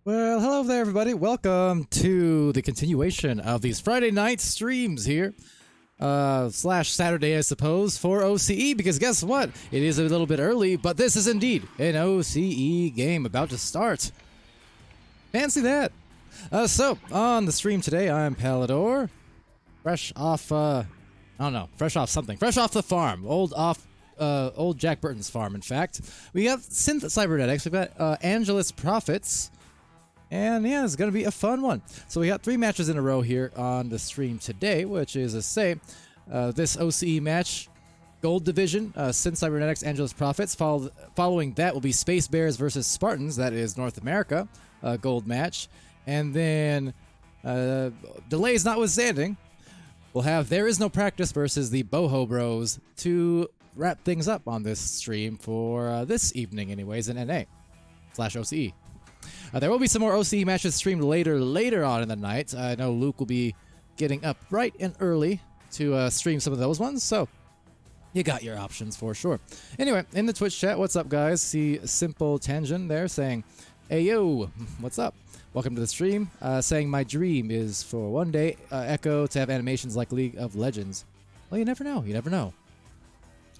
Well, hello there, everybody. Welcome to the continuation of these Friday night streams here. Slash Saturday, I suppose, for OCE, because guess what? It is a little bit early, but this is indeed an OCE game about to start. Fancy that. So, on the stream today, I'm Palidore. Fresh off, fresh off something. Fresh off the farm. Old Jack Burton's farm, in fact. We have Synth Cybernetics. We've got Angelus Prophets. And yeah, it's going to be a fun one. So we got 3 matches in a row here on the stream today, which is to say, this OCE match, Gold Division, Synth Cybernetics, Angelus Prophets. Following that will be Space Bears versus Spartans, that is North America, Gold match. And then, delays notwithstanding, we'll have There Is No Practice versus the Boho Bros to wrap things up on this stream for this evening anyways in NA/OCE. There will be some more OCE matches streamed later on in the night. I know Luke will be getting up bright and early to stream some of those ones, so you got your options for sure. Anyway, in the Twitch chat, what's up, guys? See Simple Tangent there saying, "Hey yo, what's up? Welcome to the stream." Saying my dream is for one day Echo to have animations like League of Legends. Well, you never know. You never know.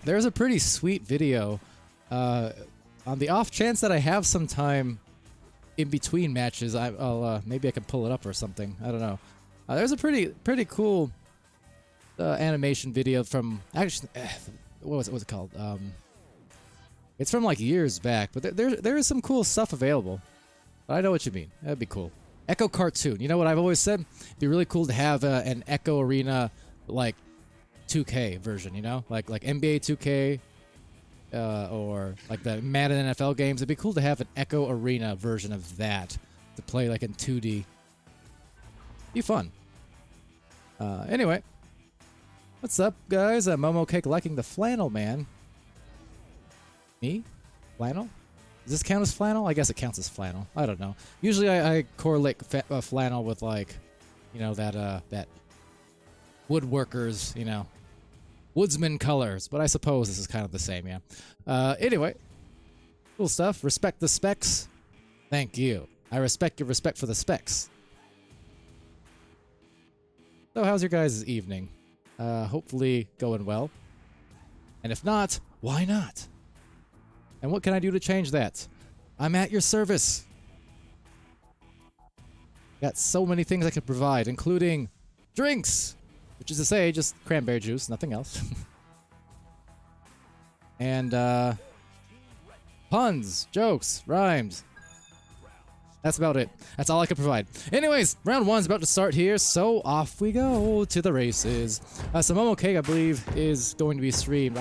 There's a pretty sweet video on the off chance that I have some time in between matches. I'll maybe I can pull it up or something. I don't know. There's a pretty cool animation video from actually what's it called? It's from like years back, but there is some cool stuff available. But I know what you mean. That'd be cool. Echo cartoon. You know what I've always said? It'd be really cool to have an Echo Arena like 2K version. You know, like NBA 2K. Or like the Madden NFL games. It'd be cool to have an Echo Arena version of that to play like in 2D. Be fun. Anyway, What's up, guys? Momo Cake liking the flannel, man. Me? Flannel? Does this count as flannel? I guess it counts as flannel. I don't know. Usually I correlate flannel with, like, you know, that woodworkers, you know, woodsman colors. But I suppose this is kind of the same, yeah. Anyway, cool stuff. Respect the specs. Thank you. I respect your respect for the specs. So how's your guys' evening? Hopefully going well. And if not, why not? And what can I do to change that? I'm at your service. Got so many things I could provide, including drinks, which is to say, just cranberry juice, nothing else. And, puns, jokes, rhymes. That's about it. That's all I can provide. Anyways, round one's about to start here, so off we go to the races. So Momo Cake, I believe, is going to be streamed.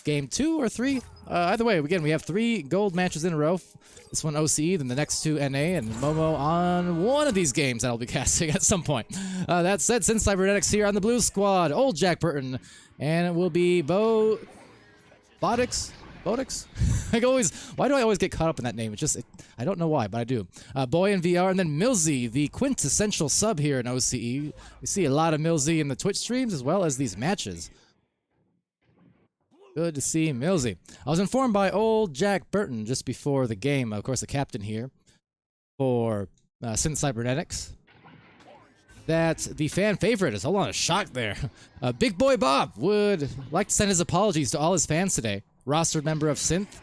Game 2 or 3? Either way, again, we have 3 gold matches in a row. This one OCE, then the next 2 NA, and Momo on one of these games that I'll be casting at some point. That said, since Cybernetics here on the blue squad, old Jack Burton, and it will be Bodix? Why do I always get caught up in that name? It's just, I don't know why, but I do. Boy in VR, and then Millsy, the quintessential sub here in OCE. We see a lot of Millsy in the Twitch streams as well as these matches. Good to see Millsy. I was informed by old Jack Burton just before the game, of course the captain here, for Synth Cybernetics, that the fan favorite is, hold on, a shock there. Big Boy Bob would like to send his apologies to all his fans today. Rostered member of Synth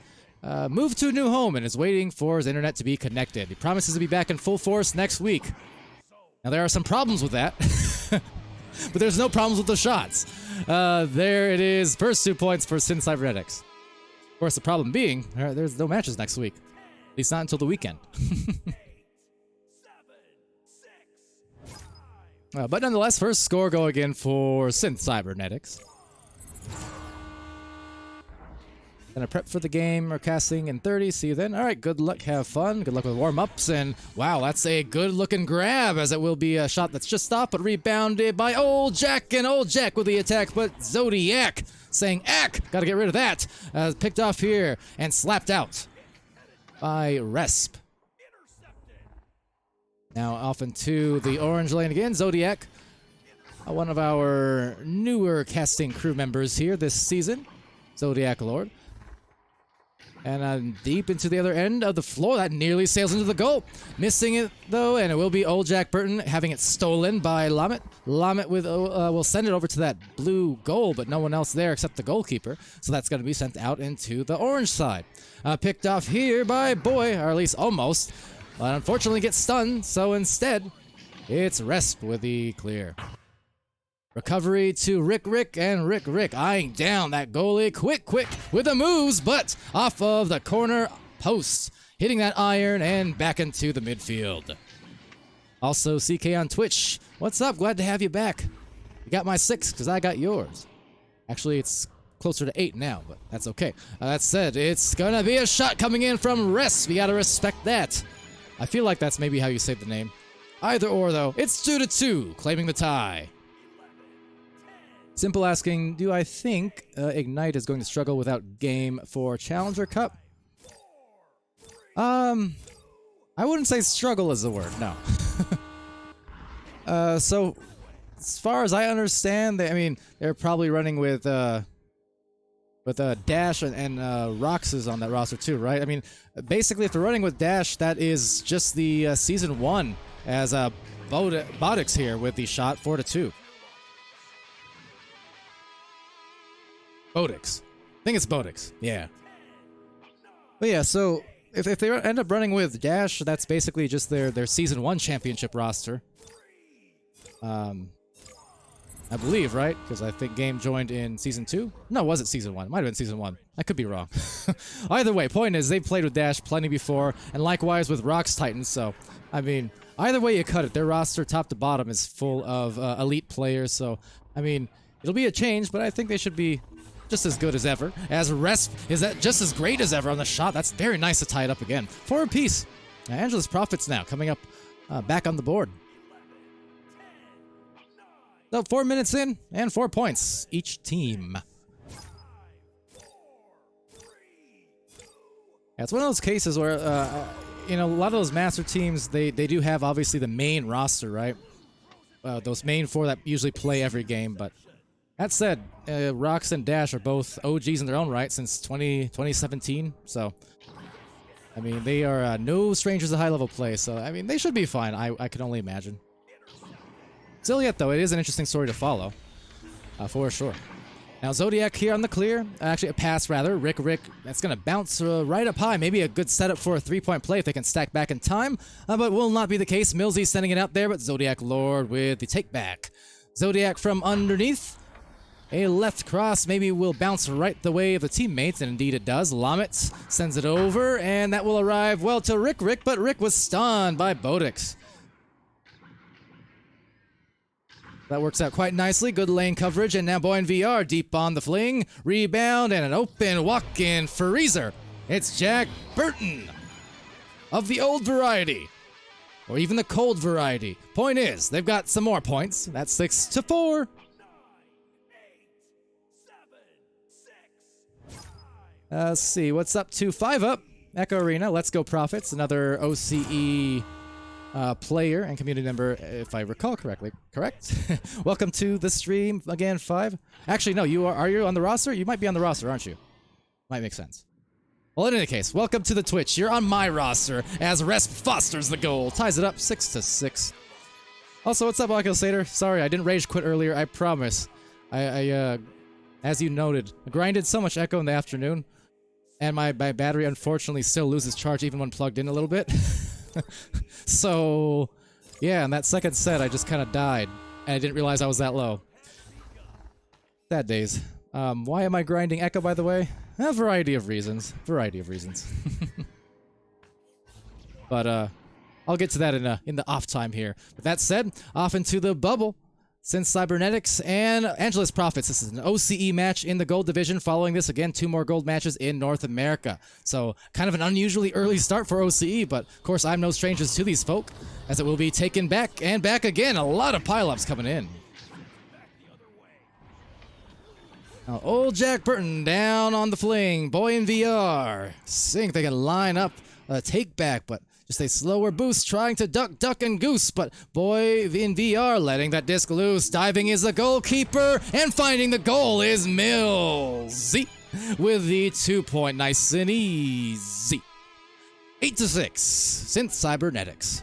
moved to a new home and is waiting for his internet to be connected. He promises to be back in full force next week. Now there are some problems with that, but there's no problems with the shots. There it is, first 2 points for Synth Cybernetics. Of course, the problem being, there's no matches next week. At least not until the weekend. But nonetheless, first score go again for Synth Cybernetics. Gonna prep for the game or casting in 30. See you then. All right, good luck, have fun. Good luck with warm-ups. And wow, that's a good-looking grab, as it will be a shot that's just stopped, but rebounded by Old Jack, and Old Jack with the attack, but Zodiac saying, "Ack!" Gotta get rid of that. Picked off here and slapped out by Resp. Now off into the orange lane again. Zodiac, one of our newer casting crew members here this season. Zodiac Lord. And deep into the other end of the floor, that nearly sails into the goal. Missing it, though, and it will be old Jack Burton having it stolen by Lamet. Lamet will send it over to that blue goal, but no one else there except the goalkeeper. So that's going to be sent out into the orange side. Picked off here by Boy, or at least almost. But unfortunately gets stunned, so instead, it's Resp with the clear. Recovery to Rick, and Rick eyeing down that goalie quick with the moves, but off of the corner post, hitting that iron and back into the midfield. Also, CK on Twitch, what's up? Glad to have you back. You got my 6 because I got yours. Actually, it's closer to 8 now, but that's okay. That said, it's gonna be a shot coming in from Resp. You gotta respect that. I feel like that's maybe how you say the name. Either or, though, it's 2-2, claiming the tie. Simple asking, do I think Ignite is going to struggle without game for Challenger Cup? I wouldn't say struggle is the word, no. So, as far as I understand, they're probably running with Dash and Roxas on that roster too, right? I mean, basically, if they're running with Dash, that is just the Season 1 as Bodix here with the shot 4-2. Bodix. I think it's Bodix. Yeah. But yeah, so if they end up running with Dash, that's basically just their Season 1 championship roster. I believe, right? Because I think Game joined in Season 2? No, was it Season 1? It might have been Season 1. I could be wrong. Either way, point is, they've played with Dash plenty before, and likewise with Rox Titans, so, I mean, either way you cut it, their roster top to bottom is full of elite players, so, I mean, it'll be a change, but I think they should be just as good as ever. As Resp is that just as great as ever on the shot. That's very nice to tie it up again. 4 apiece. Angela's Profits now coming up back on the board. So 4 minutes in, and 4 points each team. Yeah, it's one of those cases where, you know, a lot of those master teams, they do have obviously the main roster, right? Those main four that usually play every game, but that said, Rox and Dash are both OGs in their own right since 2017, so, I mean, they are no strangers to high-level play, so, I mean, they should be fine, I can only imagine. Still yet, though, it is an interesting story to follow, for sure. Now, Zodiac here on the clear. Actually, a pass, rather. Rick, that's going to bounce right up high. Maybe a good setup for a three-point play if they can stack back in time. But will not be the case. Millsy sending it out there, but Zodiac Lord with the take-back. Zodiac from underneath. A left cross maybe will bounce right the way of the teammates, and indeed it does. Lamet sends it over, and that will arrive well to Rick, but Rick was stunned by Bodix. That works out quite nicely. Good lane coverage, and now Boy in VR deep on the fling. Rebound and an open walk-in freezer. It's Jack Burton of the old variety, or even the cold variety. Point is, they've got some more points. That's 6-4. Let's see, what's up to 5 up? Echo Arena, Let's Go Profits, another OCE player and community member, if I recall correctly. Correct? Welcome to the stream again, 5. Actually, no, are you on the roster? You might be on the roster, aren't you? Might make sense. Well, in any case, welcome to the Twitch. You're on my roster as Resp fosters the goal. Ties it up 6-6. Also, what's up, Michael Sater? Sorry, I didn't rage quit earlier. I promise. I as you noted, grinded so much Echo in the afternoon, and my battery unfortunately still loses charge even when plugged in a little bit. So, yeah, in that second set, I just kind of died, and I didn't realize I was that low. Sad days. Why am I grinding Echo, by the way? A variety of reasons. Variety of reasons. But, I'll get to that in the off time here. With that said, off into the bubble. Since Cybernetics and Angelus Profits. This is an OCE match in the gold division. Following this, again, 2 more gold matches in North America. So, kind of an unusually early start for OCE, but of course, I'm no strangers to these folk, as it will be taken back and back again. A lot of pileups coming in. Now, old Jack Burton down on the fling. Boy in VR. Think they can line up a take back, but just a slower boost, trying to duck and goose, but Boy in VR letting that disc loose. Diving is the goalkeeper, and finding the goal is Millsy with the 2-point. Nice and easy. 8-6, Synth Cybernetics.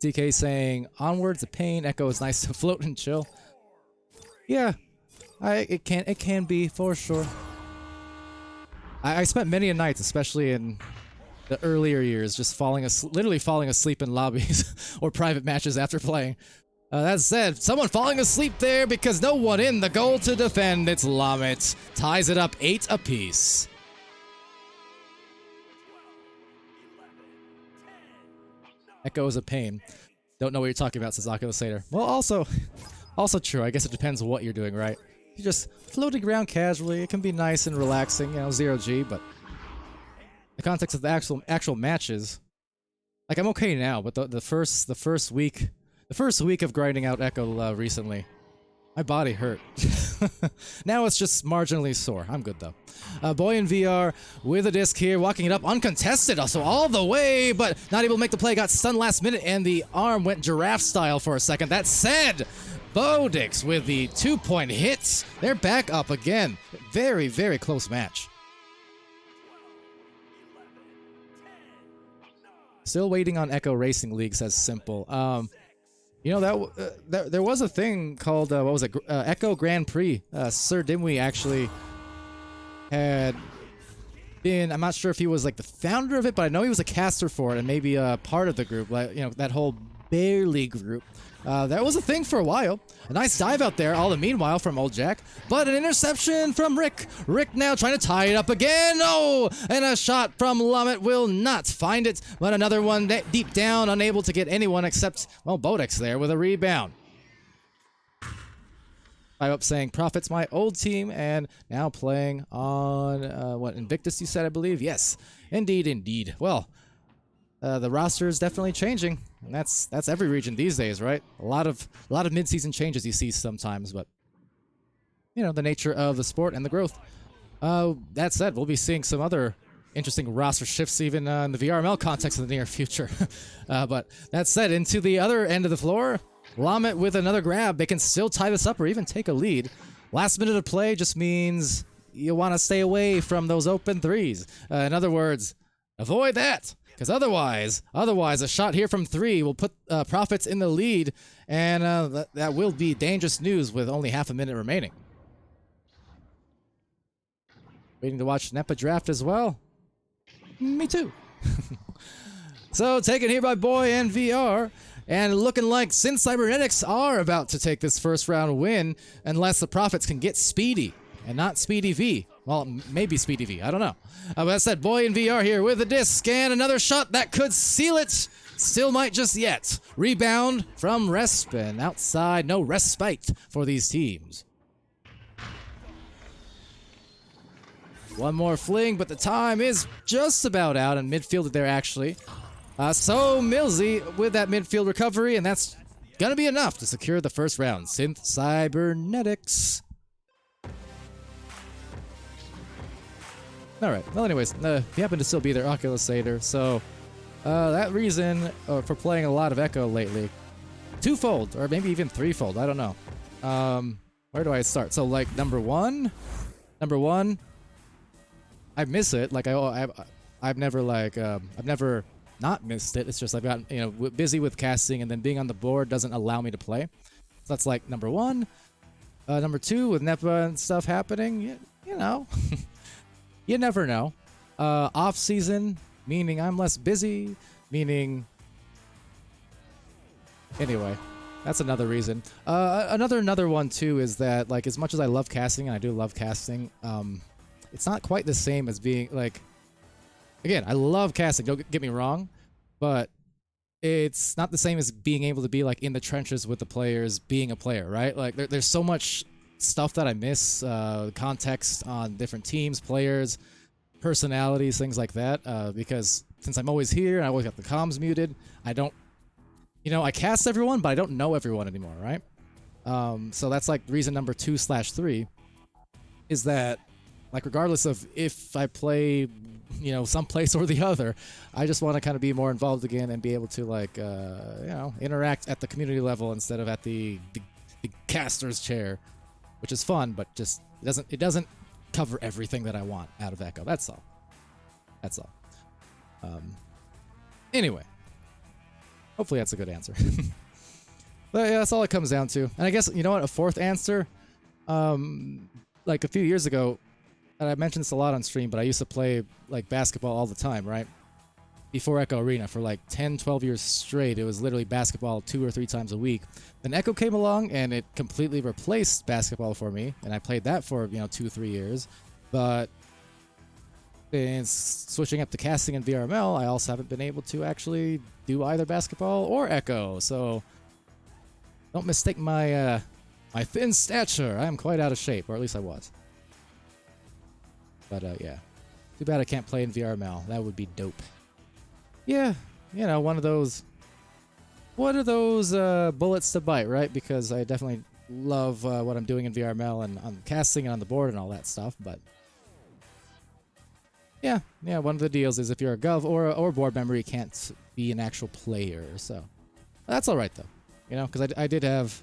TK saying, onwards, the pain. Echo is nice to float and chill. Yeah, it can be, for sure. I spent many a nights, especially in the earlier years, just literally falling asleep in lobbies or private matches after playing. That said, someone falling asleep there because no one in the goal to defend. It's Lamet. Ties it up 8 apiece. Echo is a pain. Don't know what you're talking about, says Oculus Sater. Well, also true. I guess it depends on what you're doing, right? You're just floating around casually. It can be nice and relaxing, you know, 0G, but the context of the actual matches, like, I'm okay now, but the first week of grinding out Echo recently, my body hurt. Now it's just marginally sore. I'm good though. Boy in VR with a disc here, walking it up uncontested, also all the way, but not able to make the play. Got stunned last minute, and the arm went giraffe style for a second. That said, Bodix with the 2-point hits. They're back up again. Very, very close match. Still waiting on Echo Racing League, says Simple. You know, there was a thing called, what was it, Echo Grand Prix. Sir Dimwee actually had been, I'm not sure if he was like the founder of it, but I know he was a caster for it and maybe a part of the group, like, you know, that whole Barely group. That was a thing for a while. A nice dive out there, all the meanwhile from old Jack. But an interception from Rick. Rick now trying to tie it up again. Oh, and a shot from Lamet will not find it. But another one deep down, unable to get anyone except, well, Bodix there with a rebound. 5 up saying, Profits my old team, and now playing on, what, Invictus you said, I believe? Yes, indeed, indeed. Well, the roster is definitely changing. And that's every region these days, right? A lot of mid-season changes you see sometimes, but you know, the nature of the sport and the growth. That said, we'll be seeing some other interesting roster shifts even in the VRML context in the near future. But that said, into the other end of the floor, Lamet with another grab. They can still tie this up or even take a lead. Last minute of play just means you want to stay away from those open threes. In other words, avoid that. Because otherwise, a shot here from 3 will put Profits in the lead, and that will be dangerous news with only half a minute remaining. Waiting to watch Nepa draft as well. Me too. So taken here by Boy and VR, and looking like Sin Cybernetics are about to take this first round win, unless the Profits can get Speedy and not Speedy V. Well, maybe Speedy V. I don't know. But that said, Boy and VR here with a disc and another shot that could seal it. Still might just yet. Rebound from Respin. Outside, no respite for these teams. One more fling, but the time is just about out, and midfield there actually. So Millsy with that midfield recovery, and that's gonna be enough to secure the first round. Synth Cybernetics. All right. Well, anyways, he happened to still be there, Oculusator. So that reason for playing a lot of Echo lately, twofold or maybe even threefold. I don't know. Where do I start? So like number one, I miss it. Like I've never like I've never not missed it. It's just I've gotten busy with casting, and then being on the board doesn't allow me to play. So that's like number one. Number two, with Nepa and stuff happening, you know. You never know. Off season, meaning I'm less busy, meaning... Anyway, that's another reason. Another one, too, is that, like, as much as I love casting, and I do love casting, it's not quite the same as being, like... Again, I love casting, don't get me wrong, but it's not the same as being able to be, like, in the trenches with the players, being a player, right? Like, there's so much stuff that I miss, context on different teams, players, personalities, things like that, because since I'm always here and I always got the comms muted, I don't, I cast everyone, but I don't know everyone anymore, right? So that's like reason number 2/3, is that, like, regardless of if I play, someplace or the other, I just want to kind of be more involved again and be able to, like, interact at the community level instead of at the caster's chair. Which is fun, but just it doesn't cover everything that I want out of Echo. That's all. Anyway, hopefully that's a good answer. But yeah, that's all it comes down to. And I guess you know what? A fourth answer. Like a few years ago, and I mentioned this a lot on stream, but I used to play like basketball all the time, right? Before Echo Arena for like 10, 12 years straight. It was literally basketball 2 or 3 times a week. Then Echo came along and it completely replaced basketball for me, and I played that for 2, 3 years. But since switching up to casting and VRML, I also haven't been able to actually do either basketball or Echo. So don't mistake my my thin stature. I am quite out of shape, or at least I was. But yeah, too bad I can't play in VRML. That would be dope. Yeah, one of those bullets to bite, right? Because I definitely love what I'm doing in VRML and on casting and on the board and all that stuff. But yeah, one of the deals is if you're a gov or board member, you can't be an actual player. So that's all right though, because I did have,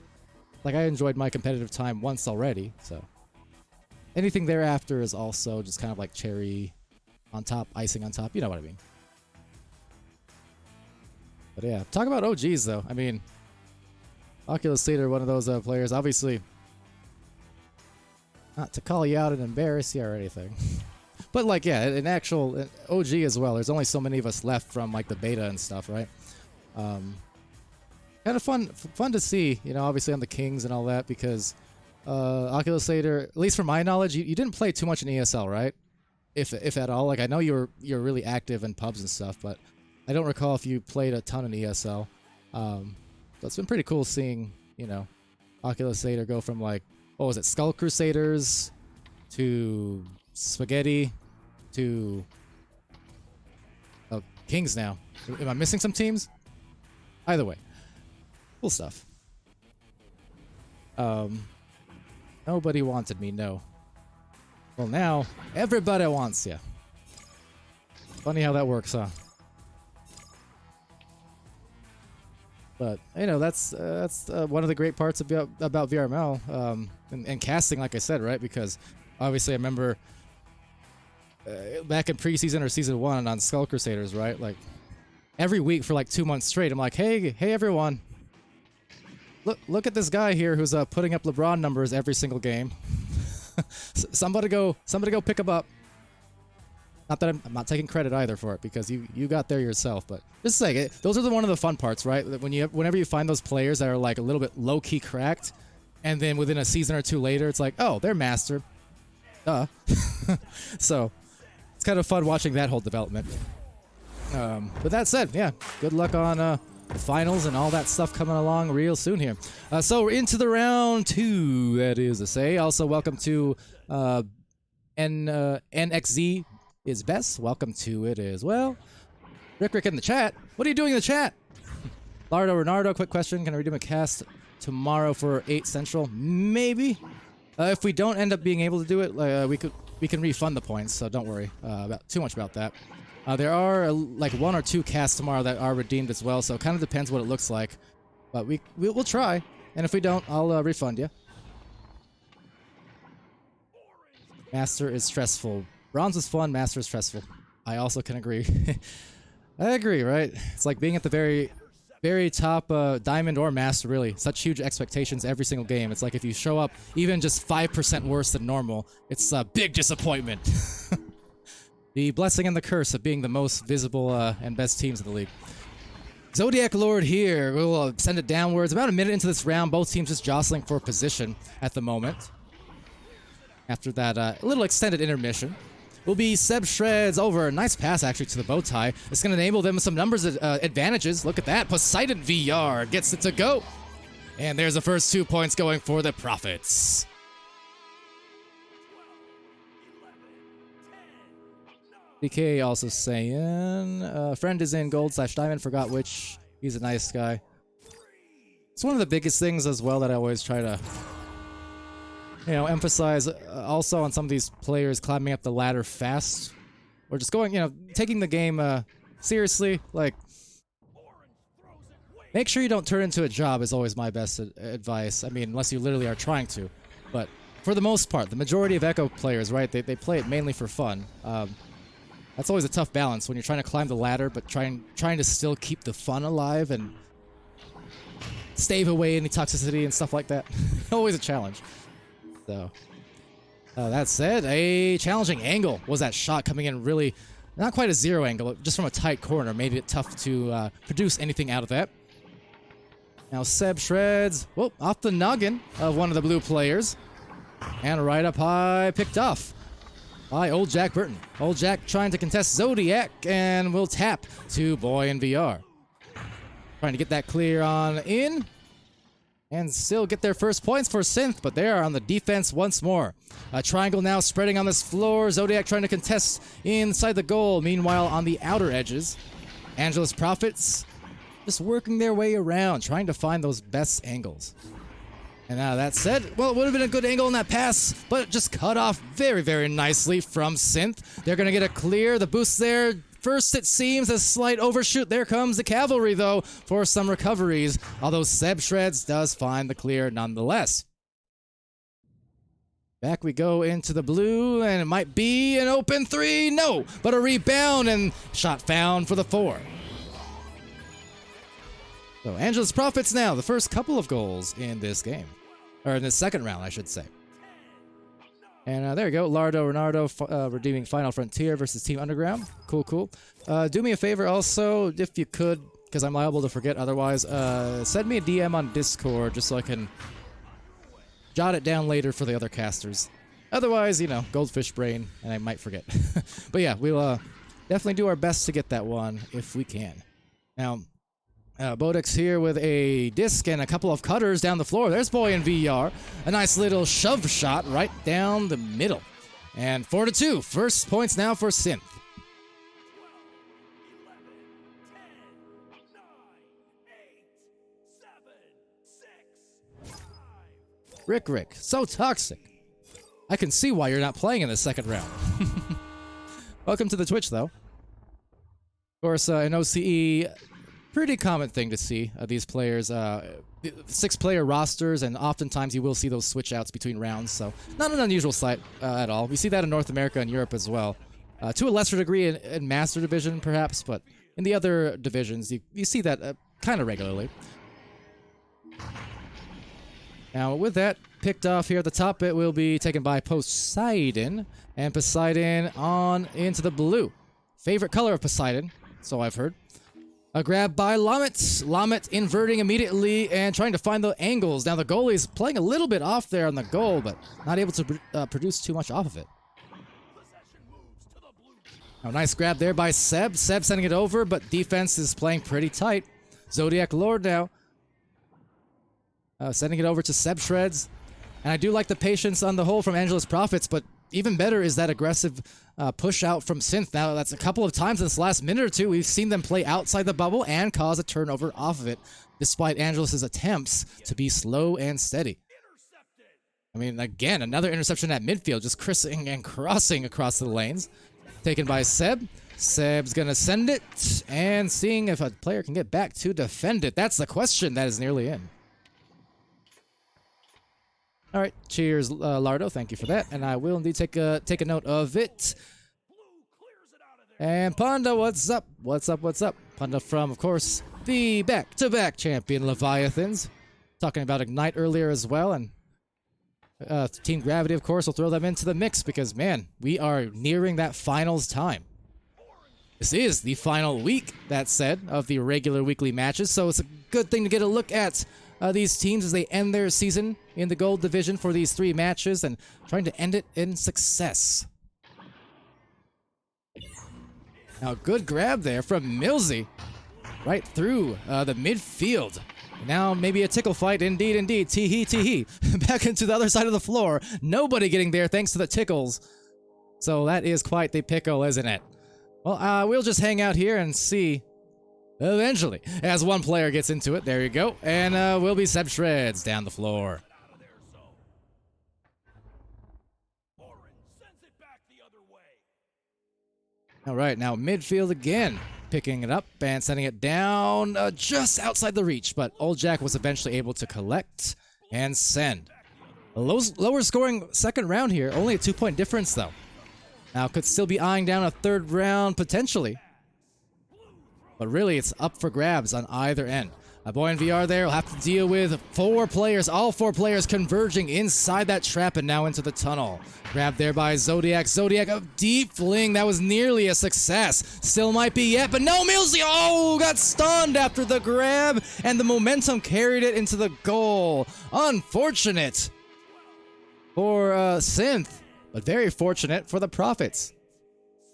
like, I enjoyed my competitive time once already. So anything thereafter is also just kind of like cherry on top, icing on top. You know what I mean? But yeah, talk about OGs though. I mean, Oculusator, one of those players, obviously, not to call you out and embarrass you or anything. But like, yeah, an actual OG as well. There's only so many of us left from like the beta and stuff, right? Kind of fun to see, obviously on the Kings and all that, because Oculusator, at least from my knowledge, you didn't play too much in ESL, right? If at all. Like, I know you're really active in pubs and stuff, but I don't recall if you played a ton in ESL. So it's been pretty cool seeing, Oculusator go from, like, what was it, Skull Crusaders to Spaghetti to Kings now. Am I missing some teams? Either way, cool stuff. Nobody wanted me, no. Well, now everybody wants you. Funny how that works, huh? But you know, that's one of the great parts about VRML and casting, like I said, right? Because obviously, I remember back in preseason or season 1 on Skull Crusaders, right? Like every week for like 2 months straight, I'm like, hey everyone, look at this guy here who's putting up LeBron numbers every single game. somebody go pick him up. Not that I'm not taking credit either for it, because you got there yourself, but just saying, those are one of the fun parts, right? Whenever you find those players that are like a little bit low key cracked, and then within a season or two later, it's like, oh, they're master. Duh. So it's kind of fun watching that whole development. With that said, yeah, good luck on the finals and all that stuff coming along real soon here. So we're into the round 2, that is to say. Also, welcome to NXZ is best. Welcome to it as well. Rick in the chat. What are you doing in the chat? Lardo Renardo, quick question. Can I redeem a cast tomorrow for 8 Central? Maybe. If we don't end up being able to do it, we can refund the points, so don't worry too much about that. There are like 1 or 2 casts tomorrow that are redeemed as well, so it kind of depends what it looks like. But we'll try, and if we don't, I'll refund you. Master is stressful. Bronze is fun, Master is stressful. I also can agree. I agree, right? It's like being at the very, very top Diamond or Master, really. Such huge expectations every single game. It's like if you show up even just 5% worse than normal, it's a big disappointment. The blessing and the curse of being the most visible and best teams in the league. Zodiac Lord here. We'll send it downwards. About a minute into this round, both teams just jostling for position at the moment. After that little extended intermission, will be Seb Shreds over. Nice pass, actually, to the bow tie. It's going to enable them some numbers advantages. Look at that. Poseidon VR gets it to go. And there's the first 2 points going for the Prophets. DK also saying, friend is in gold/diamond, forgot which. He's a nice guy. It's one of the biggest things as well that I always try to, you know, emphasize also on some of these players climbing up the ladder fast. Or just going, you know, taking the game seriously. Like, make sure you don't turn it into a job is always my best advice. I mean, unless you literally are trying to. But for the most part, the majority of Echo players, right, they play it mainly for fun. That's always a tough balance when you're trying to climb the ladder, but trying to still keep the fun alive and stave away any toxicity and stuff like that. Always a challenge. So, that said, a challenging angle was that shot coming in really, not quite a zero angle, just from a tight corner, made it tough to produce anything out of that. Now Seb Shreds, whoop, off the noggin of one of the blue players, and right up high, picked off by Old Jack Burton. Old Jack trying to contest Zodiac, and will tap to Boy in VR. Trying to get that clear on in. And still get their first points for Synth, but they are on the defense once more. A triangle now spreading on this floor. Zodiac trying to contest inside the goal. Meanwhile, on the outer edges, Angelus Prophets just working their way around, trying to find those best angles. And now that said, well, it would have been a good angle in that pass, but it just cut off very, very nicely from Synth. They're going to get a clear. The boost there. First, it seems a slight overshoot. There comes the cavalry, though, for some recoveries. Although Seb Shreds does find the clear nonetheless. Back we go into the blue, and it might be an open 3. No, but a rebound and shot found for the 4. So Angelus Prophets now, the first couple of goals in this game. Or in the second round, I should say. And there you go, Lardo Renardo redeeming Final Frontier versus Team Underground. Cool, cool. Do me a favor also, if you could, because I'm liable to forget otherwise, send me a DM on Discord just so I can jot it down later for the other casters. Otherwise, you know, goldfish brain, and I might forget. But yeah, we'll definitely do our best to get that one if we can. Now, Bodex here with a disc and a couple of cutters down the floor. There's Boy in VR. A nice little shove shot right down the middle. And 4-2. First points now for Synth. Rick, so toxic. I can see why you're not playing in the second round. Welcome to the Twitch, though. Of course, in OCE, pretty common thing to see these players. 6-player rosters, and oftentimes you will see those switch outs between rounds, so not an unusual sight at all. We see that in North America and Europe as well. To a lesser degree in Master Division, perhaps, but in the other divisions, you see that kind of regularly. Now, with that picked off here at the top, it will be taken by Poseidon, and Poseidon on into the blue. Favorite color of Poseidon, so I've heard. A grab by Lamet. Lamet inverting immediately and trying to find the angles. Now the goalie's playing a little bit off there on the goal, but not able to produce too much off of it. Oh, nice grab there by Seb. Seb sending it over, but defense is playing pretty tight. Zodiac Lord now. Sending it over to Seb Shreds. And I do like the patience on the whole from Angelus Prophets, but even better is that aggressive push out from Synth. Now, that's a couple of times in this last minute or two, we've seen them play outside the bubble and cause a turnover off of it, despite Angelus's attempts to be slow and steady. I mean, again, another interception at midfield, just crissing and crossing across the lanes. Taken by Seb. Seb's gonna send it, and seeing if a player can get back to defend it. That's the question that is nearly in. All right, cheers, Lardo. Thank you for that, and I will indeed take a note of it. And Panda, what's up? What's up? What's up? Panda from, of course, the back-to-back champion Leviathans. Talking about Ignite earlier as well, and Team Gravity, of course, will throw them into the mix because, man, we are nearing that finals time. This is the final week, that said, of the regular weekly matches, so it's a good thing to get a look at these teams as they end their season in the Gold Division for these 3 matches and trying to end it in success. Now, good grab there from Millsy right through the midfield. Now, maybe a tickle fight. Indeed, indeed. Tee-hee. Back into the other side of the floor. Nobody getting there thanks to the tickles. So that is quite the pickle, isn't it? Well, we'll just hang out here and see eventually as one player gets into it. There you go. And we'll be Seb Shreds down the floor. All right, now midfield again. Picking it up and sending it down just outside the reach, but Old Jack was eventually able to collect and send. A lower scoring second round here, only a 2-point difference though. Now could still be eyeing down a third round potentially, but really it's up for grabs on either end. A boy in VR there will have to deal with 4 players, all 4 players converging inside that trap and now into the tunnel. Grabbed there by Zodiac. Zodiac, a deep fling. That was nearly a success. Still might be yet, but no, Millsy, oh, got stunned after the grab, and the momentum carried it into the goal. Unfortunate for Synth, but very fortunate for the Prophets.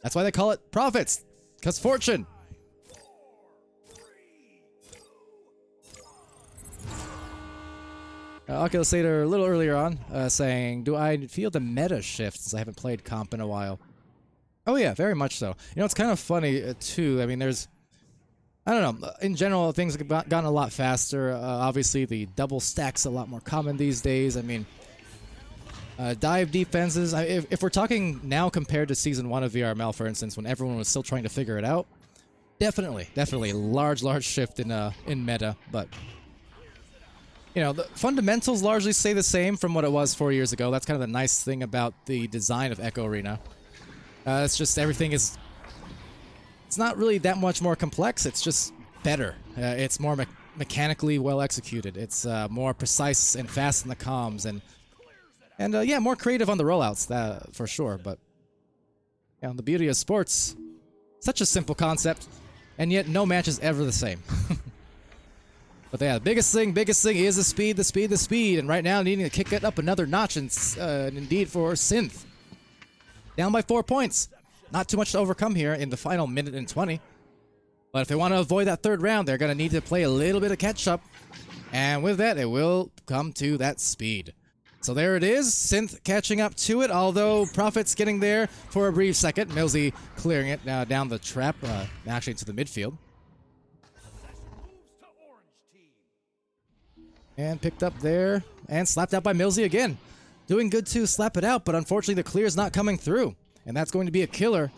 That's why they call it Prophets, because fortune. Oculus Later a little earlier on saying, do I feel the meta shift since I haven't played comp in a while? Oh yeah, very much so. You know, it's kind of funny too. I mean, there's, I don't know, in general things have gotten a lot faster. Obviously the double stack's a lot more common these days. I mean, dive defenses, if we're talking now compared to Season 1 of VRML, for instance, when everyone was still trying to figure it out, definitely a large shift in meta, but you know, the fundamentals largely stay the same from what it was 4 years ago. That's kind of the nice thing about the design of Echo Arena. It's just everything is... It's not really that much more complex. It's just better. It's more mechanically well executed. It's more precise and fast in the comms. And yeah, more creative on the rollouts, for sure. But you know, the beauty of sports, such a simple concept, and yet no match is ever the same. But yeah, the biggest thing is the speed, and right now needing to kick it up another notch, and indeed for Synth. Down by 4 points. Not too much to overcome here in the final minute and 20. But if they want to avoid that third round, they're going to need to play a little bit of catch-up. And with that, it will come to that speed. So there it is, Synth catching up to it, although Prophet's getting there for a brief second. Millsy clearing it down the trap, actually to the midfield. And picked up there and slapped out by Millsy again. Doing good to slap it out, but unfortunately the clear is not coming through. And that's going to be a killer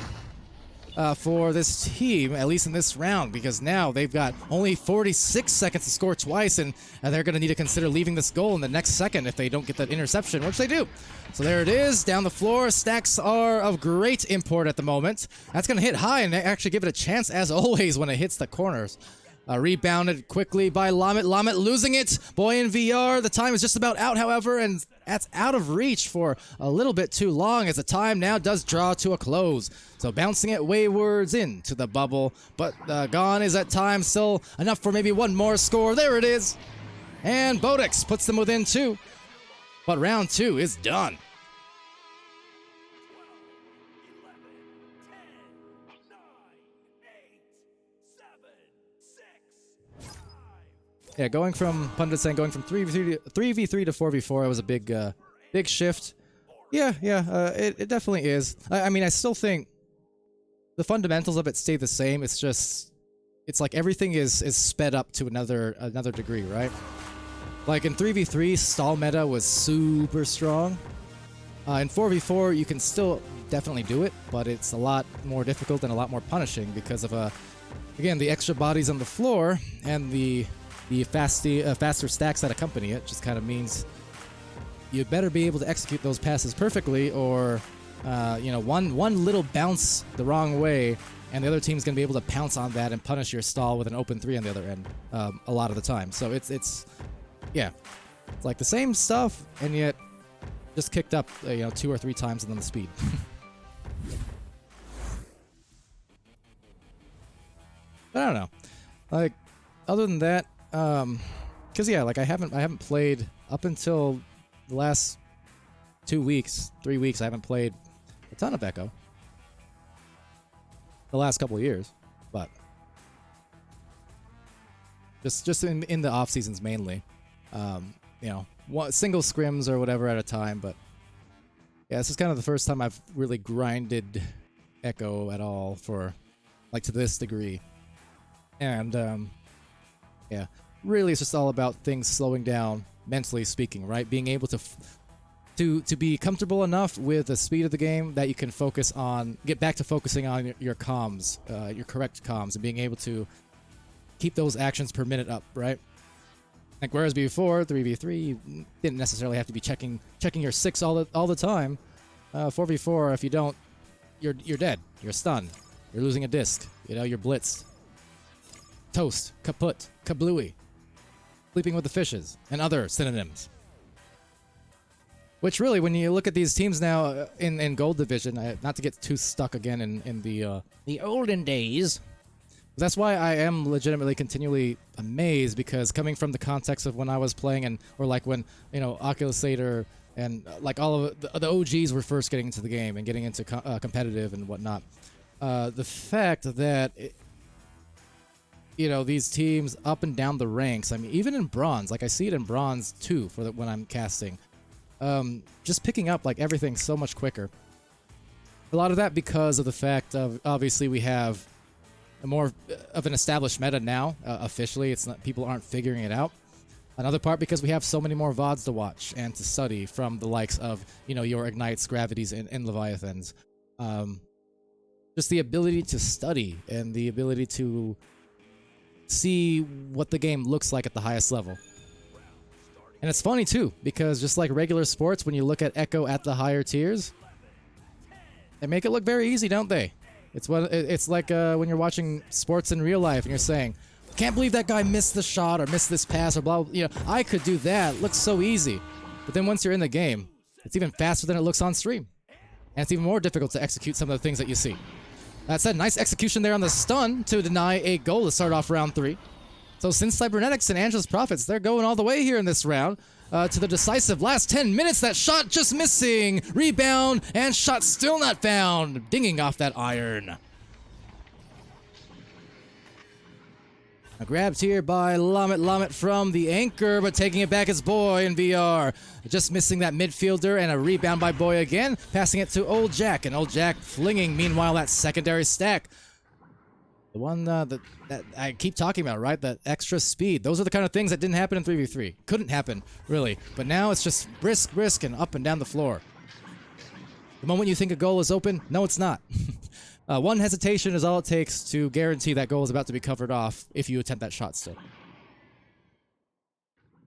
for this team, at least in this round, because now they've got only 46 seconds to score twice, and they're going to need to consider leaving this goal in the next second if they don't get that interception, which they do. So there it is, down the floor. Stacks are of great import at the moment. That's going to hit high and actually give it a chance, as always, when it hits the corners. Rebounded quickly by Lamet. Lamet losing it. Boy in VR. The time is just about out, however, and that's out of reach for a little bit too long as the time now does draw to a close. So bouncing it waywards into the bubble, but gone is that time. Still enough for maybe one more score. There it is. And Bodix puts them within 2. But round 2 is done. Yeah, going from pundits saying going from 3v3 to 4v4 was a big big shift. Yeah, it definitely is. I mean, I still think the fundamentals of it stay the same. It's just like everything is sped up to another degree, right? Like in 3v3, stall meta was super strong. In 4v4, you can still definitely do it, but it's a lot more difficult and a lot more punishing because of again, the extra bodies on the floor and the faster stacks that accompany it. Just kind of means you better be able to execute those passes perfectly, or you know, one little bounce the wrong way and the other team's going to be able to pounce on that and punish your stall with an open 3 on the other end a lot of the time. So it's yeah, it's like the same stuff, and yet just kicked up 2 or 3 times on the speed. But I don't know, like, other than that, because yeah, like I haven't played up until the last 2 weeks, 3 weeks. I haven't played a ton of Echo the last couple of years, but just in the off seasons mainly. Single scrims or whatever at a time. But yeah, this is kind of the first time I've really grinded Echo at all for like to this degree, and yeah. Really, it's just all about things slowing down, mentally speaking, right? Being able to be comfortable enough with the speed of the game that you can get back to focusing on your comms, your correct comms, and being able to keep those actions per minute up, right? Like whereas before 3v3, you didn't necessarily have to be checking your 6 all the time. 4v4, if you don't, you're dead, you're stunned, you're losing a disc, you're blitzed, toast, kaput, kablooey. Sleeping with the fishes, and other synonyms. Which really, when you look at these teams now in Gold Division, not to get too stuck again in the olden days, that's why I am legitimately continually amazed, because coming from the context of when I was playing, or like when Oculusator and like all of the OGs were first getting into the game and getting into competitive and whatnot, the fact that these teams up and down the ranks, I mean, even in Bronze, like I see it in Bronze too, when I'm casting, just picking up like everything so much quicker. A lot of that because of the fact of, obviously, we have more of an established meta now, officially. It's not, people aren't figuring it out. Another part because we have so many more VODs to watch and to study from the likes of, your Ignites, Gravities, and Leviathans. Just the ability to study and the ability to see what the game looks like at the highest level. And it's funny too, because just like regular sports, when you look at Echo at the higher tiers, they make it look very easy, don't they? It's like when you're watching sports in real life and you're saying, can't believe that guy missed the shot or missed this pass or blah, blah, I could do that. It looks so easy. But then once you're in the game, it's even faster than it looks on stream. And it's even more difficult to execute some of the things that you see. That said, nice execution there on the stun to deny a goal to start off round 3. So since Cybernetics and Angela's Prophets, they're going all the way here in this round to the decisive last 10 minutes. That shot just missing. Rebound and shot still not found. Dinging off that iron. Grabbed here by Lamet from the anchor, but taking it back is Boy in VR. Just missing that midfielder, and a rebound by Boy again, passing it to Old Jack, and Old Jack flinging, meanwhile, that secondary stack. The one that I keep talking about, right? That extra speed. Those are the kind of things that didn't happen in 3v3. Couldn't happen, really. But now it's just brisk, and up and down the floor. The moment you think a goal is open, no, it's not. One hesitation is all it takes to guarantee that goal is about to be covered off if you attempt that shot still.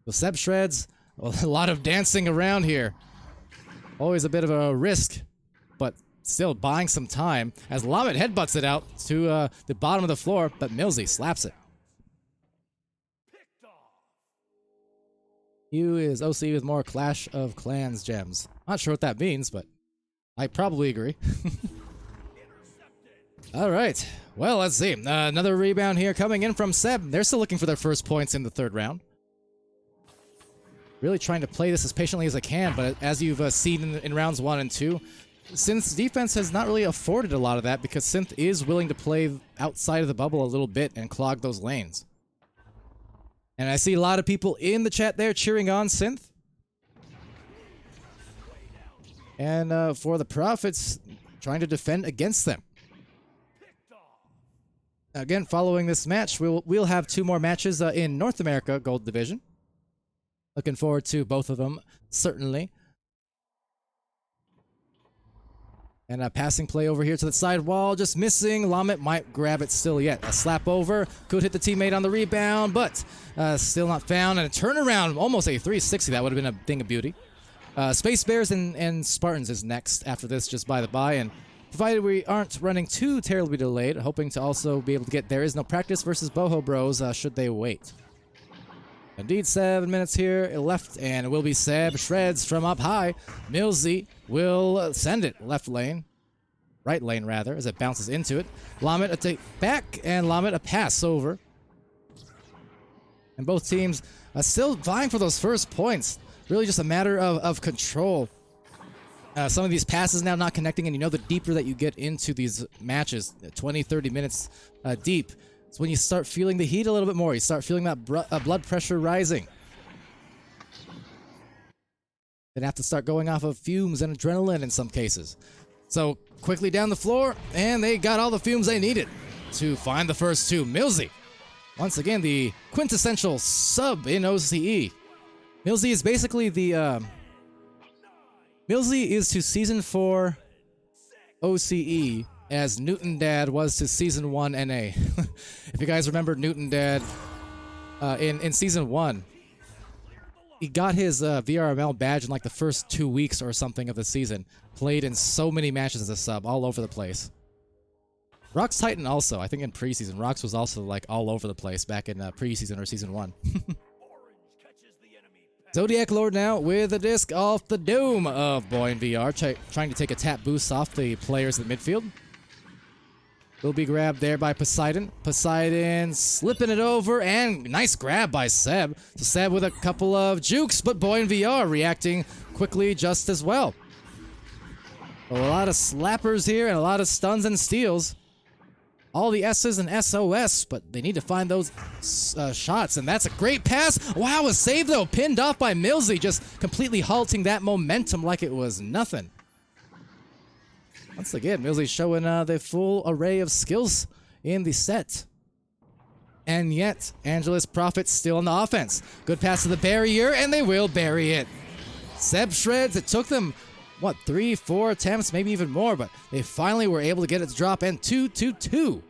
So Seb shreds. A lot of dancing around here. Always a bit of a risk, but still buying some time as Lamet headbutts it out to the bottom of the floor, but Millsy slaps it. You is OC with more Clash of Clans gems. Not sure what that means, but I probably agree. All right. Well, let's see. Another rebound here coming in from Seb. They're still looking for their first points in the third round. Really trying to play this as patiently as I can, but as you've seen in rounds 1 and 2, Synth's defense has not really afforded a lot of that because Synth is willing to play outside of the bubble a little bit and clog those lanes. And I see a lot of people in the chat there cheering on Synth. And for the Prophets, trying to defend against them. Again, following this match, we'll have 2 more matches in North America Gold Division. Looking forward to both of them, certainly. And a passing play over here to the side wall, just missing. Lamet might grab it still yet. A slap over, could hit the teammate on the rebound, but still not found. And a turnaround, almost a 360. That would have been a thing of beauty. Space Bears and Spartans is next after this, just by the by. And provided we aren't running too terribly delayed, hoping to also be able to get There Is No Practice versus Boho Bros should they wait. Indeed, 7 minutes here left, and it will be Seb shreds from up high. Millsy will send it left lane. Right lane, rather, as it bounces into it. Lamet a take back, and Lamet a pass over. And both teams are still vying for those first points. Really just a matter of control. Some of these passes now not connecting, and you know the deeper that you get into these matches, 20, 30 minutes deep, it's when you start feeling the heat a little bit more. You start feeling that blood pressure rising. Then have to start going off of fumes and adrenaline in some cases. So quickly down the floor, and they got all the fumes they needed to find the first 2. Millsy, once again, the quintessential sub in OCE. Millsy is basically the... Millsy is to Season 4 OCE as Newton Dad was to Season 1 NA. If you guys remember Newton Dad in Season 1, he got his VRML badge in like the first 2 weeks or something of the season. Played in so many matches as a sub, all over the place. Rox Titan also, I think in preseason. Rox was also like all over the place back in preseason or Season 1. Zodiac Lord now with a disc off the dome of Boyne VR, trying to take a tap boost off the players in the midfield. Will be grabbed there by Poseidon. Poseidon slipping it over, and nice grab by Seb. So Seb with a couple of jukes, but Boyne VR reacting quickly just as well. A lot of slappers here and a lot of stuns and steals. All the S's and SOS, but they need to find those shots, and that's a great pass. Wow, a save though, pinned off by Millsy, just completely halting that momentum like it was nothing. Once again, Millsy showing the full array of skills in the set. And yet, Angelus Prophet still on the offense. Good pass to the barrier, and they will bury it. Seb shreds. It took them, what, 3, 4 attempts, maybe even more, but they finally were able to get it to drop, and 2-2-2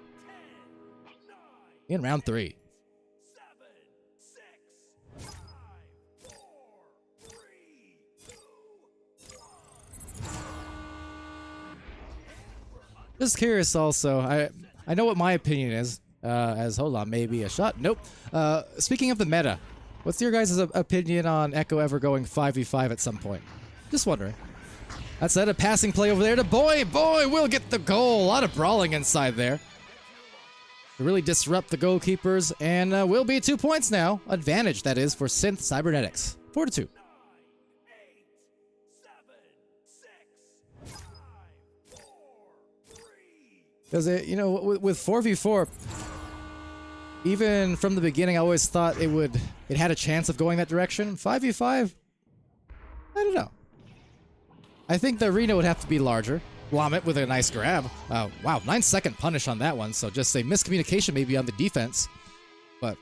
in round 3. Just curious also, I know what my opinion is, hold on, maybe a shot? Nope. Speaking of the meta, what's your guys' opinion on Echo ever going 5v5 at some point? Just wondering. That's a passing play over there to Boy. Boy will get the goal. A lot of brawling inside there to really disrupt the goalkeepers, and will be 2 points now. Advantage, that is, for Synth Cybernetics. 4-2. Because, you know, with 4v4, even from the beginning, I always thought it had a chance of going that direction. 5v5, I don't know. I think the arena would have to be larger. Lomit with a nice grab. Wow, 9-second punish on that one, so just a miscommunication maybe on the defense. But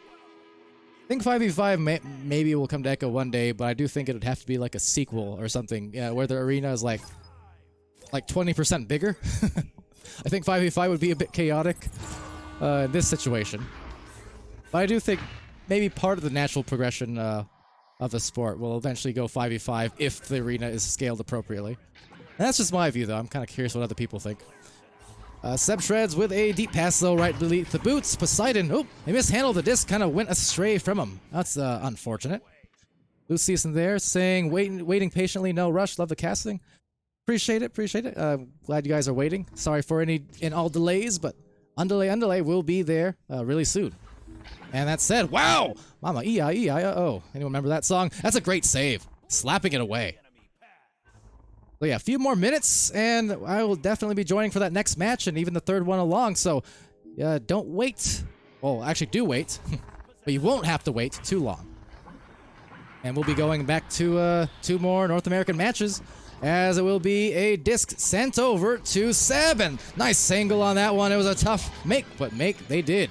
I think 5v5 maybe will come to Echo one day, but I do think it would have to be like a sequel or something, where the arena is like 20% bigger. I think 5v5 would be a bit chaotic in this situation. But I do think maybe part of the natural progression of the sport will eventually go 5v5 if the arena is scaled appropriately. And that's just my view, though. I'm kind of curious what other people think. Seb Shreds with a deep pass, though, right beneath the boots. Poseidon, oh, he mishandled the disc, kind of went astray from him. That's unfortunate. Lucius in there saying, waiting patiently, no rush, love the casting. Appreciate it. Glad you guys are waiting. Sorry for any and all delays, but Underlay will be there really soon. And that said, wow! Mama, E-I-E-I-O. Anyone remember that song? That's a great save. Slapping it away. So yeah, a few more minutes, and I will definitely be joining for that next match, and even the third one along, so don't wait. Well, actually do wait, but you won't have to wait too long. And we'll be going back to 2 more North American matches, as it will be a disc sent over to Seb, and nice angle on that one. It was a tough make, but make they did.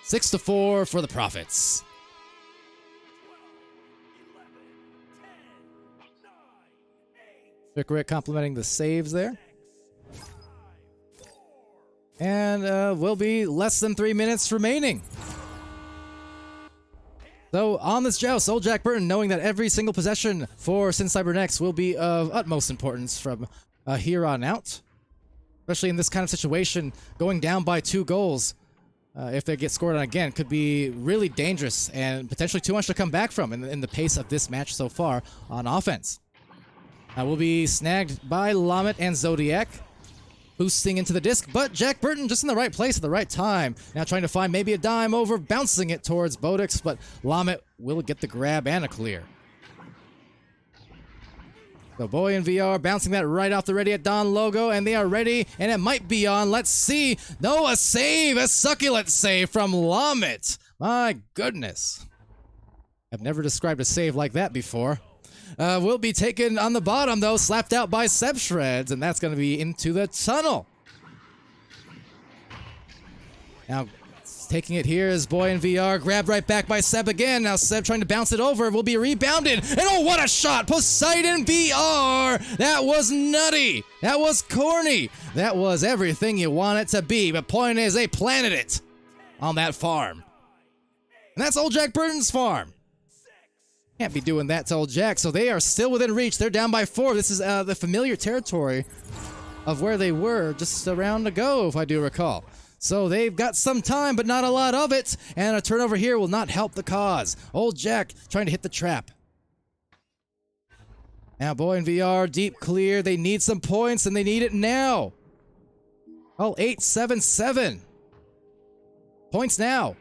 6-4 for the Profits. Vic Rick complimenting the saves there. And will be less than 3 minutes remaining. So on this joust, old Jack Burton, knowing that every single possession for Sin Cybernetics will be of utmost importance from here on out. Especially in this kind of situation, going down by 2 goals, if they get scored on again, could be really dangerous and potentially too much to come back from in the pace of this match so far on offense. Will be snagged by Lomit and Zodiac, boosting into the disc, but Jack Burton just in the right place at the right time. Now trying to find maybe a dime over, bouncing it towards Bodix, but Lomit will get the grab and a clear. So Boy in VR bouncing that right off the ready at Don logo, and they are ready, and it might be on. Let's see. No, a save, a succulent save from Lomit. My goodness. I've never described a save like that before. Will be taken on the bottom, though, slapped out by Seb Shreds, and that's going to be into the tunnel. Now, taking it here is Boy in VR, grabbed right back by Seb again. Now Seb trying to bounce it over, will be rebounded, and oh, what a shot! Poseidon VR! That was nutty! That was corny! That was everything you want it to be, but point is, they planted it on that farm. And that's old Jack Burton's farm. Can't be doing that to old Jack, so they are still within reach. They're down by 4. This is the familiar territory of where they were just a round ago, if I do recall. So they've got some time, but not a lot of it, and a turnover here will not help the cause. Old Jack trying to hit the trap. Now Boy in VR, deep clear. They need some points, and they need it now. Oh, 8-7-7. Points now.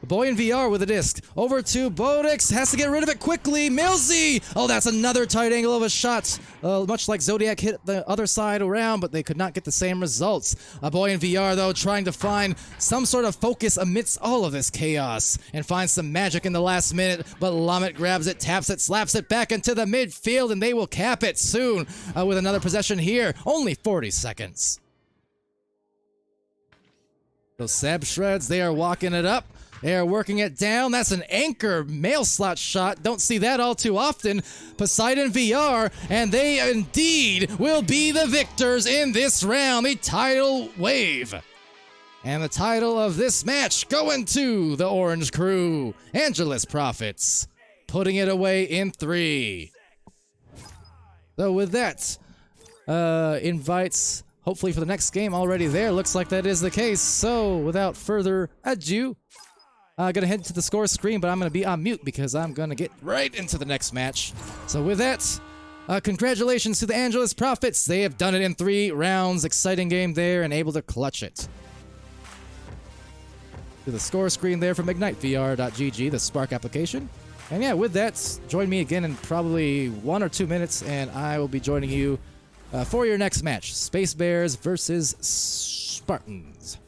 Boy in VR with a disc. Over to Bodix. Has to get rid of it quickly. Milzy! Oh, that's another tight angle of a shot. Much like Zodiac hit the other side around, but they could not get the same results. A Boy in VR, though, trying to find some sort of focus amidst all of this chaos and find some magic in the last minute, but Lomit grabs it, taps it, slaps it back into the midfield, and they will cap it soon with another possession here. Only 40 seconds. So Seb Shreds, they are walking it up. They are working it down. That's an anchor mail slot shot. Don't see that all too often. Poseidon VR, and they indeed will be the victors in this round, the title wave. And the title of this match going to the Orange Crew, Angelus Profits, putting it away in 3. So with that, invites hopefully for the next game already there. Looks like that is the case. So without further ado, I'm going to head to the score screen, but I'm going to be on mute because I'm going to get right into the next match. So with that, congratulations to the Angelus Profits. They have done it in 3 rounds. Exciting game there and able to clutch it. To the score screen there from IgniteVR.gg, the Spark application. And yeah, with that, join me again in probably 1 or 2 minutes, and I will be joining you for your next match. Space Bears versus Spartans.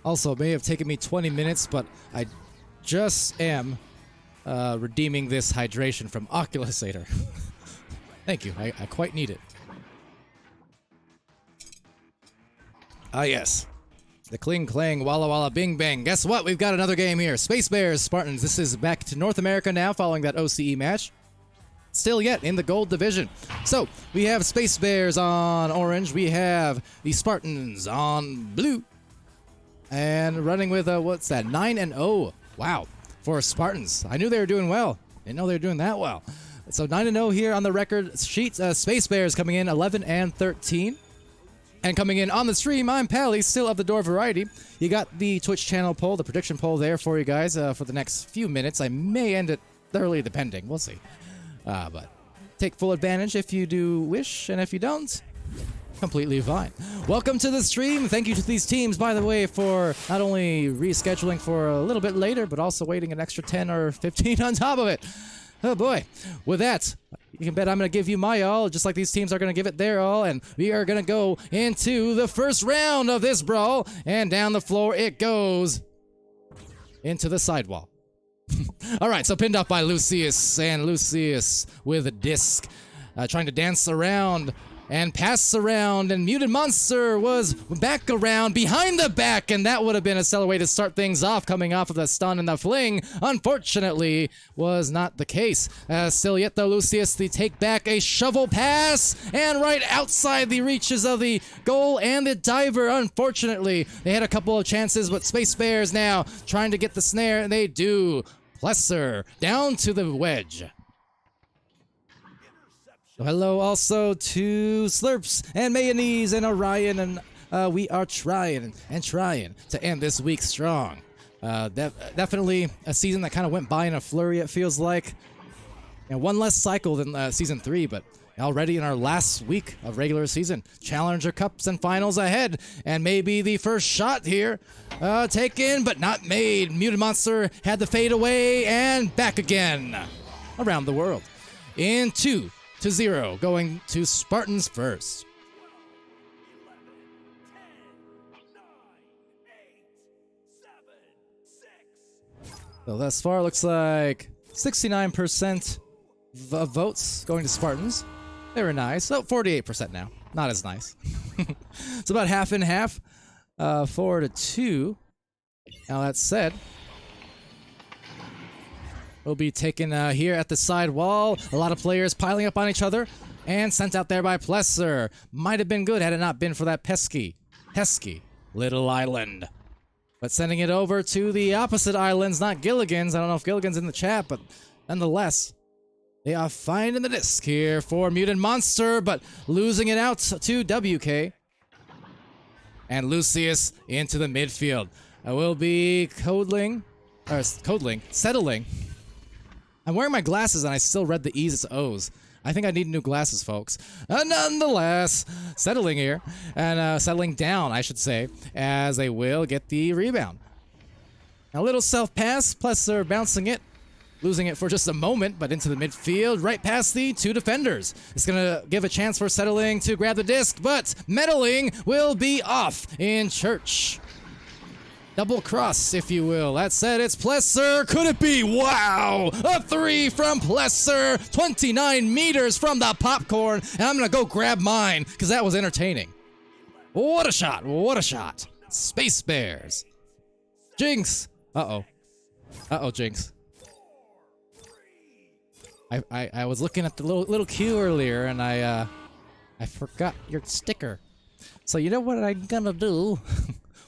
Also, it may have taken me 20 minutes, but I just am redeeming this hydration from Oculusator. Thank you. I quite need it. Ah, yes. The cling clang, walla walla bing bang. Guess what? We've got another game here. Space Bears, Spartans. This is back to North America now following that OCE match. Still yet in the gold division. So, we have Space Bears on orange. We have the Spartans on blue. And running with, what's that? 9-0. Wow. For Spartans. I knew they were doing well. Didn't know they were doing that well. So 9-0 here on the record sheet. Space Bears coming in 11-13. And coming in on the stream, I'm Pally, still of the Door Variety. You got the Twitch channel poll, the prediction poll there for you guys for the next few minutes. I may end it early, depending. We'll see. But take full advantage if you do wish, and if you don't, completely fine. Welcome to the stream. Thank you to these teams, by the way, for not only rescheduling for a little bit later, but also waiting an extra 10 or 15 on top of it. Oh boy. With that, you can bet I'm going to give you my all, just like these teams are going to give it their all, and we are going to go into the first round of this brawl, and down the floor it goes into the sidewall. Alright, so pinned up by Lucius, and Lucius with a disc, trying to dance around and pass around, and Muted Monster was back around behind the back, and that would have been a stellar way to start things off, coming off of the stun and the fling. Unfortunately, was not the case. Still yet though, Lucius, the take back, a shovel pass, and right outside the reaches of the goal and the diver. Unfortunately, they had a couple of chances, but Space Bears now trying to get the snare, and they do. Plesser down to the wedge. So hello also to Slurps and Mayonnaise and Orion, and we are trying to end this week strong. Definitely a season that kind of went by in a flurry, it feels like. And one less cycle than Season 3, but already in our last week of regular season. Challenger Cups and Finals ahead, and maybe the first shot here taken, but not made. Muted Monster had the fade away, and back again around the world. In 2-0, going to Spartans first. So thus far, looks like 69% of votes going to Spartans. Very nice. So 48% now. Not as nice. It's about half and half. 4-2. Now that said, we'll be taken here at the side wall. A lot of players piling up on each other. And sent out there by Plesser. Might have been good had it not been for that pesky little island. But sending it over to the opposite islands, not Gilligan's. I don't know if Gilligan's in the chat, but nonetheless, they are finding the disc here for Mutant Monster, but losing it out to WK. And Lucius into the midfield. I will be settling. I'm wearing my glasses and I still read the E's as O's. I think I need new glasses, folks. Nonetheless, settling here, and settling down, I should say, as they will get the rebound. A little self-pass, Plesser bouncing it, losing it for just a moment, but into the midfield, right past the two defenders. It's going to give a chance for Settling to grab the disc, but Meddling will be off in church. Double cross, if you will. That said, it's Plesser. Could it be? Wow! A three from Plesser. 29 meters from the popcorn. And I'm going to go grab mine, because that was entertaining. What a shot. What a shot. Space Bears. Jinx. Uh-oh. Uh-oh, Jinx. I was looking at the little queue earlier, and I forgot your sticker. So you know what I'm going to do?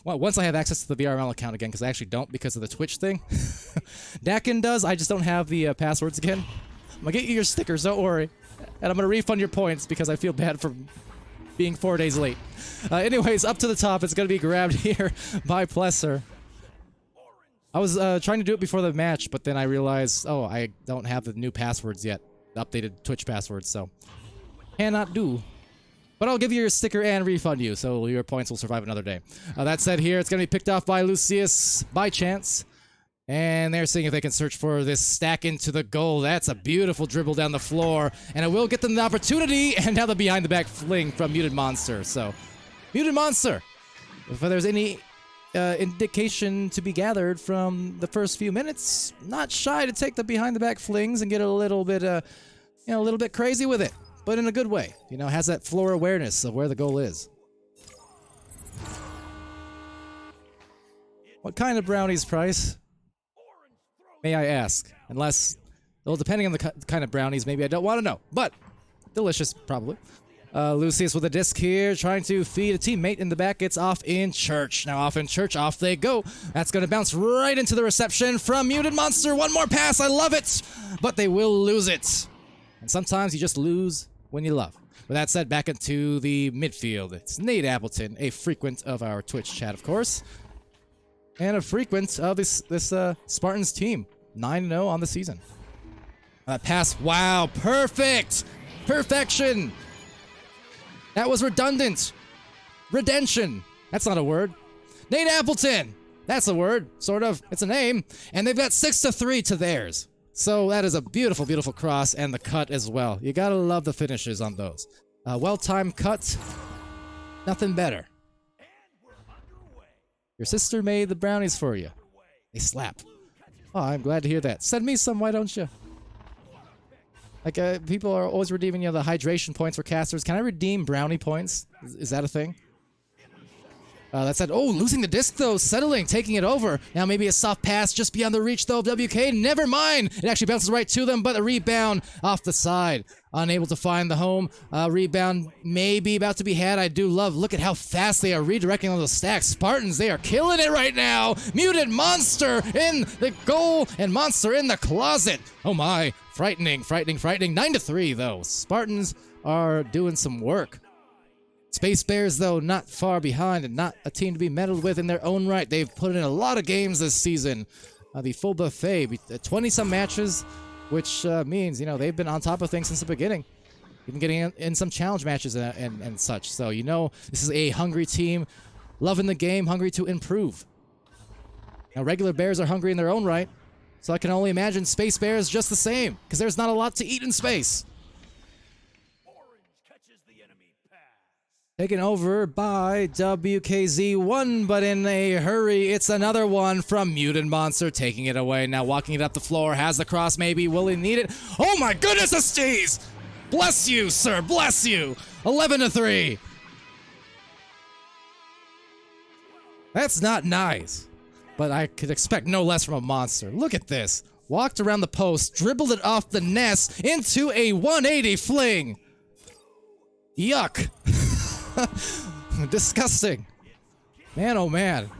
Well, once I have access to the VRML account again, because I actually don't because of the Twitch thing. Dakin does, I just don't have the passwords again. I'm going to get you your stickers, don't worry. And I'm going to refund your points because I feel bad for being 4 days late. Anyways, up to the top, it's going to be grabbed here by Plesser. I was trying to do it before the match, but then I realized, oh, I don't have the new passwords yet. The updated Twitch passwords, so cannot do. But I'll give you your sticker and refund you, so your points will survive another day. That said here, it's going to be picked off by Lucius by chance. And they're seeing if they can search for this stack into the goal. That's a beautiful dribble down the floor. And it will get them the opportunity. And now the behind-the-back fling from Muted Monster. So, Muted Monster, if there's any indication to be gathered from the first few minutes. Not shy to take the behind-the-back flings and get a little bit, a little bit crazy with it, but in a good way. You know, has that floor awareness of where the goal is. What kind of brownies price? May I ask? Unless, well, depending on the kind of brownies, maybe I don't want to know, but delicious, probably. Lucius with a disc here, trying to feed a teammate in the back. It's off in church. Now off in church, off they go. That's going to bounce right into the reception from Muted Monster. One more pass, I love it! But they will lose it. And sometimes you just lose when you love. With that said, back into the midfield. It's Nate Appleton, a frequent of our Twitch chat, of course. And a frequent of this Spartans team. 9-0 on the season. Pass, wow, perfect! Perfection! That was redundant. Redemption. That's not a word. Nate Appleton. That's a word, sort of. It's a name. And they've got 6-3 to theirs. So that is a beautiful, beautiful cross, and the cut as well. You gotta love the finishes on those. Well-timed cut. Nothing better. Your sister made the brownies for you. They slap. Oh, I'm glad to hear that. Send me some, why don't you? Like, people are always redeeming, the hydration points for casters. Can I redeem brownie points? Is that a thing? That said, oh, losing the disc, though. Settling, taking it over. Now maybe a soft pass just beyond the reach, though, of WK. Never mind. It actually bounces right to them, but a rebound off the side. Unable to find the home. Rebound maybe about to be had. I do love. Look at how fast they are redirecting on those stacks. Spartans, they are killing it right now. Muted Monster in the goal and Monster in the closet. Oh, my. Frightening, frightening, frightening. 9-3, though. Spartans are doing some work. Space Bears, though, not far behind and not a team to be meddled with in their own right. They've put in a lot of games this season. The full buffet, 20-some matches, which means, they've been on top of things since the beginning. Even getting in some challenge matches and such. So, this is a hungry team, loving the game, hungry to improve. Now, regular Bears are hungry in their own right. So I can only imagine Space Bears just the same, because there's not a lot to eat in space. Taken over by WKZ1, but in a hurry, it's another one from Mutant Monster, taking it away. Now walking it up the floor, has the cross maybe, will he need it? Oh my goodness, a steez! Bless you, sir, bless you! 11-3. That's not nice, but I could expect no less from a Monster. Look at this. Walked around the post, dribbled it off the nest into a 180 fling. Yuck. Disgusting. Man, oh man.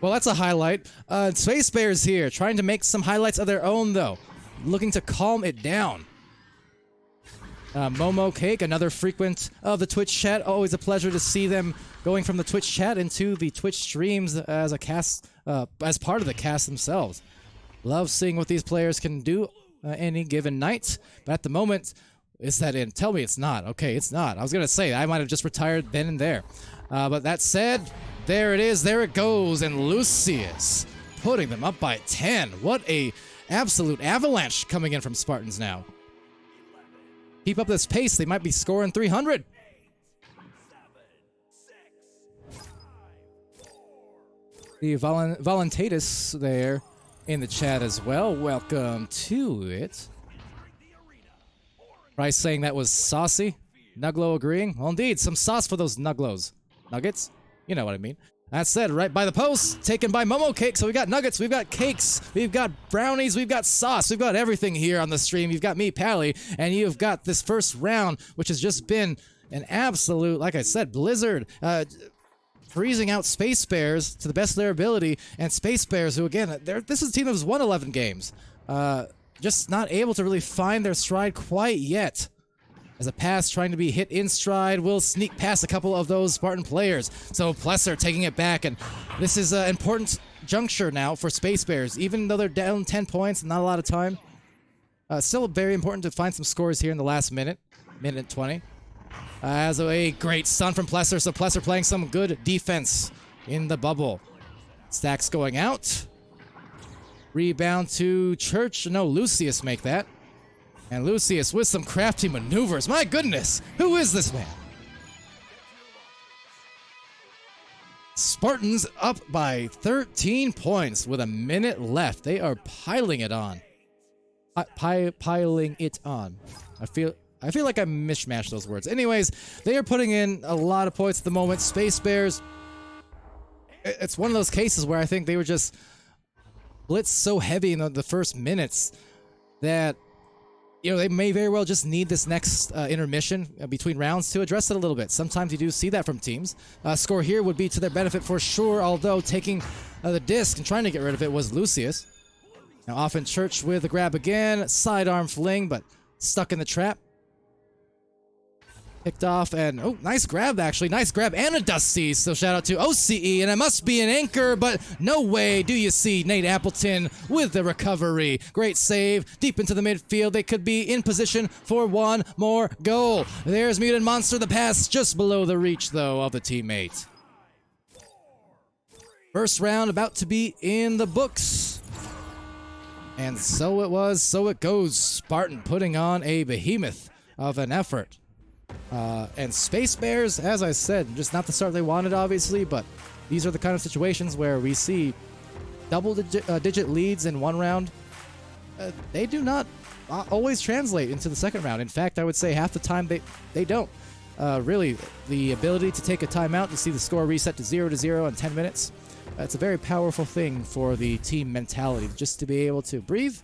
Well, that's a highlight. Space Bears here, trying to make some highlights of their own, though. Looking to calm it down. Momo Cake, another frequent of the Twitch chat. Always a pleasure to see them going from the Twitch chat into the Twitch streams as a cast, as part of the cast themselves. Love seeing what these players can do any given night. But at the moment, is that in? Tell me it's not. Okay, it's not. I was going to say, I might have just retired then and there. But that said, there it is. There it goes. And Lucius putting them up by 10. What a absolute avalanche coming in from Spartans now. Keep up this pace. They might be scoring 300. The Voluntatus there in the chat as well. Welcome to it. Bryce saying that was saucy. Nuglo agreeing. Well, indeed, some sauce for those Nuglos. Nuggets? You know what I mean. That said, right by the post, taken by Momo Cake. So we've got nuggets, we've got cakes, we've got brownies, we've got sauce, we've got everything here on the stream. You've got me, Pally, and you've got this first round, which has just been an absolute, like I said, blizzard. Freezing out Space Bears to the best of their ability, and Space Bears, who again, this is a team that has won 11 games. Just not able to really find their stride quite yet. As a pass trying to be hit in stride will sneak past a couple of those Spartan players. So Plesser taking it back, and this is an important juncture now for Space Bears. Even though they're down 10 points, not a lot of time. Still very important to find some scores here in the last minute 20. As a great stun from Plesser, so Plesser playing some good defense in the bubble. Stacks going out. Rebound to Church. No, Lucius make that. And Lucius with some crafty maneuvers. My goodness, who is this man? Spartans up by 13 points with a minute left. They are piling it on. Piling it on. I feel like I mishmashed those words. Anyways, they are putting in a lot of points at the moment. Space Bears, it's one of those cases where I think they were just blitzed so heavy in the first minutes that, you know, they may very well just need this next intermission between rounds to address it a little bit. Sometimes you do see that from teams. Score here would be to their benefit for sure, although taking the disc and trying to get rid of it was Lucius. Now off in Church with the grab again. Sidearm fling, but stuck in the trap. Picked off, and oh, nice grab actually. Nice grab and a dust seize. So shout out to OCE, and it must be an anchor, but no way do you see Nate Appleton with the recovery. Great save, deep into the midfield. They could be in position for one more goal. There's Mutant Monster, the pass just below the reach though of the teammate. First round about to be in the books. And so it was, so it goes. Spartan putting on a behemoth of an effort. And Space Bears, as I said, just not the start they wanted, obviously, but these are the kind of situations where we see double-digit leads in one round. They do not always translate into the second round. In fact, I would say half the time they don't. Really, the ability to take a timeout to see the score reset to 0-0 in 10 minutes, it's a very powerful thing for the team mentality, just to be able to breathe,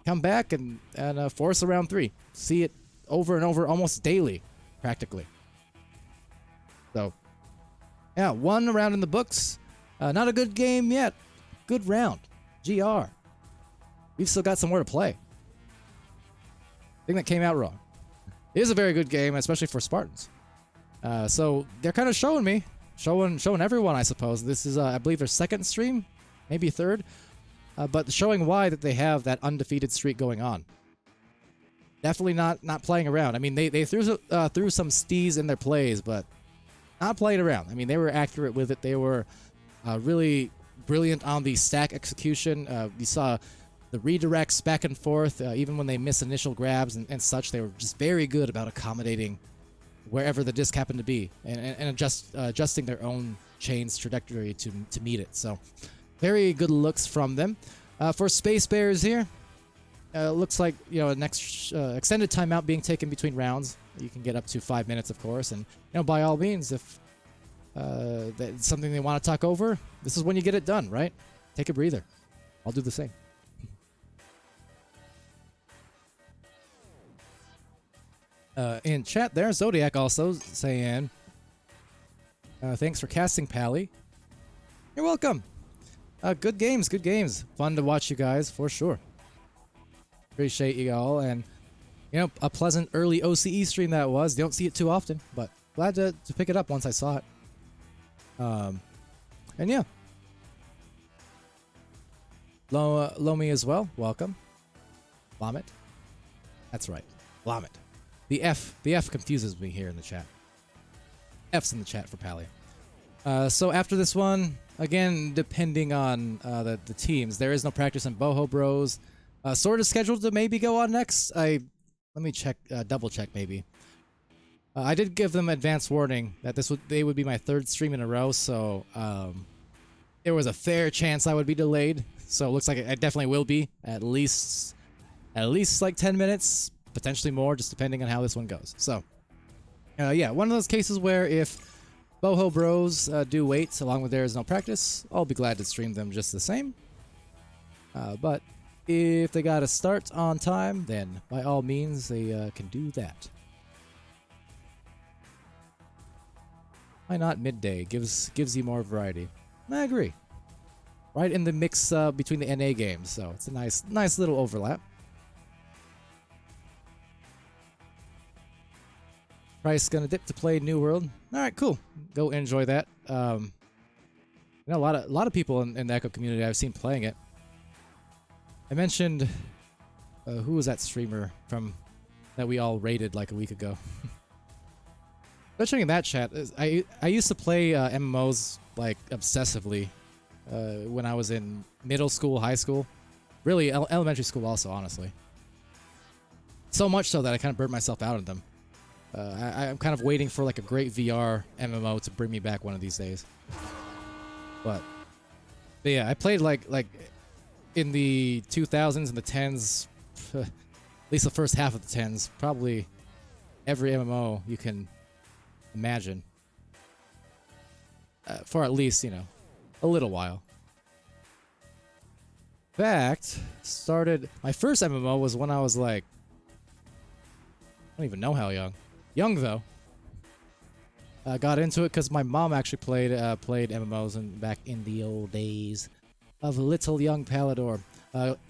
come back, and force a round 3. See it over and over almost daily, practically. So, yeah, one round in the books. Not a good game yet. Good round. GR. We've still got some more to play. I think that came out wrong. It is a very good game, especially for Spartans. So they're kind of showing me, showing everyone, I suppose. This is, I believe, their second stream, maybe third, but showing why that they have that undefeated streak going on. Definitely not playing around. I mean, they threw some stees in their plays, but not playing around. I mean, they were accurate with it. They were really brilliant on the stack execution. You saw the redirects back and forth, even when they miss initial grabs and such. They were just very good about accommodating wherever the disc happened to be and adjusting their own chain's trajectory to meet it. So, very good looks from them. For Space Bears here. Looks like, you know, next extended timeout being taken between rounds. You can get up to 5 minutes, of course, and, you know, by all means, if that's something they want to talk over, this is when you get it done, right? Take a breather. I'll do the same. In chat there, Zodiac also saying, thanks for casting, Pally. You're welcome. Good games, good games. Fun to watch you guys, for sure. Appreciate you all, and, you know, a pleasant early OCE stream that was. You don't see it too often, but glad to pick it up once I saw it. And yeah. Lomi as well, welcome. Vomit. That's right, Vomit. The F confuses me here in the chat. F's in the chat for Pally. So after this one, again, depending on the teams, there is no practice in Boho Bros. Sort of scheduled to maybe go on next. Let me check, double check maybe. I did give them advance warning that they would be my third stream in a row, so there was a fair chance I would be delayed. So it looks like it definitely will be at least like 10 minutes, potentially more, just depending on how this one goes. So yeah, one of those cases where if Boho Bros do wait along with there is no practice, I'll be glad to stream them just the same. But if they gotta start on time, then by all means they can do that. Why not midday? Gives you more variety. I agree. Right in the mix between the NA games, so it's a nice little overlap. Price gonna dip to play New World. All right, cool. Go enjoy that. You know, a lot of people in the Echo community I've seen playing it. I mentioned who was that streamer from that we all rated like a week ago. Especially in that chat, I used to play MMOs like obsessively when I was in middle school, high school, really elementary school also, honestly. So much so that I kind of burned myself out on them. I'm kind of waiting for like a great VR MMO to bring me back one of these days. But yeah, I played like in the 2000s and the 10s, at least the first half of the 10s, probably every MMO you can imagine. For at least, you know, a little while. In fact, my first MMO was when I was like, I don't even know how young. Young though. Got into it because my mom actually played MMOs back in the old days of little young Palidore.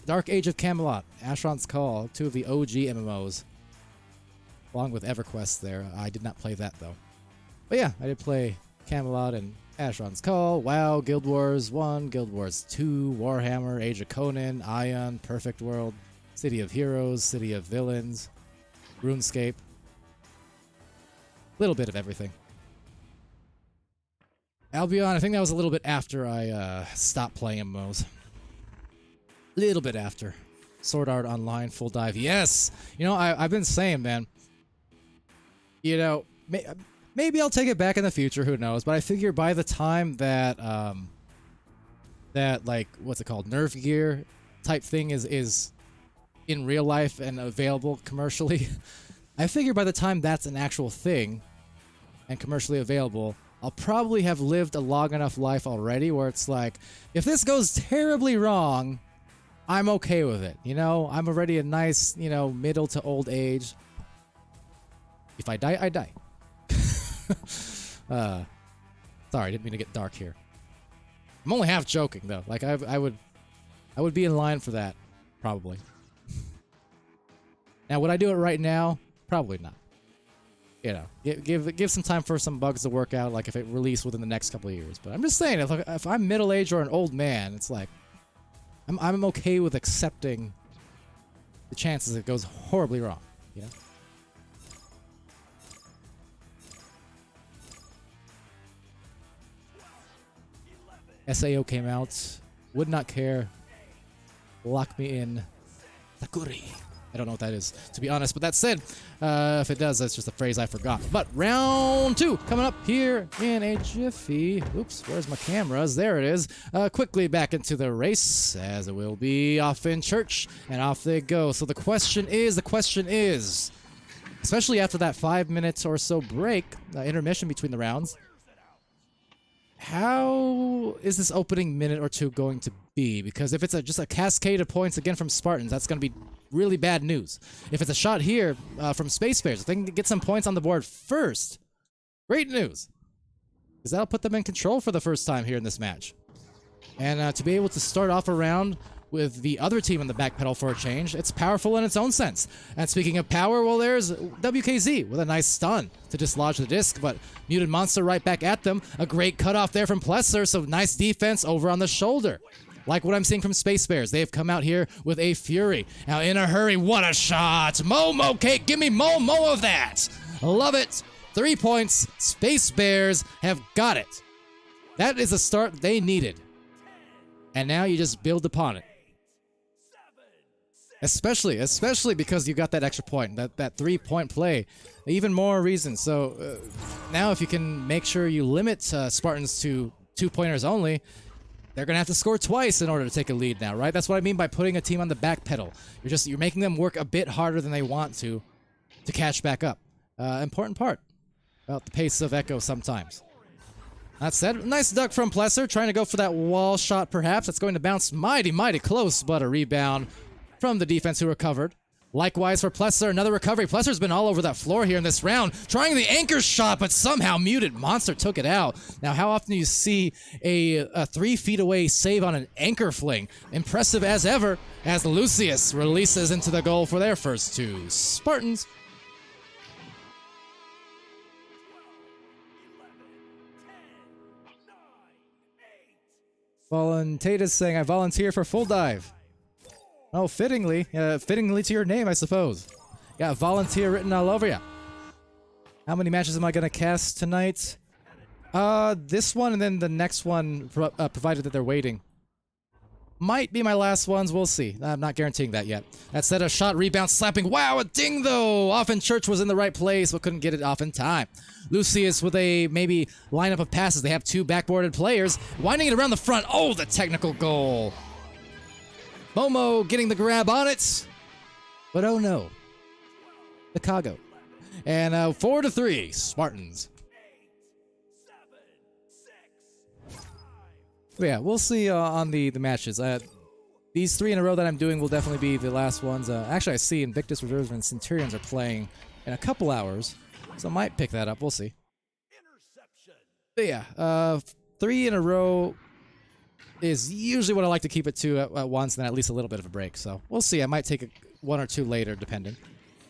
Dark Age of Camelot, Asheron's Call, two of the OG MMOs. Along with EverQuest there. I did not play that though. But yeah, I did play Camelot and Asheron's Call, WoW, Guild Wars 1, Guild Wars 2, Warhammer, Age of Conan, Ion, Perfect World, City of Heroes, City of Villains, RuneScape. Little bit of everything. Albion, I think that was a little bit after I stopped playing MMOs. Little bit after. Sword Art Online, Full Dive. Yes! You know, I've been saying, man. You know, maybe I'll take it back in the future, who knows. But I figure by the time that, like, what's it called? Nerf gear type thing is in real life and available commercially. I figure by the time that's an actual thing and commercially available, I'll probably have lived a long enough life already where it's like, if this goes terribly wrong, I'm okay with it. You know, I'm already a nice, you know, middle to old age. If I die, I die. Sorry, didn't mean to get dark here. I'm only half joking though. Like I would be in line for that, probably. Now, would I do it right now? Probably not. You know, give some time for some bugs to work out, like if it released within the next couple of years. But I'm just saying, if I'm middle-aged or an old man, it's like, I'm okay with accepting the chances it goes horribly wrong, you know? SAO came out, would not care, lock me in, Sakuri. I don't know what that is, to be honest, but that said, if it does, that's just a phrase I forgot. But round 2 coming up here in a jiffy. Oops, where's my cameras? There it is. Quickly back into the race, as it will be off in church, and off they go. So the question is, especially after that 5 minutes or so break, intermission between the rounds, how is this opening minute or two going to be? Because if it's just a cascade of points again from Spartans, that's going to be really bad news. If it's a shot here from Space Bears, if they can get some points on the board first, great news. Because that'll put them in control for the first time here in this match. And to be able to start off a round with the other team in the back pedal for a change, it's powerful in its own sense. And speaking of power, well, there's WKZ with a nice stun to dislodge the disc, but Muted Monster right back at them. A great cutoff there from Plesser, so nice defense over on the shoulder. Like what I'm seeing from Space Bears. They have come out here with a Fury. Now in a hurry, what a shot! Momo cake, give me more of that! Love it! 3 points, Space Bears have got it. That is a start they needed. And now you just build upon it. Especially because you got that extra point, that 3-point play. Even more reason. So now if you can make sure you limit Spartans to 2-pointers only, they're going to have to score twice in order to take a lead now, right? That's what I mean by putting a team on the back pedal. You're making them work a bit harder than they want to catch back up. Important part about the pace of Echo sometimes. That said, nice duck from Plesser, trying to go for that wall shot perhaps. That's going to bounce mighty close, but a rebound from the defense who recovered. Likewise for Plesser, another recovery. Plesser's been all over that floor here in this round, trying the anchor shot, but somehow Muted Monster took it out. Now, how often do you see a 3 feet away save on an anchor fling? Impressive as ever, as Lucius releases into the goal for their first 2 Spartans. Voluntatus saying, I volunteer for Full Dive. Oh, fittingly to your name, I suppose. Got volunteer written all over you. How many matches am I going to cast tonight? This one and then the next one, provided that they're waiting. might be my last ones. We'll see. I'm not guaranteeing that yet. That said, a shot, rebound, slapping. Wow, a ding though. Often Church was in the right place, but couldn't get it off in time. Lucius with a maybe lineup of passes. They have two backboarded players. Winding it around the front. Oh, the technical goal. Momo getting the grab on it. But oh no. Chicago. And 4-3, Spartans. But yeah, we'll see on the matches. These 3 in a row that I'm doing will definitely be the last ones. Actually, I see Invictus Reserves and Centurions are playing in a couple hours, so I might pick that up. We'll see. But yeah, 3 in a row is usually what I like to keep it to at once, and then at least a little bit of a break. So we'll see. I might take 1 or 2 later, depending.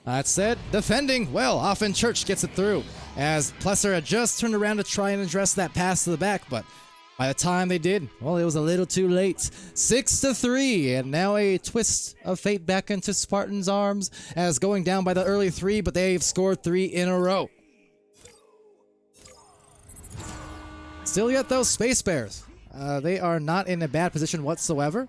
That said, defending, well, often Church gets it through, as Plesser had just turned around to try and address that pass to the back, but by the time they did, well, it was a little too late. 6-3, and now a twist of fate back into Spartans' arms, as going down by the early 3, but they've scored 3 in a row. Still yet, though, Space Bears. They are not in a bad position whatsoever.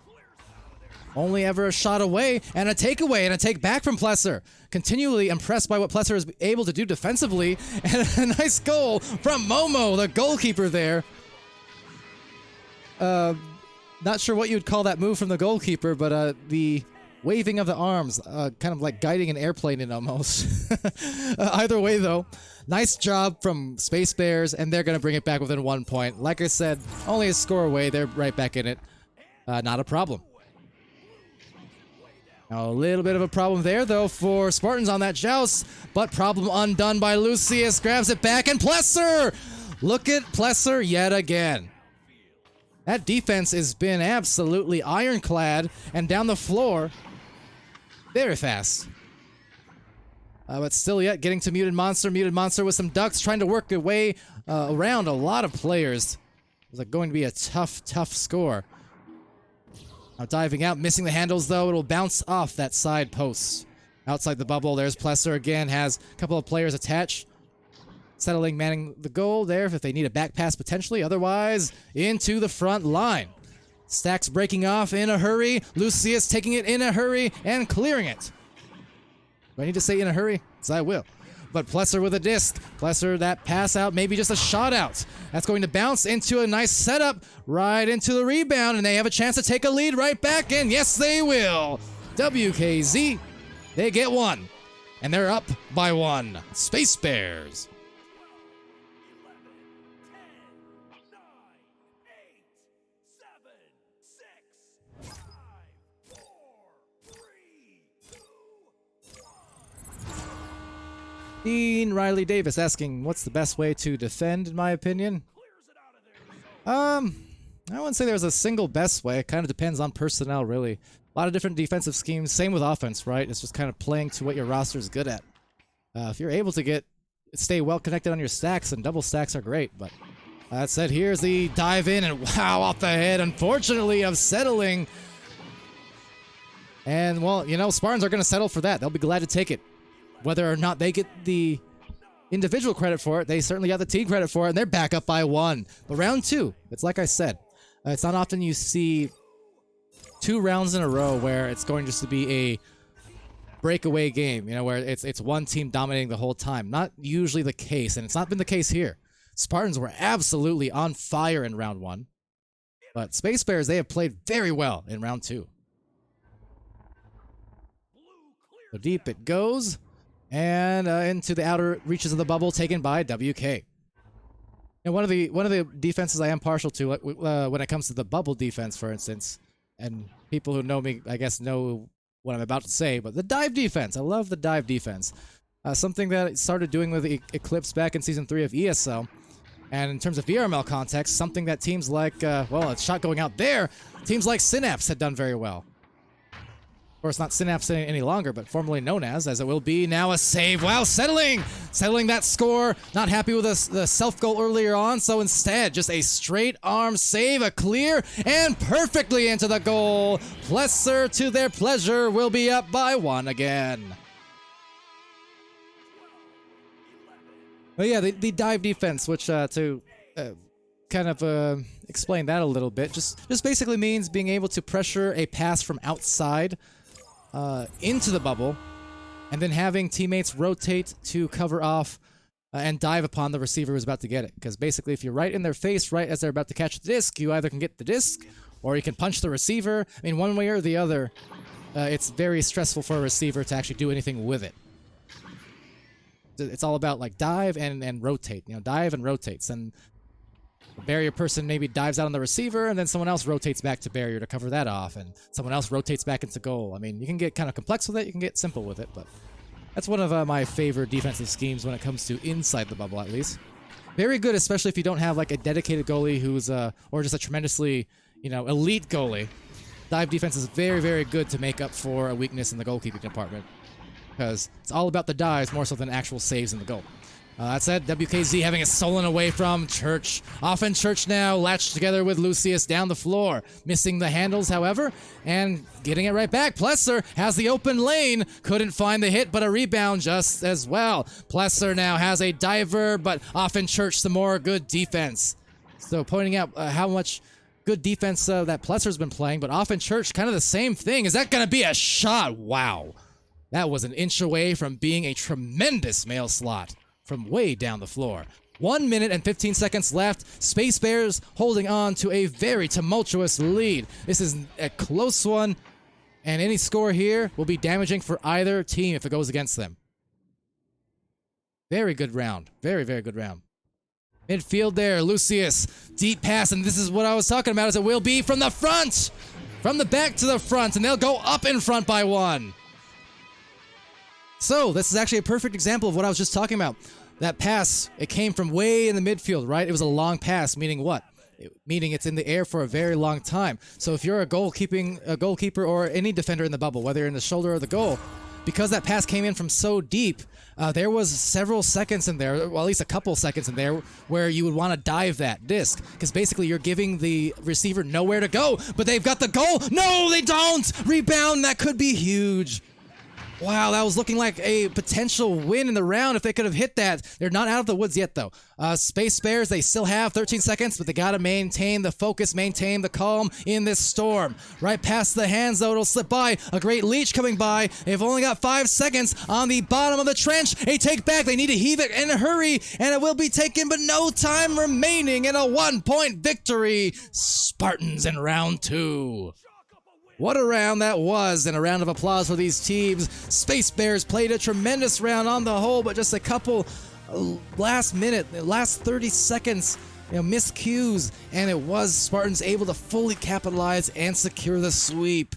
Only ever a shot away, and a takeaway, and a take back from Plesser. Continually impressed by what Plesser is able to do defensively, and a nice goal from Momo, the goalkeeper there. Not sure what you'd call that move from the goalkeeper, but the waving of the arms, kind of like guiding an airplane in almost. Either way, though, nice job from Space Bears, and they're going to bring it back within 1 point. Like I said, only a score away. They're right back in it. Not a problem. Now, a little bit of a problem there, though, for Spartans on that joust, but problem undone by Lucius. Grabs it back, and Plesser! Look at Plesser yet again. That defense has been absolutely ironclad and down the floor very fast. But still yet getting to Muted Monster. Muted Monster with some ducks trying to work their way around a lot of players. It was going to be a tough score. Now diving out, missing the handles though. It'll bounce off that side post. Outside the bubble, there's Plesser again. Has a couple of players attached. Settling, manning the goal there if they need a back pass potentially. Otherwise, into the front line. Stacks breaking off in a hurry. Lucius taking it in a hurry and clearing it. Do I need to say in a hurry? Because I will. But Plesser with a disc. Plesser, that pass out, maybe just a shot out. That's going to bounce into a nice setup right into the rebound, and they have a chance to take a lead right back in. Yes, they will. WKZ, they get 1. And they're up by 1. Space Bears. 11, 10, 9, 8, 7, 6, 5, 4, 3, 2, 1. Dean Riley Davis asking, what's the best way to defend, in my opinion? I wouldn't say there's a single best way. It kind of depends on personnel, really. A lot of different defensive schemes. Same with offense, right? It's just kind of playing to what your roster is good at. If you're able to stay well connected on your stacks, and double stacks are great. But that said, here's the dive in, and wow, off the head, unfortunately, of settling. And, well, you know, Spartans are going to settle for that. They'll be glad to take it. Whether or not they get the individual credit for it, they certainly got the team credit for it, and they're back up by 1. But round 2, it's like I said, it's not often you see 2 rounds in a row where it's going just to be a breakaway game, you know, where it's one team dominating the whole time. Not usually the case, and it's not been the case here. Spartans were absolutely on fire in round 1, but Space Bears, they have played very well in round 2. So deep it goes. And into the outer reaches of the bubble, taken by WK. And one of the defenses I am partial to when it comes to the bubble defense, for instance, and people who know me, I guess, know what I'm about to say, but the dive defense. I love the dive defense. Something that I started doing with Eclipse back in Season 3 of ESL. And in terms of VRML context, something that teams like, well, a shot going out there, teams like Synapse had done very well. Of course, not Synapse any longer, but formerly known as it will be now a save. Wow, settling that score. Not happy with the self-goal earlier on, so instead, just a straight arm save, a clear, and perfectly into the goal. Plesser, to their pleasure, will be up by 1 again. But yeah, the dive defense, which to kind of explain that a little bit. Just basically means being able to pressure a pass from outside into the bubble, and then having teammates rotate to cover off and dive upon the receiver who's about to get it. Because basically, if you're right in their face, right as they're about to catch the disc, you either can get the disc, or you can punch the receiver. I mean, one way or the other, it's very stressful for a receiver to actually do anything with it. It's all about like dive and rotate. You know, dive and rotates. And the barrier person maybe dives out on the receiver, and then someone else rotates back to barrier to cover that off, and someone else rotates back into goal. I mean, you can get kind of complex with it, you can get simple with it, but that's one of my favorite defensive schemes when it comes to inside the bubble, at least. Very good, especially if you don't have like a dedicated goalie who's or just a tremendously, you know, elite goalie. Dive defense is very, very good to make up for a weakness in the goalkeeping department, because it's all about the dives more so than actual saves in the goal. That said, WKZ having it stolen away from Church. Often Church now latched together with Lucius down the floor. Missing the handles, however, and getting it right back. Plesser has the open lane. Couldn't find the hit, but a rebound just as well. Plesser now has a diver, but often Church some more good defense. So pointing out how much good defense that Plesser's been playing, but often Church kind of the same thing. Is that going to be a shot? Wow. That was an inch away from being a tremendous mail slot from way down the floor. 1 minute and 15 seconds left. Space Bears holding on to a very tumultuous lead. This is a close one, and any score here will be damaging for either team if it goes against them. Very good round. Very, very good round. Midfield there, Lucius. Deep pass, and this is what I was talking about, as it will be from the front! From the back to the front, and they'll go up in front by 1. So, this is actually a perfect example of what I was just talking about. That pass, it came from way in the midfield, right? It was a long pass, meaning what? Meaning it's in the air for a very long time. So if you're a goalkeeper or any defender in the bubble, whether you're in the shoulder or the goal, because that pass came in from so deep, there was several seconds in there, well, at least a couple seconds in there, where you would want to dive that disc. Because basically you're giving the receiver nowhere to go, but they've got the goal. No, they don't! Rebound, that could be huge. Wow, that was looking like a potential win in the round if they could have hit that. They're not out of the woods yet, though. Space Bears, they still have 13 seconds, but they got to maintain the focus, maintain the calm in this storm. Right past the hands, though, it'll slip by. A great leech coming by. They've only got 5 seconds on the bottom of the trench. A take back. They need to heave it in a hurry, and it will be taken, but no time remaining in a 1-point victory. Spartans in round 2. What a round that was, and a round of applause for these teams. Space Bears played a tremendous round on the whole, but just a couple last 30 seconds, missed cues, and it was Spartans able to fully capitalize and secure the sweep.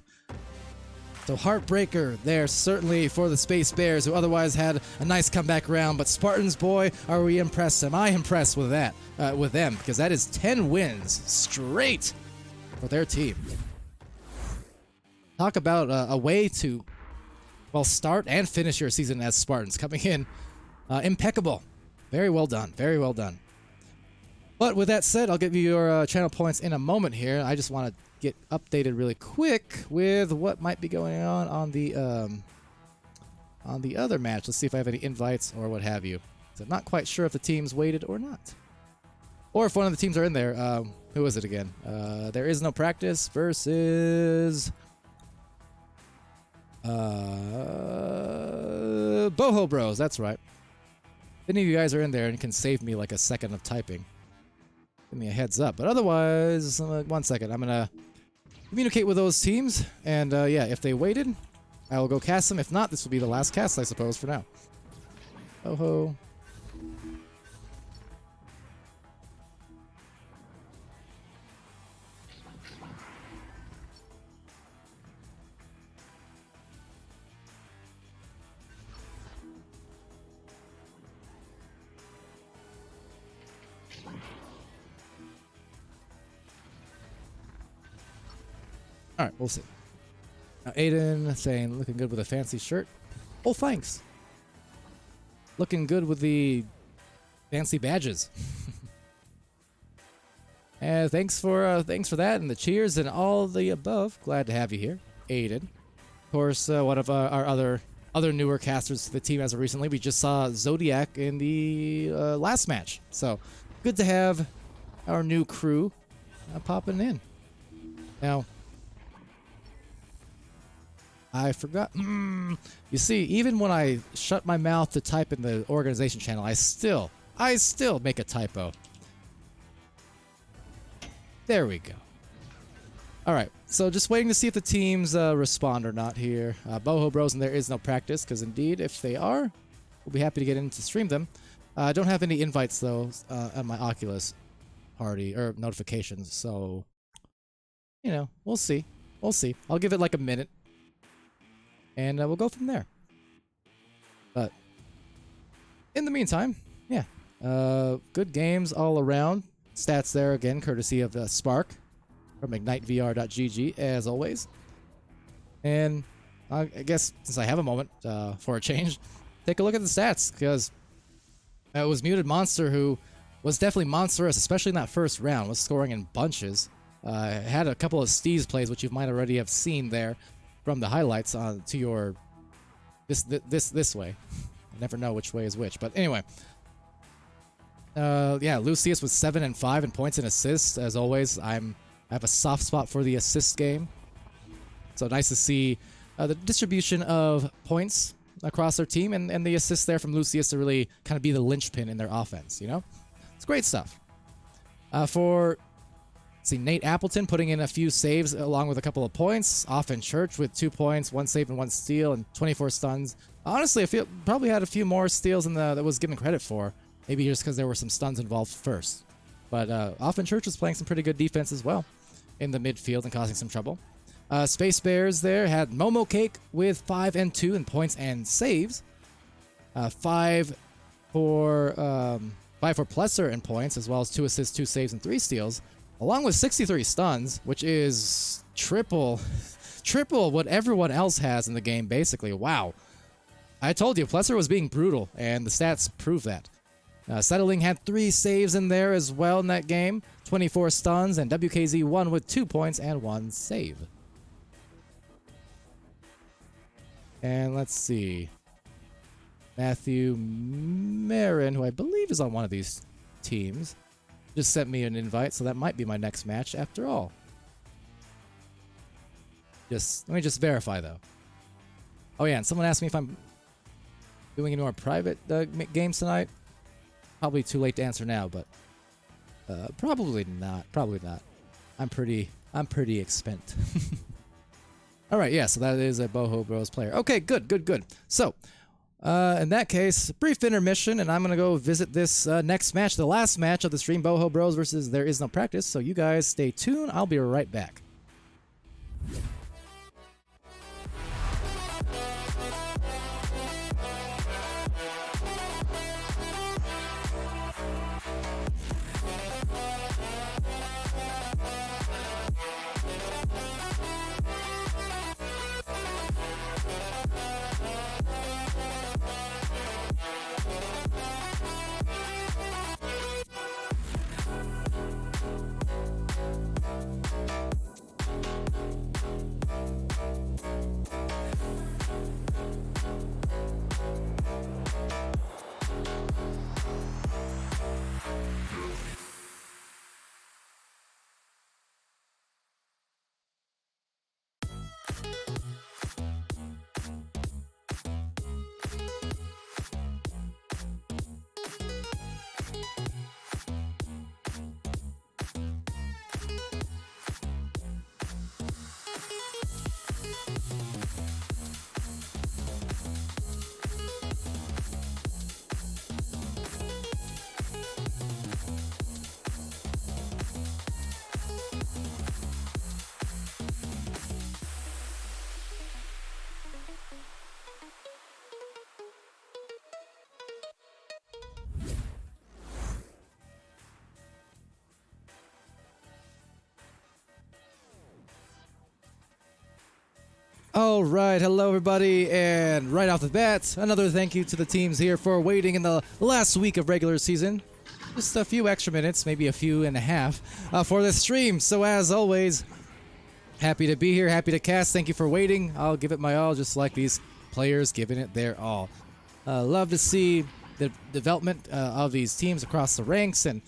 So heartbreaker there, certainly for the Space Bears, who otherwise had a nice comeback round. But Spartans, boy, are we impressed. Am I impressed with that, with them, because that is 10 wins straight for their team. Talk about a way to, well, start and finish your season as Spartans. Coming in impeccable. Very well done. Very well done. But with that said, I'll give you your channel points in a moment here. I just want to get updated really quick with what might be going on the other match. Let's see if I have any invites or what have you. So I'm not quite sure if the team's waited or not. Or if one of the teams are in there. Who is it again? There is no practice versus... Boho Bros, that's right. If any of you guys are in there and can save me like a second of typing, give me a heads up. But otherwise, 1 second. I'm gonna communicate with those teams, and yeah, if they waited, I will go cast them. If not, this will be the last cast, I suppose, for now. Boho. All right, we'll see. Now, Aiden saying, looking good with a fancy shirt. Oh, thanks. Looking good with the fancy badges. And thanks for that and the cheers and all the above. Glad to have you here, Aiden. Of course, one of our other newer casters to the team as of recently. We just saw Zodiac in the last match, so good to have our new crew popping in. Now, I forgot. You see, even when I shut my mouth to type in the organization channel, I still make a typo. There we go. All right, so just waiting to see if the teams respond or not here. Boho Bros and There Is No Practice, because indeed, if they are, we'll be happy to get in to stream them. I don't have any invites, though, on my Oculus party, or notifications, so, you know, we'll see. We'll see. I'll give it like a minute, and we'll go from there. But in the meantime, yeah, good games all around. Stats there, again, courtesy of Spark from IgniteVR.gg, as always. And I guess, since I have a moment for a change, take a look at the stats, because it was Muted Monster who was definitely monstrous, especially in that first round, was scoring in bunches. Had a couple of Steez plays, which you might already have seen there from the highlights to your this way. I never know which way is which, but anyway. Yeah, Lucius was 7 and 5 in points and assists. As always, I have a soft spot for the assist game. So nice to see the distribution of points across their team, and the assists there from Lucius to really kind of be the linchpin in their offense, you know? It's great stuff. Let's see, Nate Appleton putting in a few saves along with a couple of points. Offen Church with 2 points, 1 save and 1 steal, and 24 stuns. Honestly, I feel probably had a few more steals than that was given credit for. Maybe just because there were some stuns involved first. But Offen Church was playing some pretty good defense as well in the midfield and causing some trouble. Space Bears there had Momo Cake with 5 and 2 in points and saves. 5 for Plesser in points, as well as 2 assists, 2 saves, and 3 steals, along with 63 stuns, which is triple what everyone else has in the game, basically. Wow. I told you, Plesser was being brutal, and the stats prove that. Settling had 3 saves in there as well in that game, 24 stuns, and WKZ won with 2 points and 1 save. And let's see. Matthew Marin, who I believe is on one of these teams, just sent me an invite, so that might be my next match after all. Let me just verify, though. Oh yeah, and someone asked me if I'm doing any more private games tonight. Probably too late to answer now, but probably not. Probably not. I'm pretty expent. All right, yeah. So that is a Boho Bros player. Okay, good. So, in that case, brief intermission, and I'm gonna go visit this next match, the last match of the stream, Boho Bros versus There Is No Practice. So you guys stay tuned. I'll be right back. All right, hello everybody, and right off the bat, another thank you to the teams here for waiting in the last week of regular season. Just a few extra minutes, maybe a few and a half, for this stream. So as always, happy to be here, happy to cast. Thank you for waiting. I'll give it my all, just like these players giving it their all. Love to see the development of these teams across the ranks, and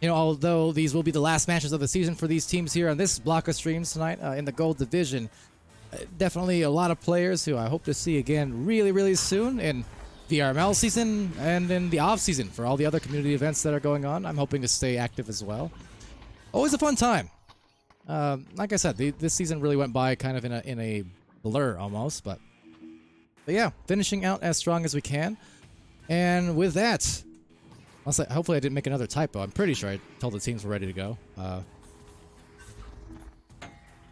although these will be the last matches of the season for these teams here on this block of streams tonight in the Gold Division, definitely a lot of players who I hope to see again really, really soon in VRML season and in the off season for all the other community events that are going on. I'm hoping to stay active as well. Always a fun time. Like I said, this season really went by kind of in a blur almost, but yeah, finishing out as strong as we can. And with that, hopefully I didn't make another typo. I'm pretty sure I told the teams we're ready to go. And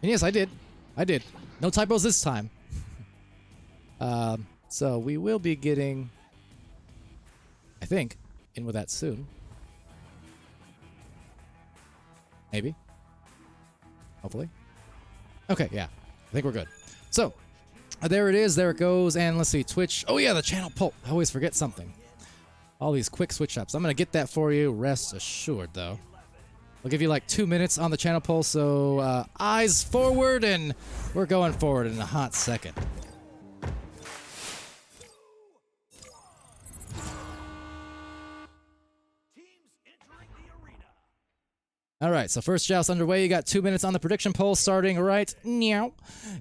yes, I did. No typos this time. So we will be getting, I think, in with that soon. Maybe. Hopefully. Okay, yeah. I think we're good. So, there it is. There it goes. And let's see, Twitch. Oh yeah, the channel poll. I always forget something. All these quick switch ups. I'm going to get that for you. Rest assured, though. I'll give you like 2 minutes on the channel poll, so eyes forward, and we're going forward in a hot second. All right, so first joust underway. You got 2 minutes on the prediction poll starting right now.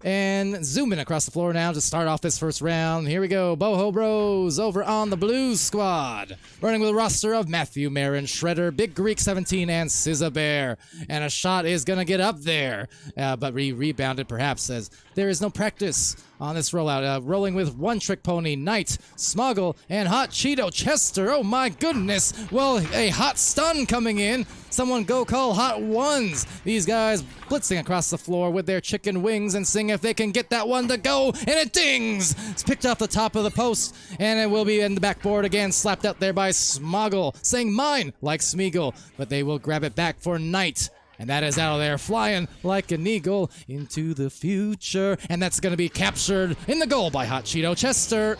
And zooming across the floor now to start off this first round. Here we go. Boho Bros over on the blue squad. Running with a roster of Matthew, Marin, Shredder, Big Greek 17, and Scissor Bear. And a shot is going to get up there. But rebounded perhaps as there is no practice on this rollout. Rolling with One Trick Pony, Knight, Smoggle, and Hot Cheeto Chester. Oh my goodness. Well, a hot stun coming in. Someone go call Hot Ones. These guys blitzing across the floor with their chicken wings and seeing if they can get that one to go. And it dings. It's picked off the top of the post. And it will be in the backboard again. Slapped out there by Smoggle. Saying mine like Smeagol. But they will grab it back for Knight. And that is out of there, flying like an eagle into the future. And that's going to be captured in the goal by Hot Cheeto Chester.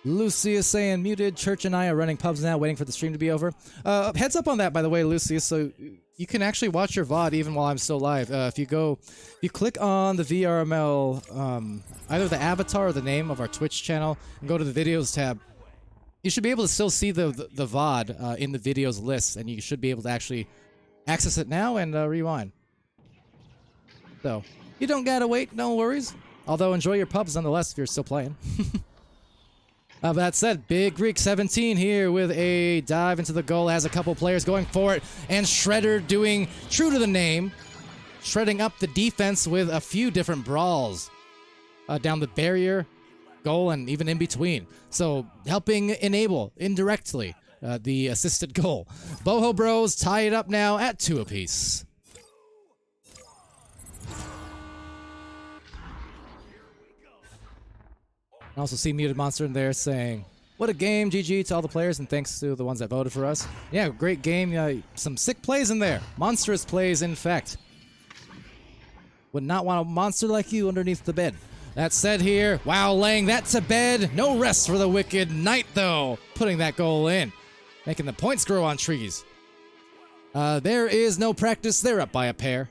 Lucius saying muted. Church and I are running pubs now, waiting for the stream to be over. Heads up on that, by the way, Lucius. So you can actually watch your VOD even while I'm still live. If you click on the VRML, either the avatar or the name of our Twitch channel, and go to the videos tab, you should be able to still see the VOD in the videos list, and you should be able to actually access it now and rewind. So, you don't gotta wait, no worries. Although, enjoy your pubs nonetheless if you're still playing. That said, Big Greek 17 here with a dive into the goal, has a couple players going for it, and Shredder doing true to the name, shredding up the defense with a few different brawls down the barrier, goal, and even in between. So helping enable indirectly the assisted goal. Boho Bros tie it up now at 2 apiece. I also see Muted Monster in there saying, what a game, GG to all the players, and thanks to the ones that voted for us. Yeah, great game. Some sick plays in there. Monstrous plays, in fact. Would not want a monster like you underneath the bed. That said here, wow, laying that to bed. No rest for the wicked Knight, though. Putting that goal in. Making the points grow on trees. There is no practice. They're up by a pair.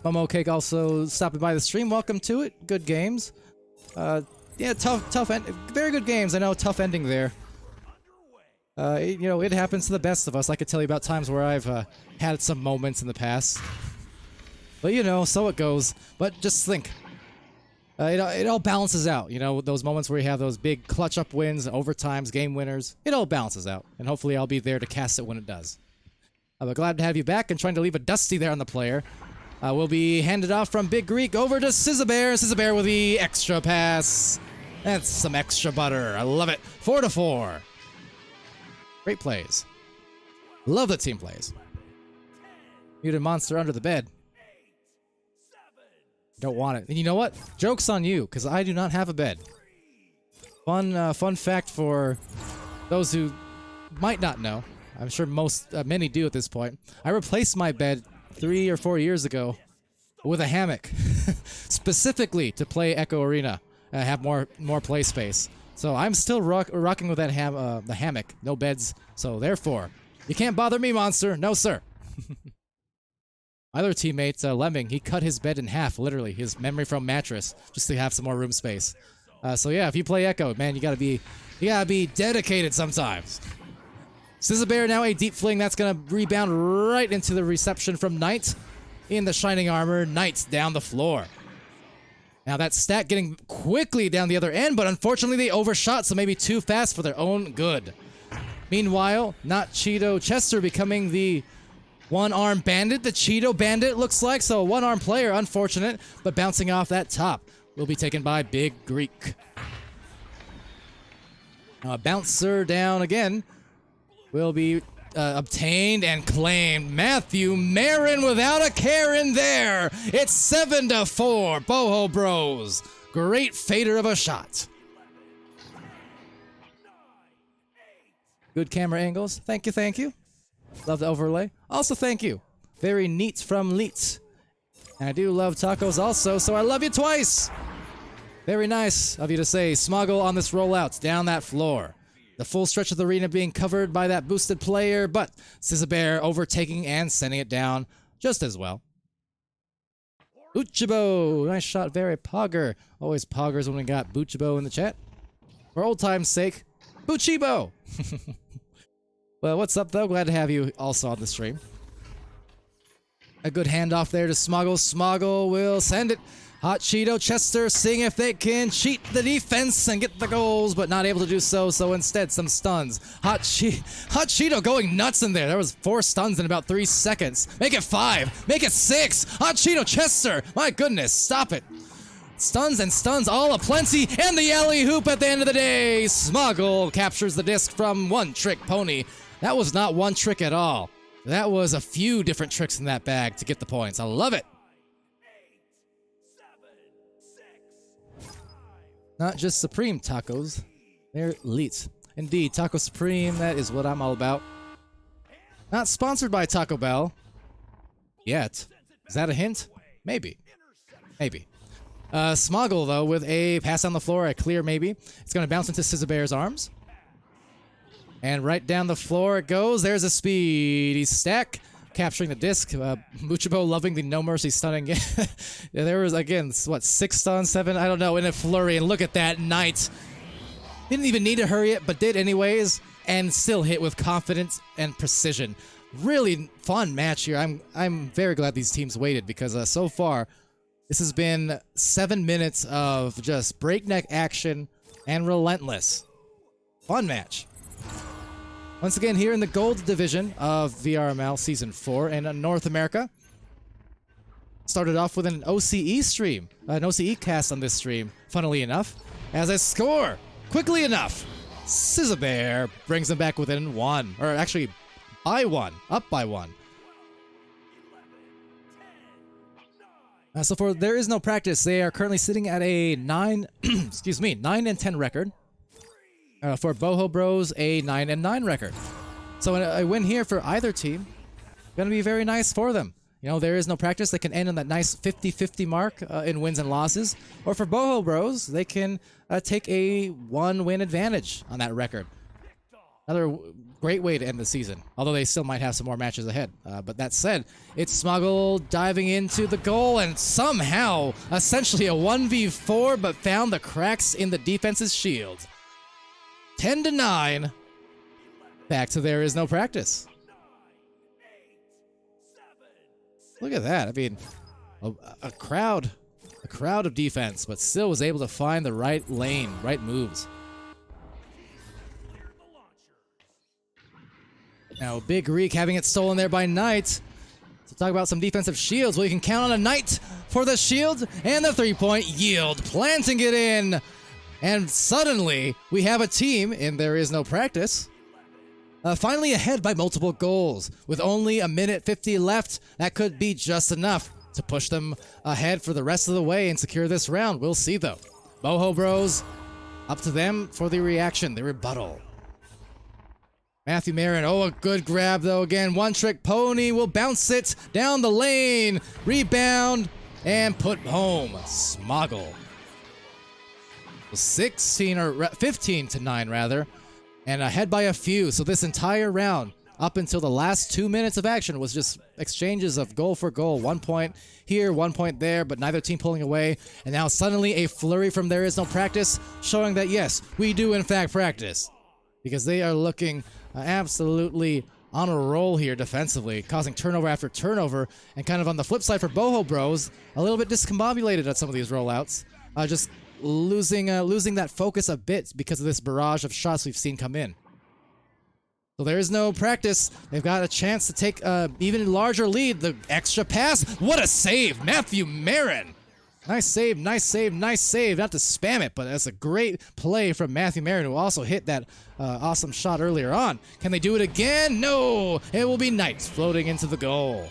Momo Cake also stopping by the stream. Welcome to it. Good games. Yeah, tough very good games. I know, tough ending there. It happens to the best of us. I could tell you about times where I've had some moments in the past. But, so it goes. But just think. It all balances out. Those moments where you have those big clutch-up wins, overtimes, game winners. It all balances out. And hopefully I'll be there to cast it when it does. I'm glad to have you back and trying to leave a Dusty there on the player. Will be handed off from Big Greek over to Scissor Bear. Scissor Bear with the extra pass. That's some extra butter. I love it. 4-4. Great plays. Love that team plays. Muted Monster under the bed. Don't want it. And you know what? Joke's on you, because I do not have a bed. Fun fact for those who might not know. I'm sure many do at this point. I replaced my bed 3 or 4 years ago with a hammock, specifically to play Echo Arena, have more play space. So I'm still rocking with that the hammock, no beds. So therefore, you can't bother me, monster. No, sir. other teammate, Lemming, he cut his bed in half, literally, his memory foam mattress, just to have some more room space. So yeah, if you play Echo, man, you gotta be dedicated sometimes. Scissor now a deep fling. That's going to rebound right into the reception from Knight in the Shining Armor. Knight down the floor. Now that stack getting quickly down the other end, but unfortunately they overshot, so maybe too fast for their own good. Meanwhile, not Cheeto Chester becoming the one-arm bandit. The Cheeto bandit looks like, so a one-arm player, unfortunate, but bouncing off that top will be taken by Big Greek. Now a bouncer down again will be obtained and claimed. Matthew Marin without a care in there. It's 7-4, Boho Bros. Great fader of a shot. Good camera angles. Thank you, thank you. Love the overlay. Also, thank you. Very neat from Leets. And I do love tacos also, so I love you twice. Very nice of you to say. Smoggle on this rollout down that floor. The full stretch of the arena being covered by that boosted player, but Scissor overtaking and sending it down just as well. Buchibo, nice shot, very pogger. Always poggers when we got Buchibo in the chat. For old time's sake, Buchibo! Well, what's up though? Glad to have you also on the stream. A good handoff there to Smoggle. Smoggle will send it. Hot Cheeto Chester seeing if they can cheat the defense and get the goals, but not able to do so, so instead some stuns. Hot Cheeto going nuts in there. There was 4 stuns in about 3 seconds. Make it 5. Make it 6. Hot Cheeto Chester. My goodness, stop it. Stuns and stuns all aplenty, and the alley-hoop at the end of the day. Smoggle captures the disc from One Trick Pony. That was not one trick at all. That was a few different tricks in that bag to get the points. I love it. Not just Supreme tacos, they're elite. Indeed, Taco Supreme, that is what I'm all about. Not sponsored by Taco Bell. Yet. Is that a hint? Maybe. Maybe. Smoggle, though, with a pass on the floor, a clear maybe. It's going to bounce into Scissor arms. And right down the floor it goes. There's a speedy stack. Capturing the disc. Muchibo loving the no mercy stunning. Yeah, there was, again, what, 6 stuns, 7? I don't know, in a flurry. And look at that, Knight. Didn't even need to hurry it, but did anyways. And still hit with confidence and precision. Really fun match here. I'm very glad these teams waited because so far, this has been 7 minutes of just breakneck action and relentless. Fun match. Once again, here in the Gold Division of VRML Season 4 in North America. Started off with an OCE stream, an OCE cast on this stream, funnily enough. As I score, quickly enough, Scissor brings them back within 1. Or actually, by 1, up by 1. So for There Is No Practice, they are currently sitting at a 9 and 10 record. For Boho Bros, a 9-9 record. So a win here for either team, gonna be very nice for them. You know, There Is No Practice, they can end on that nice 50-50 mark in wins and losses. Or for Boho Bros, they can take a 1-win advantage on that record. Another great way to end the season, although they still might have some more matches ahead. But that said, it's Smoggle diving into the goal and somehow, essentially a 1v4, but found the cracks in the defense's shield. 10-9. Back to There Is No Practice. Look at that. I mean, a crowd of defense, but still was able to find the right lane, right moves. Now, Big Greek having it stolen there by Knight. To talk about some defensive shields, well, you can count on a Knight for the shield and the 3-point yield, planting it in. And suddenly, we have a team in There Is No Practice. Finally ahead by multiple goals. With only 1:50 left, that could be just enough to push them ahead for the rest of the way and secure this round. We'll see, though. Boho Bros, up to them for the reaction, the rebuttal. Matthew Marin, oh, a good grab, though. Again, One Trick Pony will bounce it down the lane. Rebound, and put home. Smoggle. 15-9 rather, and ahead by a few. So this entire round, up until the last 2 minutes of action was just exchanges of goal for goal. 1 point here, 1 point there, but neither team pulling away. And now suddenly a flurry from There Is No Practice, showing that yes, we do in fact practice. Because they are looking absolutely on a roll here defensively, causing turnover after turnover. And kind of on the flip side for Boho Bros, a little bit discombobulated at some of these rollouts. Just losing that focus a bit because of this barrage of shots we've seen come in. So There Is No Practice. They've got a chance to take even larger lead. The extra pass. What a save, Matthew Marin. Nice save, nice save, nice save. Not to spam it, but that's a great play from Matthew Marin, who also hit that awesome shot earlier on. Can they do it again? No. It will be Knights floating into the goal.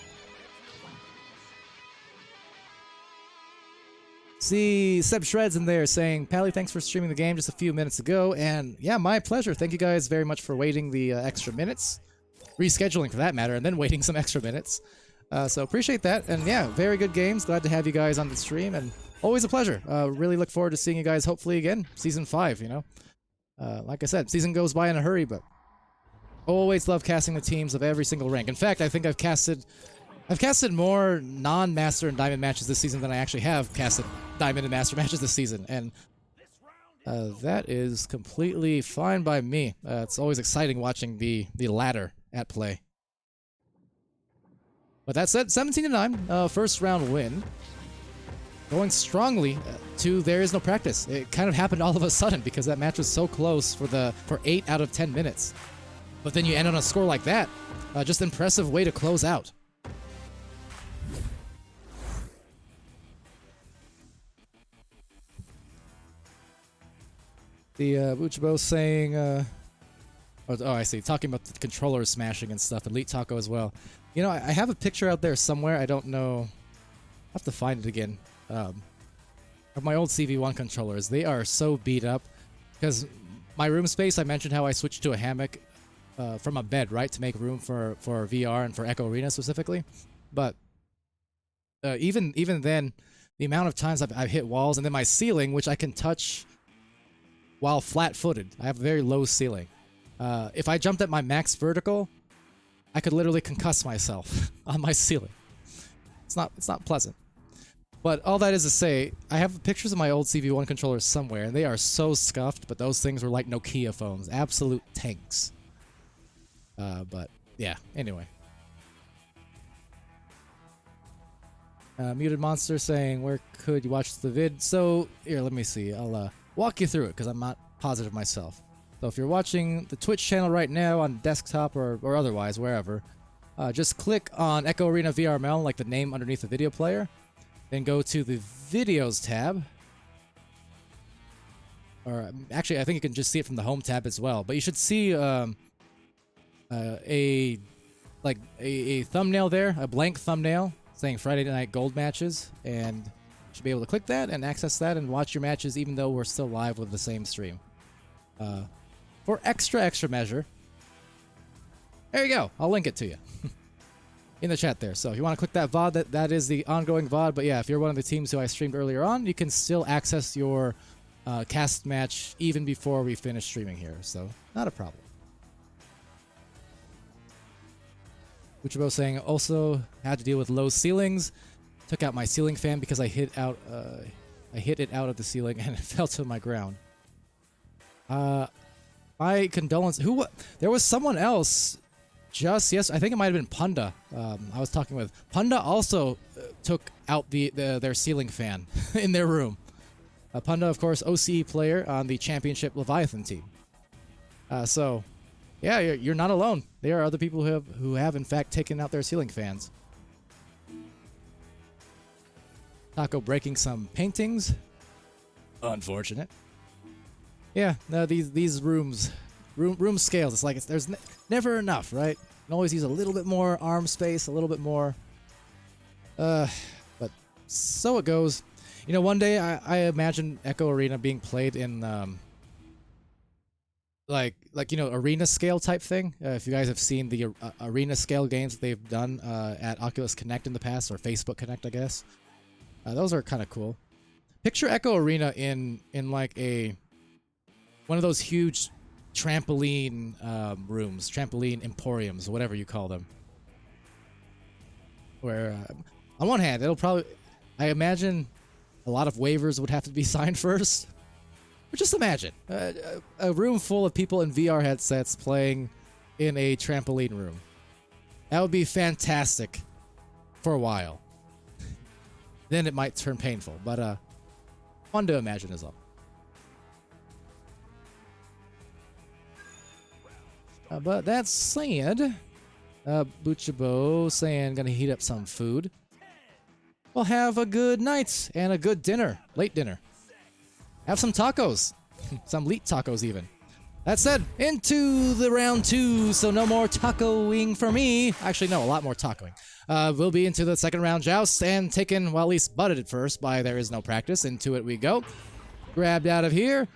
See Seb Shreds in there saying, Pally, thanks for streaming the game just a few minutes ago. And yeah, my pleasure. Thank you guys very much for waiting the extra minutes. Rescheduling for that matter, and then waiting some extra minutes. So appreciate that. And yeah, very good games. Glad to have you guys on the stream. And always a pleasure. Really look forward to seeing you guys hopefully again. Season 5, you know. Like I said, season goes by in a hurry, but always love casting the teams of every single rank. In fact, I think I've casted more non-Master and Diamond matches this season than I actually have casted Diamond and Master matches this season, and that is completely fine by me. It's always exciting watching the ladder at play. But that said, 17-9, first round win. Going strongly to There Is No Practice. It kind of happened all of a sudden because that match was so close for 8 out of 10 minutes. But then you end on a score like that. Just impressive way to close out. The Buchibo saying, oh, I see, talking about the controllers smashing and stuff, Elite Taco as well. You know, I have a picture out there somewhere, I don't know, I'll have to find it again, of my old CV1 controllers. They are so beat up, because my room space, I mentioned how I switched to a hammock from a bed, right, to make room for VR and for Echo Arena specifically. But even then, the amount of times I've hit walls, and then my ceiling, which I can touch while flat-footed. I have a very low ceiling. If I jumped at my max vertical, I could literally concuss myself on my ceiling. It's not pleasant. But all that is to say, I have pictures of my old CV1 controllers somewhere, and they are so scuffed, but those things were like Nokia phones. Absolute tanks. But, yeah, anyway. Muted Monster saying, where could you watch the vid? So, here, let me see. I'll walk you through it, because I'm not positive myself. So if you're watching the Twitch channel right now on desktop or otherwise, wherever, just click on Echo Arena VRML, like the name underneath the video player. Then go to the Videos tab. Or actually, I think you can just see it from the Home tab as well. But you should see a thumbnail there, a blank thumbnail saying Friday Night Gold Matches, and you should be able to click that and access that and watch your matches even though we're still live with the same stream. For extra measure, there you go. I'll link it to you in the chat there. So if you want to click that VOD, that is the ongoing VOD. But yeah, if you're one of the teams who I streamed earlier on, you can still access your cast match even before we finish streaming here. So not a problem. Uchabo saying also had to deal with low ceilings. Took out my ceiling fan because I hit it out of the ceiling and it fell to my ground. My condolences. There was someone else just I think it might have been Punda. I was talking with Punda. Also took out their ceiling fan in their room. Punda, of course, OCE player on the Championship Leviathan team. So, yeah, you're not alone. There are other people who have in fact taken out their ceiling fans. Taco breaking some paintings. Unfortunate. Yeah, no, these room scales. It's like there's never enough, right? You can always use a little bit more arm space, a little bit more. But so it goes. You know, one day I imagine Echo Arena being played in like you know, arena scale type thing. If you guys have seen the arena scale games that they've done at Oculus Connect in the past, or Facebook Connect, I guess. Those are kind of cool. Picture Echo Arena in like one of those huge trampoline rooms, trampoline emporiums, whatever you call them. Where, on one hand, it'll probably, I imagine a lot of waivers would have to be signed first. But just imagine a room full of people in VR headsets playing in a trampoline room. That would be fantastic for a while. Then it might turn painful, but fun to imagine as well. But that said, Butchabo saying gonna heat up some food. We'll have a good night and a good dinner, late dinner. Have some tacos, some elite tacos even. That said, into the round 2, so no more tacoing for me. Actually, no, a lot more tacoing. We'll be into the second round joust and taken, well, at least butted at first by There Is No Practice. Into it we go. Grabbed out of here.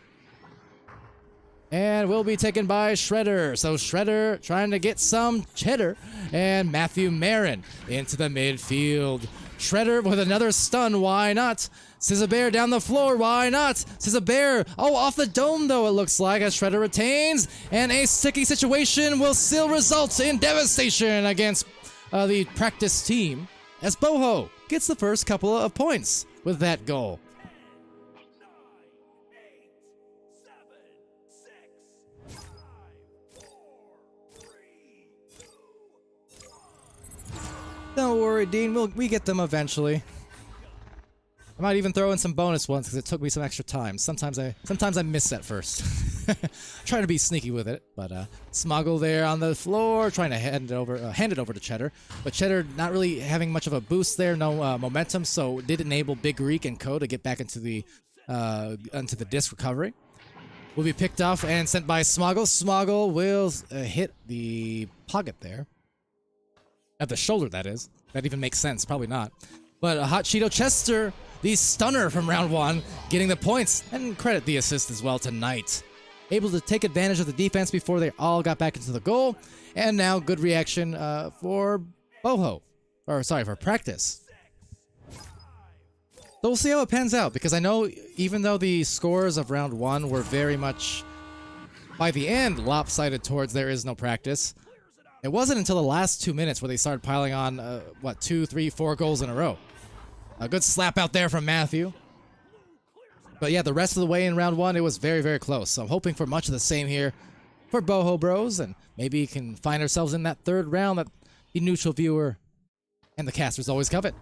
And we'll be taken by Shredder. So Shredder trying to get some cheddar. And Matthew Marin into the midfield. Shredder with another stun, why not? Scissor down the floor, why not? Scissor, oh, off the dome though it looks like as Shredder retains. And a sticky situation will still result in devastation against the practice team. As Boho gets the first couple of points with that goal. Don't worry, Dean. We get them eventually. I might even throw in some bonus ones because it took me some extra time. Sometimes I miss at first. Trying to be sneaky with it, but Smoggle there on the floor, trying to hand it over to Cheddar. But Cheddar not really having much of a boost there, no momentum, so it did enable Big Reek and Co to get back into the disc recovery. Will be picked off and sent by Smoggle. Smoggle will hit the pocket there. At the shoulder, that is. That even makes sense. Probably not. But Hot Cheeto Chester, the stunner from round 1, getting the points. And credit the assist as well tonight. Able to take advantage of the defense before they all got back into the goal. And now good reaction for Boho. Or, sorry, for practice. So we'll see how it pans out. Because I know even though the scores of round 1 were very much, by the end, lopsided towards There Is No Practice, it wasn't until the last 2 minutes where they started piling on, 2, 3, 4 goals in a row. A good slap out there from Matthew. But yeah, the rest of the way in round 1, it was very, very close. So I'm hoping for much of the same here for Boho Bros. And maybe we can find ourselves in that third round that the neutral viewer and the casters always covet.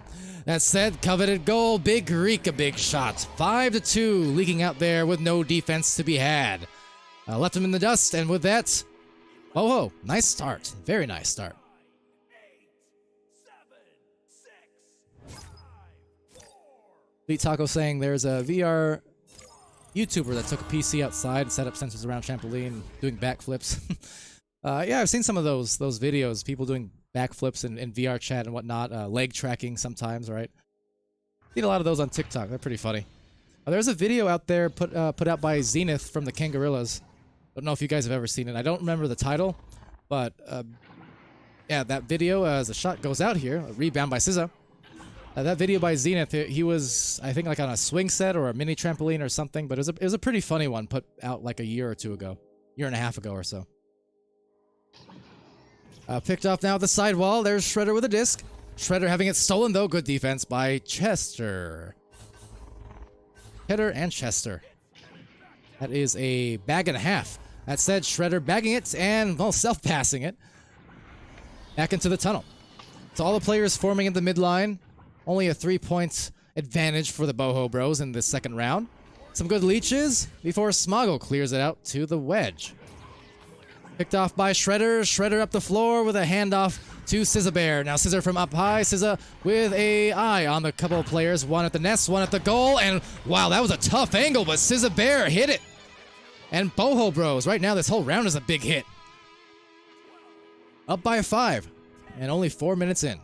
That said, coveted goal, Big Reek, a big shot. 5-2, leaking out there with no defense to be had. Left him in the dust, and with that, Boho, nice start. Very nice start. Elite Taco saying there's a VR YouTuber that took a PC outside and set up sensors around trampoline doing backflips. Yeah, I've seen some of those videos. People doing backflips in VR chat and whatnot. Leg tracking sometimes, right? Seen a lot of those on TikTok. They're pretty funny. There's a video out there put out by Zenith from the Kangarillas. Don't know if you guys have ever seen it. I don't remember the title, but yeah, that video as the shot goes out here, a rebound by SZA. That video by Zenith, he was, I think, like on a swing set or a mini trampoline or something, but it was a pretty funny one put out like a year or two ago, year and a half ago or so. Picked off now at the sidewall. There's Shredder with a disc. Shredder having it stolen though. Good defense by Chester. Cheddar and Chester. That is a bag and a half. That said, Shredder bagging it and, well, self-passing it. Back into the tunnel. So all the players forming in the midline. Only a 3-point advantage for the Boho Bros in this second round. Some good leeches before Smoggle clears it out to the wedge. Picked off by Shredder. Shredder up the floor with a handoff to Scissor. Now Scissor from up high. Scissor with a eye on the couple of players. One at the nest, one at the goal. And wow, that was a tough angle, but Scissor hit it. And Boho Bros, right now this whole round is a big hit. Up by 5. And only 4 minutes in.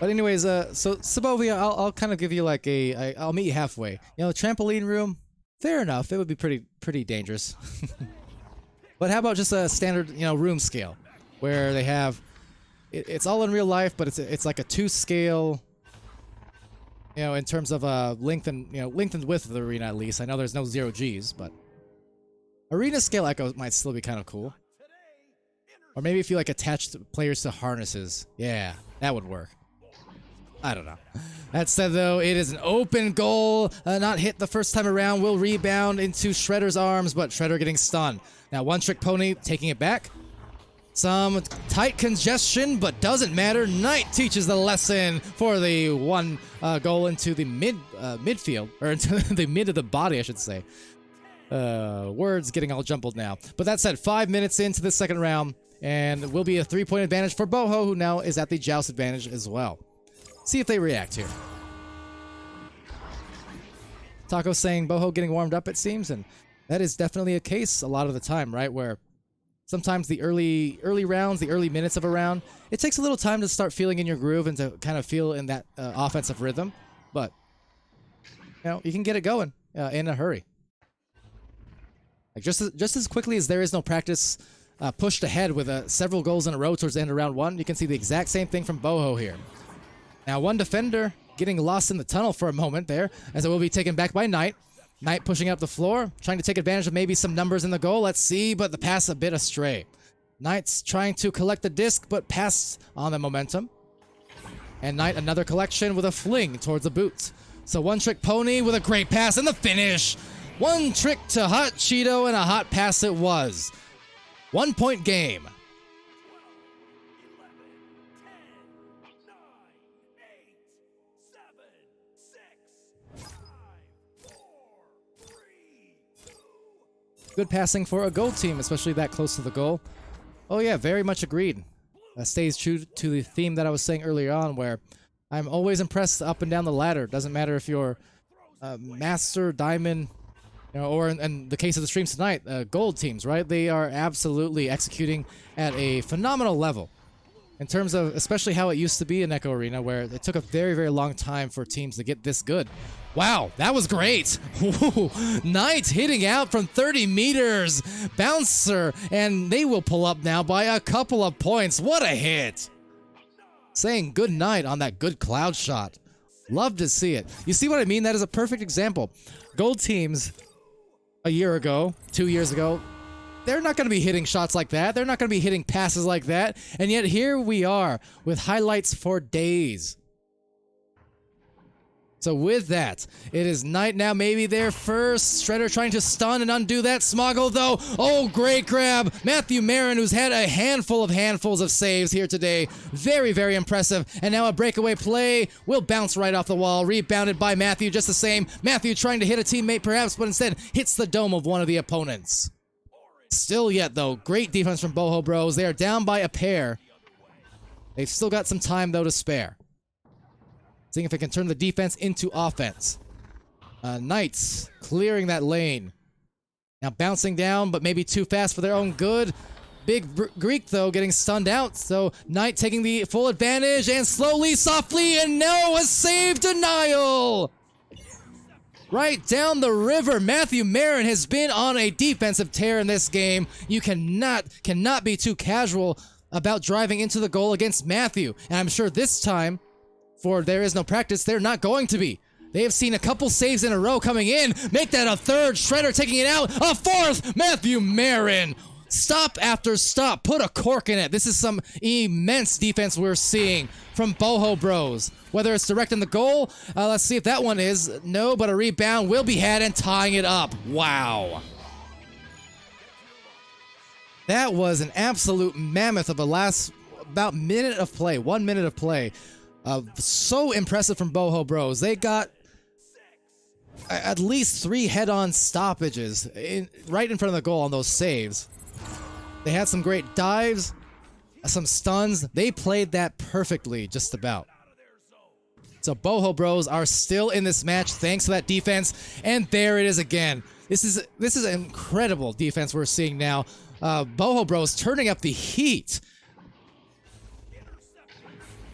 But anyways, so Sabovia, I'll kind of give you like I'll meet you halfway. You know, trampoline room, fair enough. It would be pretty dangerous. But how about just a standard, room scale, where they have it's all in real life, but it's like a 2-scale, you know, in terms of length and length and width of the arena at least. I know there's no 0 Gs, but arena scale echo might still be kind of cool. Or maybe if you like attach players to harnesses, yeah, that would work. I don't know. That said, though, it is an open goal. Not hit the first time around. Will rebound into Shredder's arms, but Shredder getting stunned. Now, One Trick Pony taking it back. Some tight congestion, but doesn't matter. Knight teaches the lesson for the one goal into the midfield, or into the mid of the body, I should say. Words getting all jumbled now. But that said, 5 minutes into the second round, and will be a 3-point advantage for Boho, who now is at the joust advantage as well. See if they react here. Taco saying Boho getting warmed up, it seems, and that is definitely a case a lot of the time, right? Where sometimes the early rounds, the early minutes of a round, it takes a little time to start feeling in your groove and to kind of feel in that offensive rhythm. But you can get it going in a hurry. Like just as quickly as there is no practice pushed ahead with several goals in a row towards the end of round 1, you can see the exact same thing from Boho here. Now, one defender getting lost in the tunnel for a moment there, as it will be taken back by Knight. Knight pushing up the floor, trying to take advantage of maybe some numbers in the goal. Let's see, but the pass a bit astray. Knight's trying to collect the disc, but pass on the momentum. And Knight another collection with a fling towards the boots. So One Trick Pony with a great pass and the finish. One trick to Hot Cheeto and a hot pass it was. 1-point game. Good passing for a gold team, especially that close to the goal. Oh yeah, very much agreed. Stays true to the theme that I was saying earlier on, where I'm always impressed up and down the ladder. Doesn't matter if you're Master, Diamond, or in the case of the streams tonight, gold teams, right? They are absolutely executing at a phenomenal level. In terms of especially how it used to be in Echo Arena, where it took a very, very long time for teams to get this good. Wow, that was great. Knight hitting out from 30 meters. Bouncer, and they will pull up now by a couple of points. What a hit. Saying good night on that good cloud shot. Love to see it. You see what I mean? That is a perfect example. Gold teams a year ago, 2 years ago, they're not going to be hitting shots like that. They're not going to be hitting passes like that. And yet here we are with highlights for days. So with that, it is Knight now maybe there first. Shredder trying to stun and undo that. Smoggle though. Oh, great grab. Matthew Marin, who's had a handfuls of saves here today. Very, very impressive. And now a breakaway play will bounce right off the wall. Rebounded by Matthew just the same. Matthew trying to hit a teammate perhaps, but instead hits the dome of one of the opponents. Still yet though, great defense from Boho Bros. They are down by a pair. They've still got some time though to spare. Seeing if it can turn the defense into offense. Knights clearing that lane. Now bouncing down, but maybe too fast for their own good. Big Greek, though, getting stunned out. So Knight taking the full advantage and slowly, softly, and now a save denial. Right down the river, Matthew Marin has been on a defensive tear in this game. You cannot be too casual about driving into the goal against Matthew. And I'm sure this time, for there is no practice, they're not going to be. They have seen a couple saves in a row coming in. Make that a third. Shredder taking it out. A fourth. Matthew Marin. Stop after stop. Put a cork in it. This is some immense defense we're seeing from Boho Bros. Whether it's direct in the goal. Let's see if that one is. No, but a rebound will be had and tying it up. Wow. That was an absolute mammoth of a last about minute of play. 1 minute of play. So impressive from Boho Bros. They got at least 3 head-on stoppages right in front of the goal on those saves. They had some great dives, some stuns. They played that perfectly, just about. So Boho Bros are still in this match thanks to that defense, and there it is again. This is an incredible defense we're seeing now. Boho Bros turning up the heat.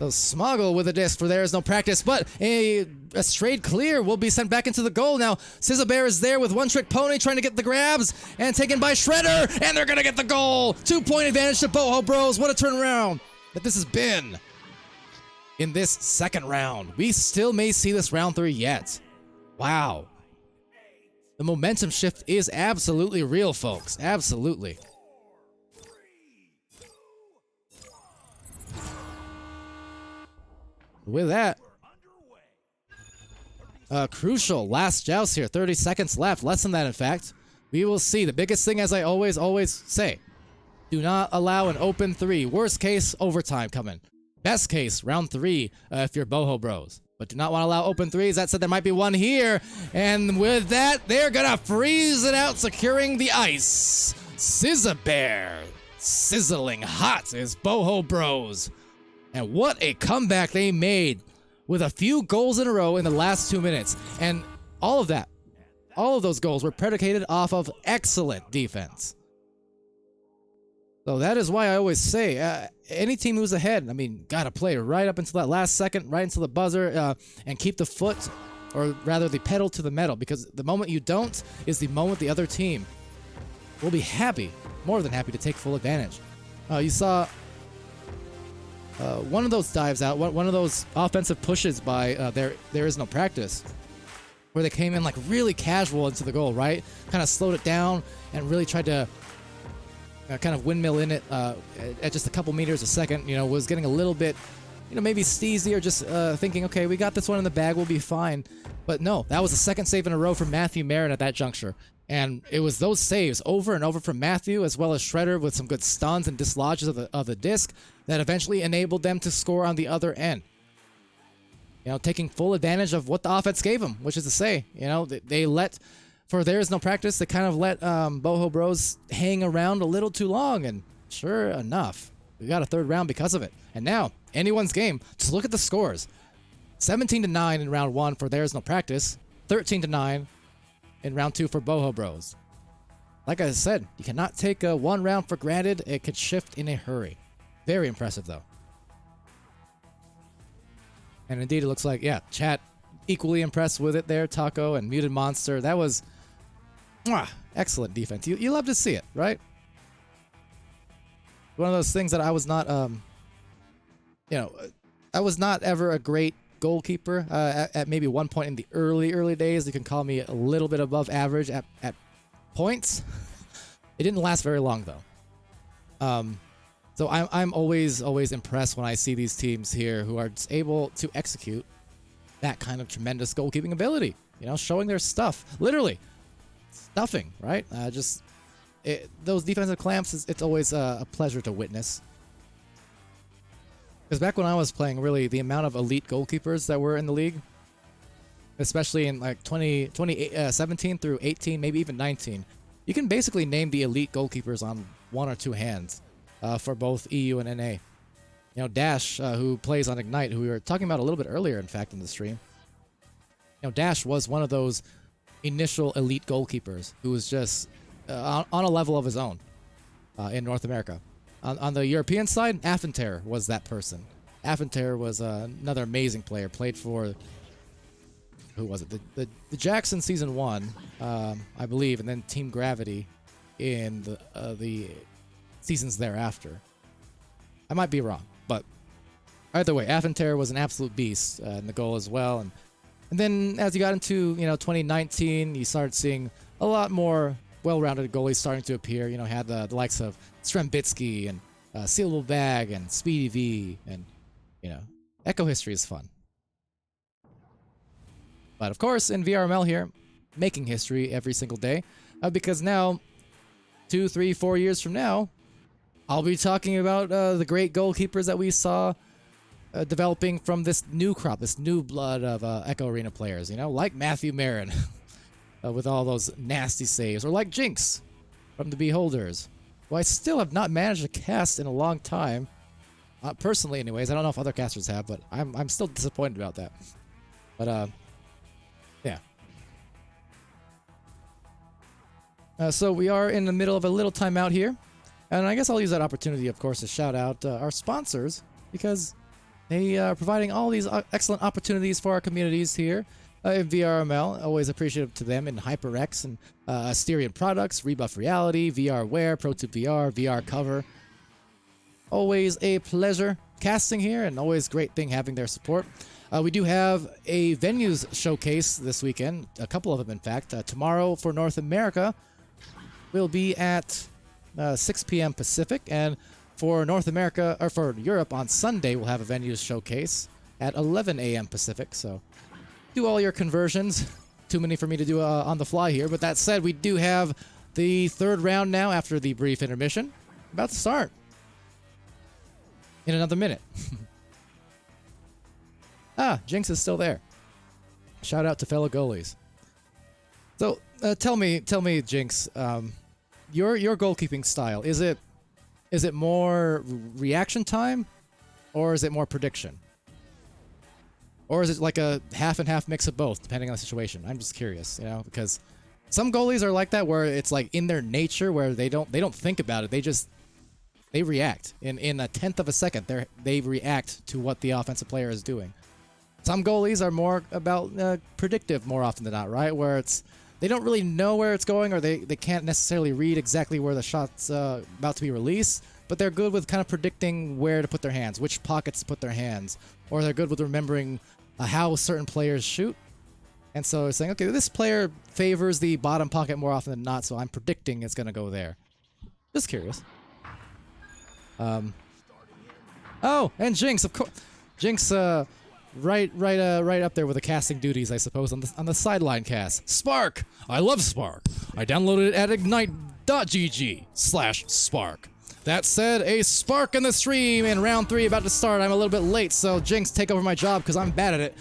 So Smoggle with a disc for there is no practice, but a straight clear will be sent back into the goal. Now Sizzlebear is there with One Trick Pony trying to get the grabs and taken by Shredder, and they're gonna get the goal. 2-point advantage to Boho Bros. What a turnaround. that this has been in this second round. We still may see this round 3 yet. Wow. The momentum shift is absolutely real, folks. Absolutely. With that, crucial last joust here. 30 seconds left. Less than that, in fact. We will see. The biggest thing, as I always say, do not allow an open 3. Worst case, overtime coming. Best case, round 3 if you're Boho Bros. But do not want to allow open 3s. That said, there might be one here. And with that, they're going to freeze it out, securing the ice. Scissor Bear. Sizzling hot is Boho Bros. And what a comeback they made with a few goals in a row in the last 2 minutes. And all of that, all of those goals were predicated off of excellent defense. So that is why I always say, any team who's ahead, I mean, gotta play right up until that last second, right until the buzzer, and keep the foot, or rather the pedal to the metal, because the moment you don't is the moment the other team will be happy, more than happy, to take full advantage. You saw one of those dives out, one of those offensive pushes by there is no practice, where they came in like really casual into the goal, right? Kind of slowed it down and really tried to kind of windmill in it at just a couple meters a second. You know, was getting a little bit, you know, maybe steezy, or just thinking, okay, we got this one in the bag, we'll be fine. But no, that was the second save in a row from Matthew Marin at that juncture. And it was those saves over and over from Matthew, as well as Shredder with some good stuns and dislodges of the disc, that eventually enabled them to score on the other end. You know, taking full advantage of what the offense gave them, which is to say, you know, they let, for there is no practice, they kind of let Boho Bros hang around a little too long, and sure enough, we got a third round because of it. And now, anyone's game. Just look at the scores. 17-9 in round 1 for there is no practice. 13-9 in round 2 for Boho Bros. Like I said, you cannot take one round for granted. It could shift in a hurry. Very impressive, though. And indeed, it looks like, yeah, chat equally impressed with it there. Taco and Muted Monster. That was excellent defense. You love to see it, right? One of those things that I was not, you know, I was not ever a great goalkeeper. At maybe one point in the early days, you can call me a little bit above average at points. It didn't last very long, though. So I'm always impressed when I see these teams here who are just able to execute that kind of tremendous goalkeeping ability. You know, showing their stuff, literally stuffing, right? Those defensive clamps, it's always a pleasure to witness. Because back when I was playing, really, the amount of elite goalkeepers that were in the league, especially in like 2017 through 18, maybe even 19, you can basically name the elite goalkeepers on one or two hands for both EU and NA. You know, Dash, who plays on Ignite, who we were talking about a little bit earlier, in fact, in the stream. You know, Dash was one of those initial elite goalkeepers who was just on a level of his own in North America. On the European side, Affenterre was that person. Affenterre was another amazing player. Played for, who was it? The Jackson Season 1, I believe, and then Team Gravity in the seasons thereafter. I might be wrong, but either way, Affenterre was an absolute beast in the goal as well. And then as you got into 2019, you started seeing a lot more well-rounded goalies starting to appear. You know, had the likes of Strembitsky and Sealable Bag and Speedy V, and Echo History is fun. But of course, in VRML here, making history every single day, because now, 2, 3, 4 years from now, I'll be talking about the great goalkeepers that we saw developing from this new crop, this new blood of Echo Arena players, like Matthew Marin with all those nasty saves, or like Jinx from the Beholders, who I still have not managed to cast in a long time. Personally, anyways. I don't know if other casters have, but I'm still disappointed about that. But, yeah. So we are in the middle of a little timeout here. And I guess I'll use that opportunity, of course, to shout out our sponsors, because they are providing all these excellent opportunities for our communities here in VRML. Always appreciative to them in HyperX and Asterion Products, Rebuff Reality, VR Wear, ProTube VR, VR Cover. Always a pleasure casting here, and always great thing having their support. We do have a venues showcase this weekend, a couple of them in fact. Tomorrow for North America will be at 6 p.m. Pacific, and for North America, or for Europe on Sunday, we'll have a venues showcase at 11 a.m. Pacific. So do all your conversions. Too many for me to do on the fly here, but that said, we do have the third round now after the brief intermission. About to start in another minute. Jinx is still there. Shout out to fellow goalies. So tell me, Jinx, your goalkeeping style, is it more reaction time, or is it more prediction, or is it like a half and half mix of both, depending on the situation? I'm just curious, you know, because some goalies are like that, where it's like in their nature, where they don't think about it, they react in a tenth of a second. They react to what the offensive player is doing. Some goalies are more about predictive more often than not, right? Where they don't really know where it's going, or they can't necessarily read exactly where the shot's about to be released, but they're good with kind of predicting where to put their hands, which pockets to put their hands, or they're good with remembering how certain players shoot. And so saying, okay, this player favors the bottom pocket more often than not, so I'm predicting it's going to go there. Just curious. Oh, and Jinx, of course. Jinx, right up there with the casting duties, I suppose, on the sideline cast. Spark! I love Spark. I downloaded it at ignite.gg/Spark. That said, a spark in the stream in round 3 about to start. I'm a little bit late, so Jinx, take over my job because I'm bad at it.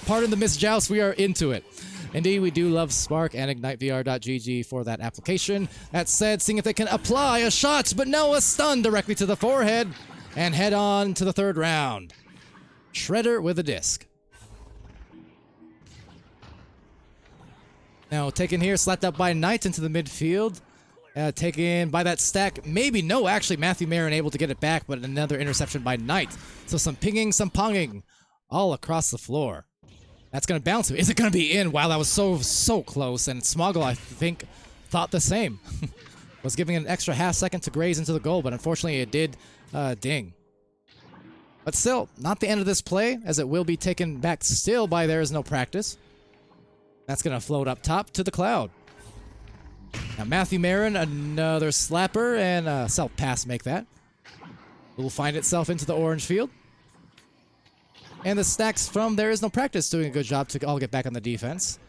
Pardon the misjoust, we are into it. Indeed, we do love Spark and IgniteVR.gg for that application. That said, seeing if they can apply a shot, but no, a stun directly to the forehead, and head on to the third round. Shredder with a disc. Now taken here, slapped up by Knight into the midfield. Taken by that stack. Maybe, no, actually, Matthew Marin able to get it back, but another interception by Knight. So some pinging, some ponging all across the floor. That's going to bounce. Is it going to be in? Wow, that was so close. And Smoggle, I think, thought the same. Was giving it an extra half second to graze into the goal, but unfortunately it did ding. But still, not the end of this play, as it will be taken back still by There Is No Practice. That's going to float up top to the cloud. Now Matthew Marin, another slapper, and self-pass make that. Will find itself into the orange field. And the stacks from There Is No Practice doing a good job to all get back on the defense.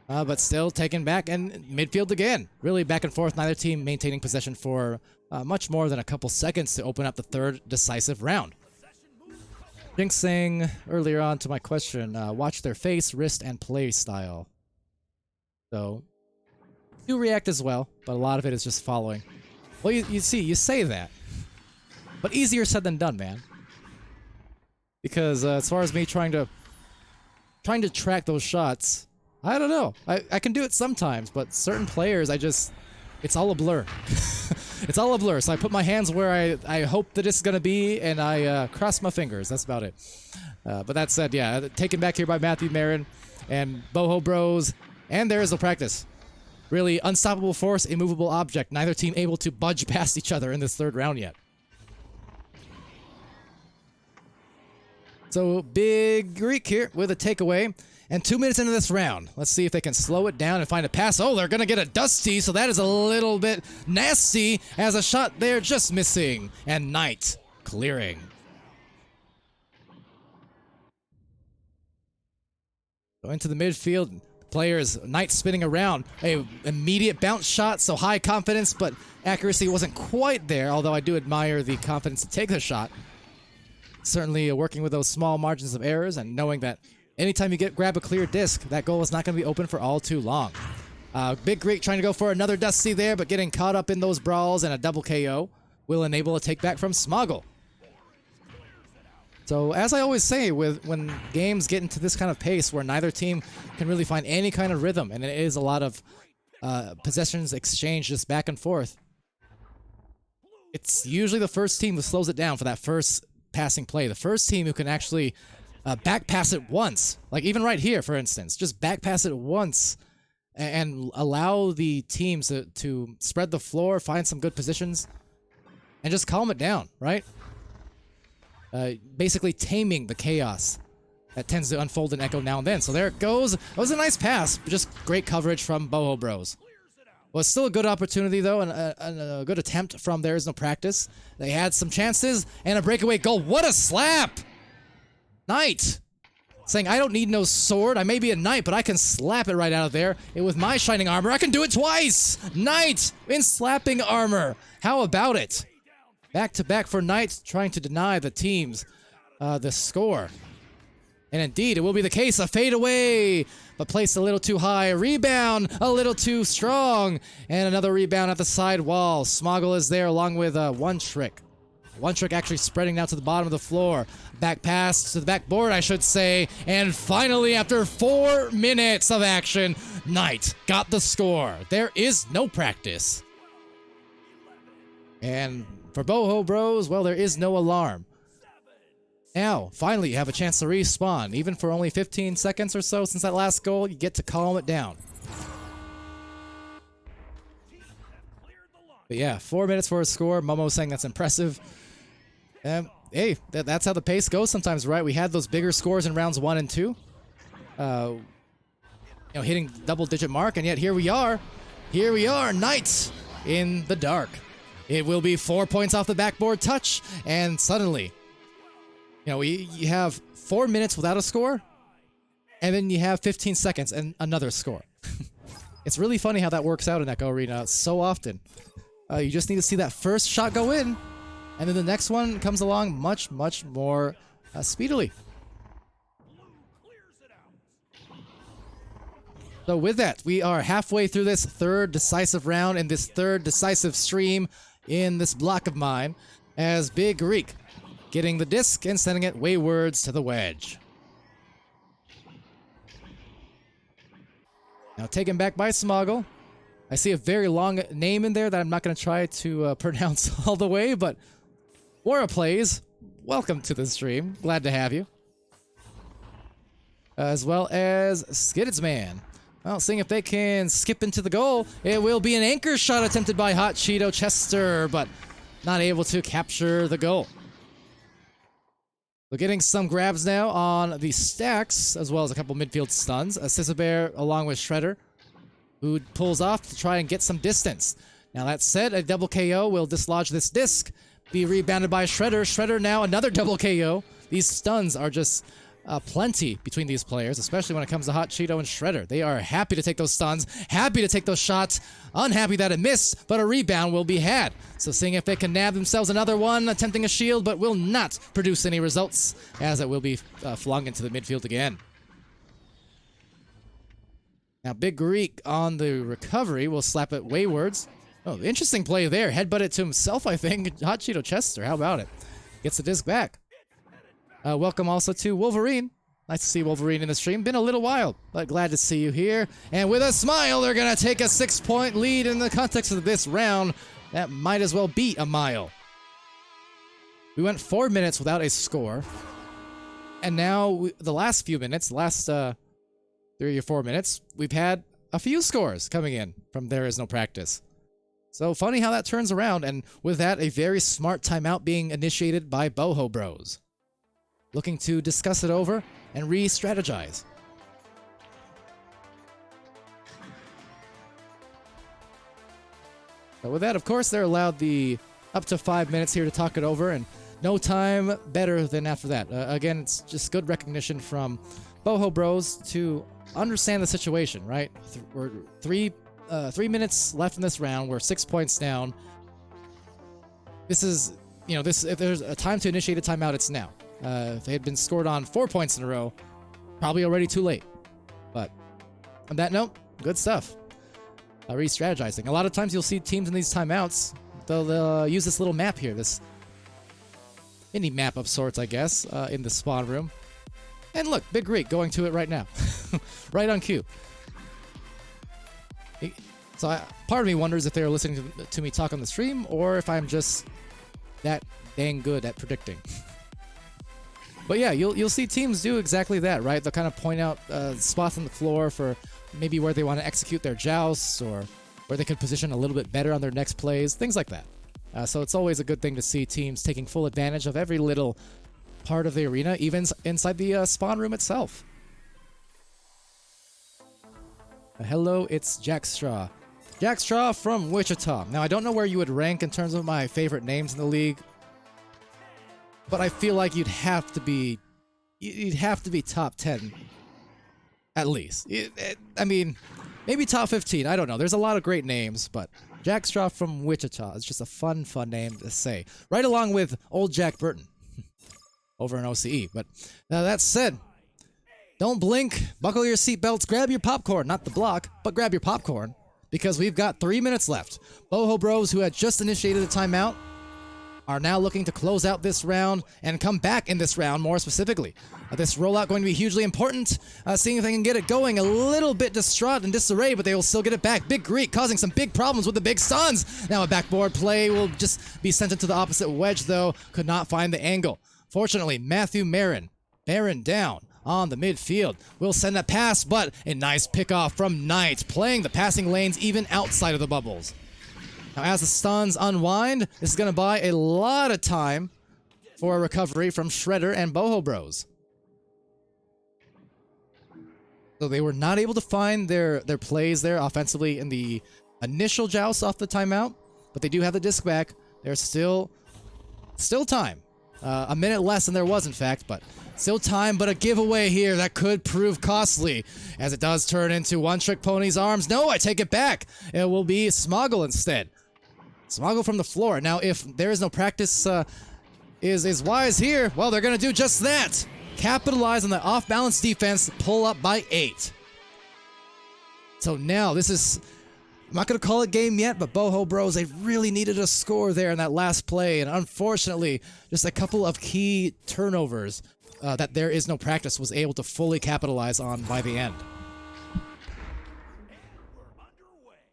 But still taken back, and midfield again. Really back and forth, neither team maintaining possession for much more than a couple seconds to open up the third decisive round. Jinx saying earlier on to my question, watch their face, wrist, and play style. So, do react as well, but a lot of it is just following. Well, you see, you say that, but easier said than done, man. Because as far as me trying to track those shots, I don't know. I can do it sometimes, but certain players, it's all a blur. It's all a blur. So I put my hands where I hope that it's gonna be, and I cross my fingers. That's about it. But that said, yeah, taken back here by Matthew Marin and Boho Bros, and There Is No Practice. Really unstoppable force, immovable object. Neither team able to budge past each other in this third round yet. So Big Greek here with a takeaway. And 2 minutes into this round, let's see if they can slow it down and find a pass. Oh, they're going to get a dusty, so that is a little bit nasty as a shot there just missing. And Knight clearing. Go into the midfield. Players, Knight spinning around. A immediate bounce shot, so high confidence, but accuracy wasn't quite there, although I do admire the confidence to take the shot. Certainly working with those small margins of errors and knowing that anytime you grab a clear disc, that goal is not going to be open for all too long. Big Greek trying to go for another dusty there, but getting caught up in those brawls, and a double KO will enable a take back from Smoggle. So as I always say, when games get into this kind of pace where neither team can really find any kind of rhythm, and it is a lot of possessions exchanged just back and forth, it's usually the first team who slows it down for that first passing play. The first team who can actually back pass it once, like even right here, for instance, just back pass it once and allow the teams to spread the floor, find some good positions, and just calm it down, right? basically taming the chaos that tends to unfold in Echo now and then. So there it goes. That was a nice pass, but just great coverage from Boho Bros. Well, it's still a good opportunity, though, and a good attempt from There Is No Practice. They had some chances, and a breakaway goal. What a slap! Knight! Saying, I don't need no sword. I may be a knight, but I can slap it right out of there. And with my shining armor, I can do it twice! Knight in slapping armor. How about it? Back-to-back for Knight, trying to deny the teams the score. And indeed, it will be the case. A fadeaway, but placed a little too high. Rebound, a little too strong. And another rebound at the side wall. Smoggle is there along with One Trick. One Trick actually spreading out to the bottom of the floor. Back pass to the backboard, I should say. And finally, after 4 minutes of action, Knight got the score. There is no practice. And for Boho Bros, well, there is no alarm. Now, finally, you have a chance to respawn. Even for only 15 seconds or so since that last goal, you get to calm it down. But yeah, 4 minutes for a score. Momo saying that's impressive. Hey, that's how the pace goes sometimes, right? We had those bigger scores in rounds 1 and 2. You know, hitting double-digit mark, and yet here we are. Here we are, Knights in the dark. It will be 4 points off the backboard touch, and suddenly, you know, you have 4 minutes without a score, and then you have 15 seconds and another score. It's really funny how that works out in Echo Arena so often. You just need to see that first shot go in, and then the next one comes along much, much more speedily. So with that, we are halfway through this third decisive round in this third decisive stream in this block of mine, as Big Greek getting the disc and sending it waywards to the wedge. Now taken back by Smoggle. I see a very long name in there that I'm not going to try to pronounce all the way, but Wara Plays, welcome to the stream. Glad to have you. As well as Skiddeds Man. Well, seeing if they can skip into the goal. It will be an anchor shot attempted by Hot Cheeto Chester, but not able to capture the goal. So getting some grabs now on the stacks, as well as a couple midfield stuns. Sisabear along with Shredder, who pulls off to try and get some distance. Now that said, a double KO will dislodge this disc, be rebounded by Shredder. Shredder now another double KO. These stuns are just plenty between these players, especially when it comes to Hot Cheeto and Shredder. They are happy to take those stuns, happy to take those shots, unhappy that it missed, but a rebound will be had. So seeing if they can nab themselves another one, attempting a shield, but will not produce any results, as it will be flung into the midfield again. Now Big Greek on the recovery will slap it waywards. Oh, interesting play there. Headbutt it to himself, I think. Hot Cheeto Chester, how about it? Gets the disc back. Welcome also to Wolverine. Nice to see Wolverine in the stream. Been a little while, but glad to see you here. And with a smile, they're going to take a 6-point lead in the context of this round. That might as well be a mile. We went 4 minutes without a score. And now, the last few minutes, last 3 or 4 minutes, we've had a few scores coming in from There Is No Practice. So funny how that turns around, and with that, a very smart timeout being initiated by Boho Bros. Looking to discuss it over and re-strategize. But with that, of course, they're allowed the up to 5 minutes here to talk it over, and no time better than after that. Again, it's just good recognition from Boho Bros to understand the situation, right? We're 3 minutes left in this round. We're 6 points down. This is, you know, if there's a time to initiate a timeout, it's now. If they had been scored on 4 points in a row, probably already too late. But on that note, good stuff. Re-strategizing. A lot of times you'll see teams in these timeouts, they'll use this little map here, this mini map of sorts, I guess, in the spawn room. And look, Big Greek going to it right now. Right on cue. So part of me wonders if they're listening to me talk on the stream, or if I'm just that dang good at predicting. But yeah, you'll see teams do exactly that, right? They'll kind of point out spots on the floor for maybe where they want to execute their jousts, or where they could position a little bit better on their next plays, things like that. So it's always a good thing to see teams taking full advantage of every little part of the arena, even inside the spawn room itself. Hello, it's Jackstraw. Jackstraw from Wichita. Now, I don't know where you would rank in terms of my favorite names in the league, but I feel like you'd have to be top 10 at least. I mean, maybe top 15. I don't know. There's a lot of great names, but Jackstraw from Wichita is just a fun name to say. Right along with old Jack Burton over in OCE. But that said, don't blink, buckle your seatbelts, grab your popcorn. Not the block, but grab your popcorn, because we've got 3 minutes left. Boho Bros, who had just initiated a timeout, are now looking to close out this round and come back in this round more specifically. This rollout going to be hugely important, seeing if they can get it going. A little bit distraught and disarray, but they will still get it back. Big Greek causing some big problems with the big stuns. Now a backboard play will just be sent into the opposite wedge, though. Could not find the angle. Fortunately, Matthew Marin down on the midfield. Will send that pass, but a nice pickoff from Knight, playing the passing lanes even outside of the bubbles. Now, as the stuns unwind, this is going to buy a lot of time for a recovery from Shredder and Boho Bros. So they were not able to find their plays there offensively in the initial joust off the timeout, but they do have the disc back. There's still time. A minute less than there was, in fact, but still time, but a giveaway here that could prove costly, as it does turn into One Trick Pony's arms. No, I take it back. It will be Smoggle instead. Smoggle from the floor. Now, if there is no practice is wise here, well, they're going to do just that. Capitalize on the off-balance defense, pull up by 8. So now, this is... I'm not going to call it game yet, but Boho Bros, they really needed a score there in that last play, and unfortunately, just a couple of key turnovers that there is no practice was able to fully capitalize on by the end.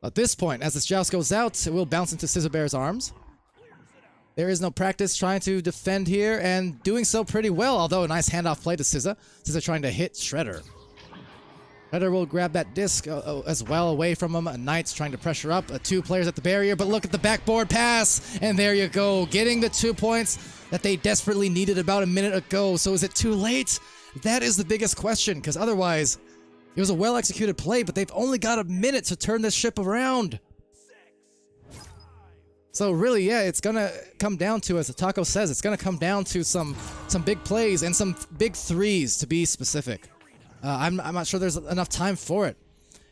At this point, as this joust goes out, it will bounce into Scissor Bear's arms. There is no practice trying to defend here, and doing so pretty well, although a nice handoff play to Scissor. Scissor trying to hit Shredder. Shredder will grab that disc as well away from him. Knight's trying to pressure up. 2 players at the barrier, but look at the backboard pass, and there you go, getting the 2 points that they desperately needed about a minute ago. So is it too late? That is the biggest question, because otherwise, it was a well-executed play, but they've only got a minute to turn this ship around. So really, yeah, it's going to come down to, as Taco says, it's going to come down to some big plays and some big threes, to be specific. I'm not sure there's enough time for it.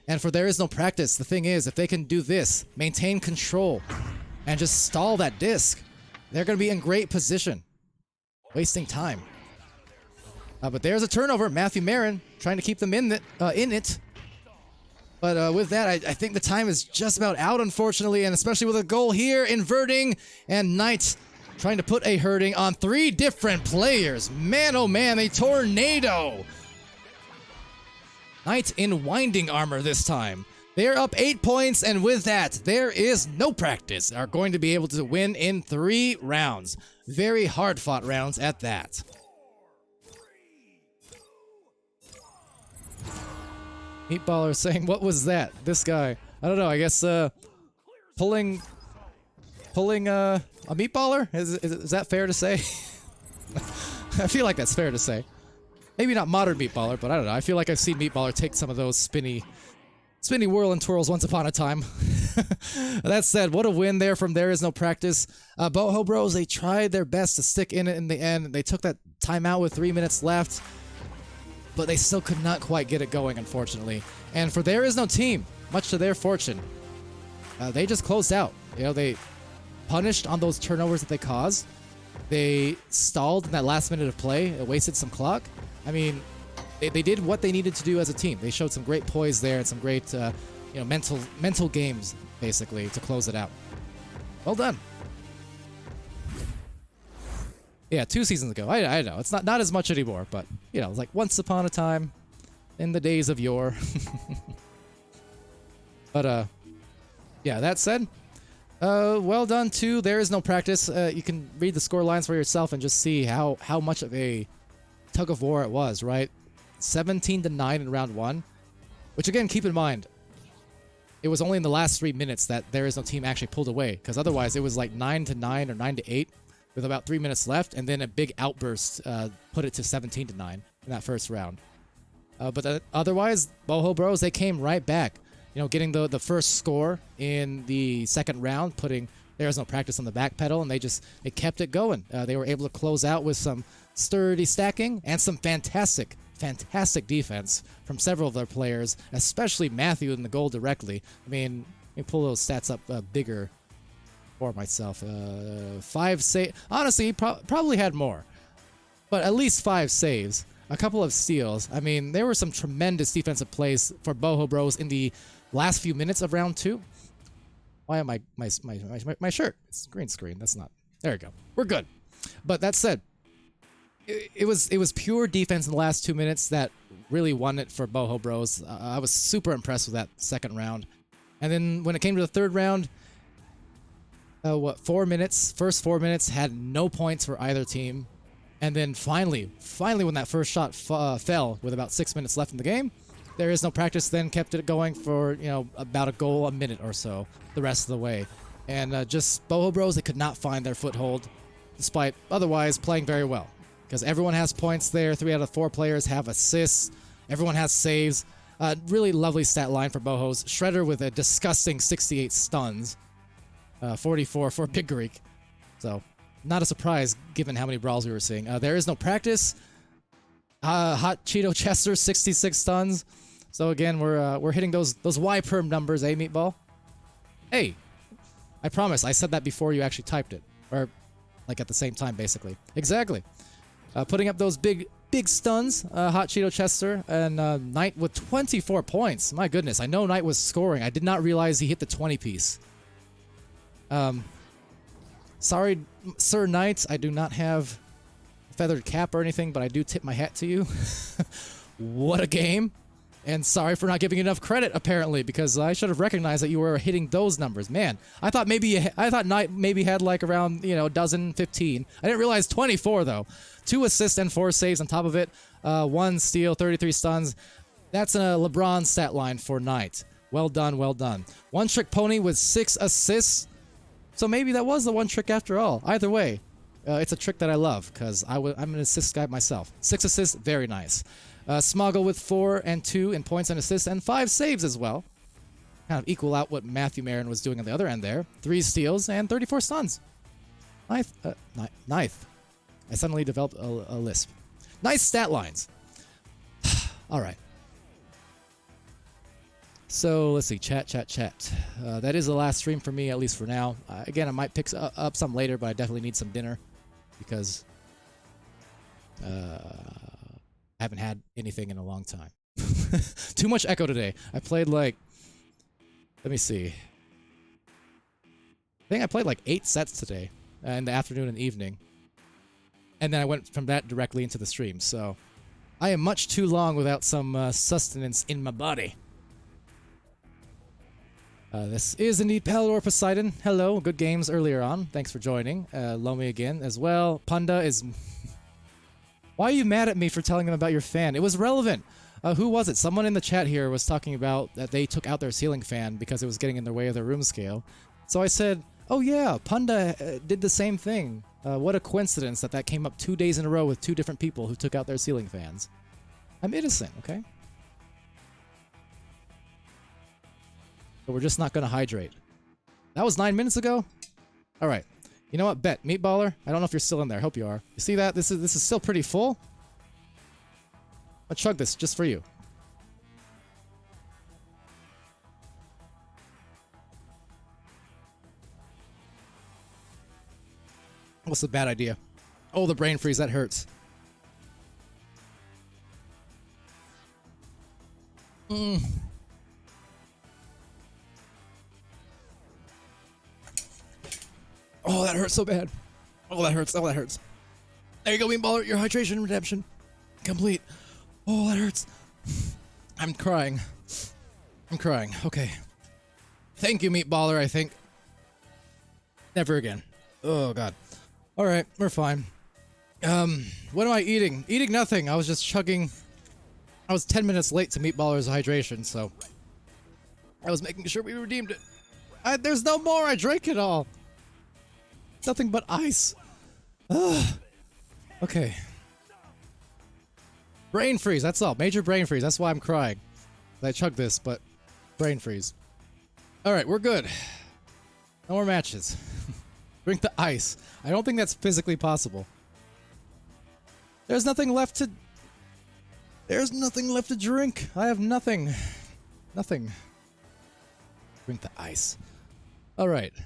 And for there is no practice, the thing is, if they can do this, maintain control, and just stall that disc, they're going to be in great position. Wasting time. But there's a turnover. Matthew Marin trying to keep them in it. But with that, I think the time is just about out, unfortunately, and especially with a goal here, inverting, and Knight trying to put a hurting on 3 different players. Man, oh man, a tornado! Knight in winding armor this time. They're up 8 points, and with that, there is no practice. Are going to be able to win in 3 rounds. Very hard-fought rounds at that. Meatballer saying, what was that? This guy. I don't know, I guess, pulling a meatballer? Is that fair to say? I feel like that's fair to say. Maybe not modern meatballer, but I don't know. I feel like I've seen Meatballer take some of those spinny whirl and twirls once upon a time. That said, what a win there from There Is No Practice. Boho Bros, they tried their best to stick in it in the end. They took that timeout with 3 minutes left, but they still could not quite get it going, unfortunately. And for There Is No Team, much to their fortune, they just closed out. You know, they punished on those turnovers that they caused. They stalled in that last minute of play. It wasted some clock. I mean, they did what they needed to do as a team. They showed some great poise there and some great, mental games, basically, to close it out. Well done. Yeah, 2 seasons ago. I know. It's not as much anymore, but, you know, like once upon a time in the days of yore. But, yeah, that said, well done, too. There is no practice. You can read the score lines for yourself and just see how much of a tug of war it was, right? 17-9 in round 1, which again, keep in mind, it was only in the last 3 minutes that There Is No Team actually pulled away, because otherwise it was like 9-9 or 9-8. with about 3 minutes left, and then a big outburst put it to 17-9 in that first round. But otherwise, Boho Bros, they came right back. You know, getting the first score in the second round, putting There's No Practice on the back pedal, and they kept it going. They were able to close out with some sturdy stacking and some fantastic defense from several of their players, especially Matthew in the goal directly. I mean, let me pull those stats up bigger for myself. 5 save. Honestly, he probably had more, but at least 5 saves, a couple of steals. I mean, there were some tremendous defensive plays for Boho Bros in the last few minutes of round 2. Why am my shirt? It's green screen. That's not. There you go. We're good. But that said, it was pure defense in the last 2 minutes that really won it for Boho Bros. I was super impressed with that second round. And then when it came to the third round, 4 minutes? First 4 minutes had no points for either team. And then finally, when that first shot fell with about 6 minutes left in the game, There Is No Practice then kept it going for, you know, about a goal a minute or so the rest of the way. And just Boho Bros, they could not find their foothold, despite otherwise playing very well. Because everyone has points there. 3 out of 4 players have assists. Everyone has saves. Really lovely stat line for Bohos. Shredder with a disgusting 68 stuns. 44 for Big Greek. So, not a surprise given how many brawls we were seeing. There Is No Practice. Hot Cheeto Chester, 66 stuns. So again, we're hitting those Y-perm numbers, eh, Meatball? Hey, I promise, I said that before you actually typed it. Or, like, at the same time, basically. Exactly. Putting up those big stuns, Hot Cheeto Chester, and Knight with 24 points. My goodness, I know Knight was scoring. I did not realize he hit the 20-piece. Sorry, Sir Knight, I do not have a feathered cap or anything, but I do tip my hat to you. What a game. And sorry for not giving you enough credit, apparently, because I should have recognized that you were hitting those numbers. Man, I thought Knight maybe had like around, you know, a dozen, 15. I didn't realize 24, though. 2 assists and 4 saves on top of it. 1 steal, 33 stuns. That's a LeBron stat line for Knight. Well done, well done. One Trick Pony with 6 assists. So maybe that was the one trick after all. Either way, it's a trick that I love, because I'm an assist guy myself. 6 assists, very nice. Smoggle with 4 and 2 in points and assists, and 5 saves as well. Kind of equal out what Matthew Marin was doing on the other end there. 3 steals and 34 stuns. Ninth. I suddenly developed a lisp. Nice stat lines. All right. So let's see, chat. That is the last stream for me, at least for now. Again, I might pick up some later, but I definitely need some dinner because I haven't had anything in a long time. Too much echo today. I played like, let me see. I think I played like 8 sets today in the afternoon and evening. And then I went from that directly into the stream. So I am much too long without some sustenance in my body. This is indeed Palidore Poseidon. Hello, good games earlier on. Thanks for joining. Lomi again as well. Punda is... Why are you mad at me for telling him about your fan? It was relevant. Who was it? Someone in the chat here was talking about that they took out their ceiling fan because it was getting in the way of their room scale. So I said, oh yeah, Punda did the same thing. What a coincidence that came up 2 days in a row with 2 different people who took out their ceiling fans. I'm innocent, okay? But we're just not going to hydrate. That was 9 minutes ago? Alright. You know what? Bet. Meatballer? I don't know if you're still in there. Hope you are. You see that? This is still pretty full. I'll chug this just for you. What's the bad idea? Oh, the brain freeze. That hurts. Oh, that hurts so bad. Oh, that hurts. Oh, that hurts. There you go, Meatballer. Your hydration redemption complete. Oh, that hurts. I'm crying. Okay. Thank you, Meatballer, I think. Never again. Oh, God. Alright, we're fine. What am I eating? Eating nothing. I was just chugging. I was 10 minutes late to Meatballer's hydration, so I was making sure we redeemed it. There's no more. I drank it all. Nothing but ice. Okay. Brain freeze, that's all. Major brain freeze. That's why I'm crying. I chugged this, but brain freeze. Alright, we're good. No more matches. Drink the ice. I don't think that's physically possible. There's nothing left to... There's nothing left to drink. I have nothing. Nothing. Drink the ice. Alright. A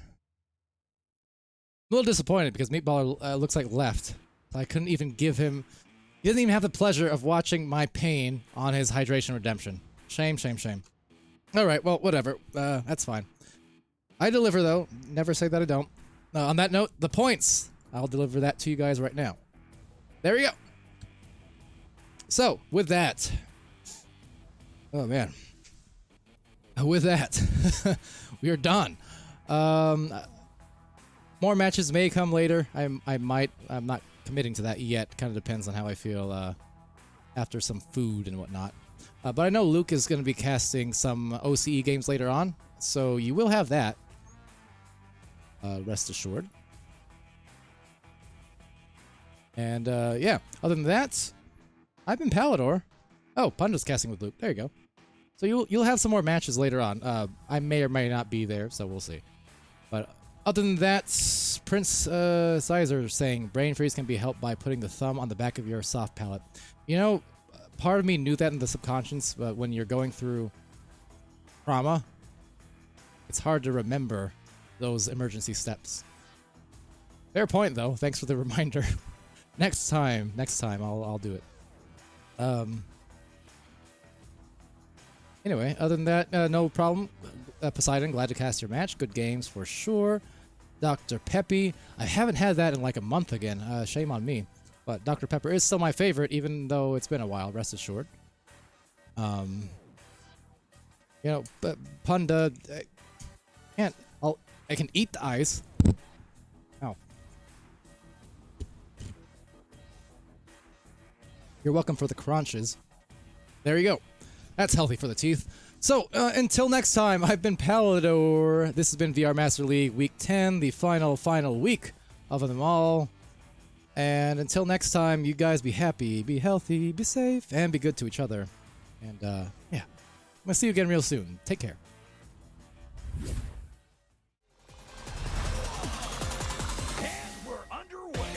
little disappointed because Meatballer looks like left. I couldn't even give him... He doesn't even have the pleasure of watching my pain on his hydration redemption. Shame, shame, shame. Alright, well, whatever. That's fine. I deliver, though. Never say that I don't. On that note, the points. I'll deliver that to you guys right now. There we go. So, with that... Oh, man. With that, we are done. More matches may come later. I'm not committing to that yet. Kind of depends on how I feel after some food and whatnot. But I know Luke is going to be casting some OCE games later on, so you will have that. Rest assured. And yeah, other than that, I've been Palidore. Oh, Punda's casting with Luke. There you go. So you'll have some more matches later on. I may or may not be there, so we'll see. But other than that, Prince Sizer saying brain freeze can be helped by putting the thumb on the back of your soft palate. You know, part of me knew that in the subconscious, but when you're going through trauma, it's hard to remember those emergency steps. Fair point, though. Thanks for the reminder. Next time I'll do it. Anyway, other than that, no problem. Poseidon, glad to cast your match. Good games for sure. Dr. Peppy, I haven't had that in like a month again. Shame on me. But Dr. Pepper is still my favorite, even though it's been a while, rest assured. You know, but Punda, I can eat the ice. Ow. You're welcome for the crunches. There you go. That's healthy for the teeth. So, until next time, I've been Palidore. This has been VR Master League Week 10, the final week of them all. And until next time, you guys be happy, be healthy, be safe, and be good to each other. And, yeah. I'm gonna see you again real soon. Take care. And we're underway.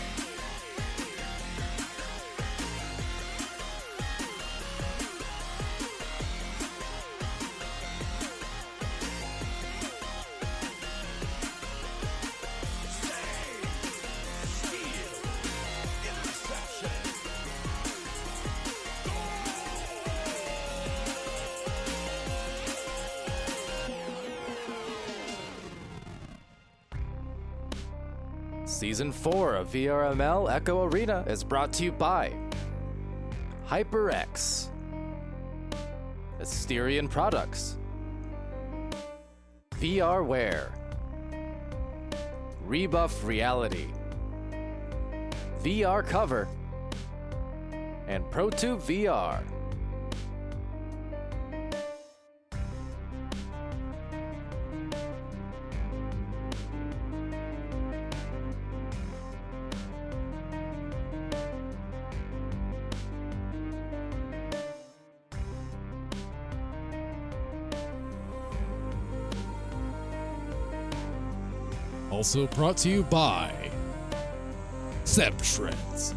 Season 4 of VRML Echo Arena is brought to you by HyperX, Asterion Products, VRware, Rebuff Reality, VR Cover, and ProTube VR. Also brought to you by Seb Shreds.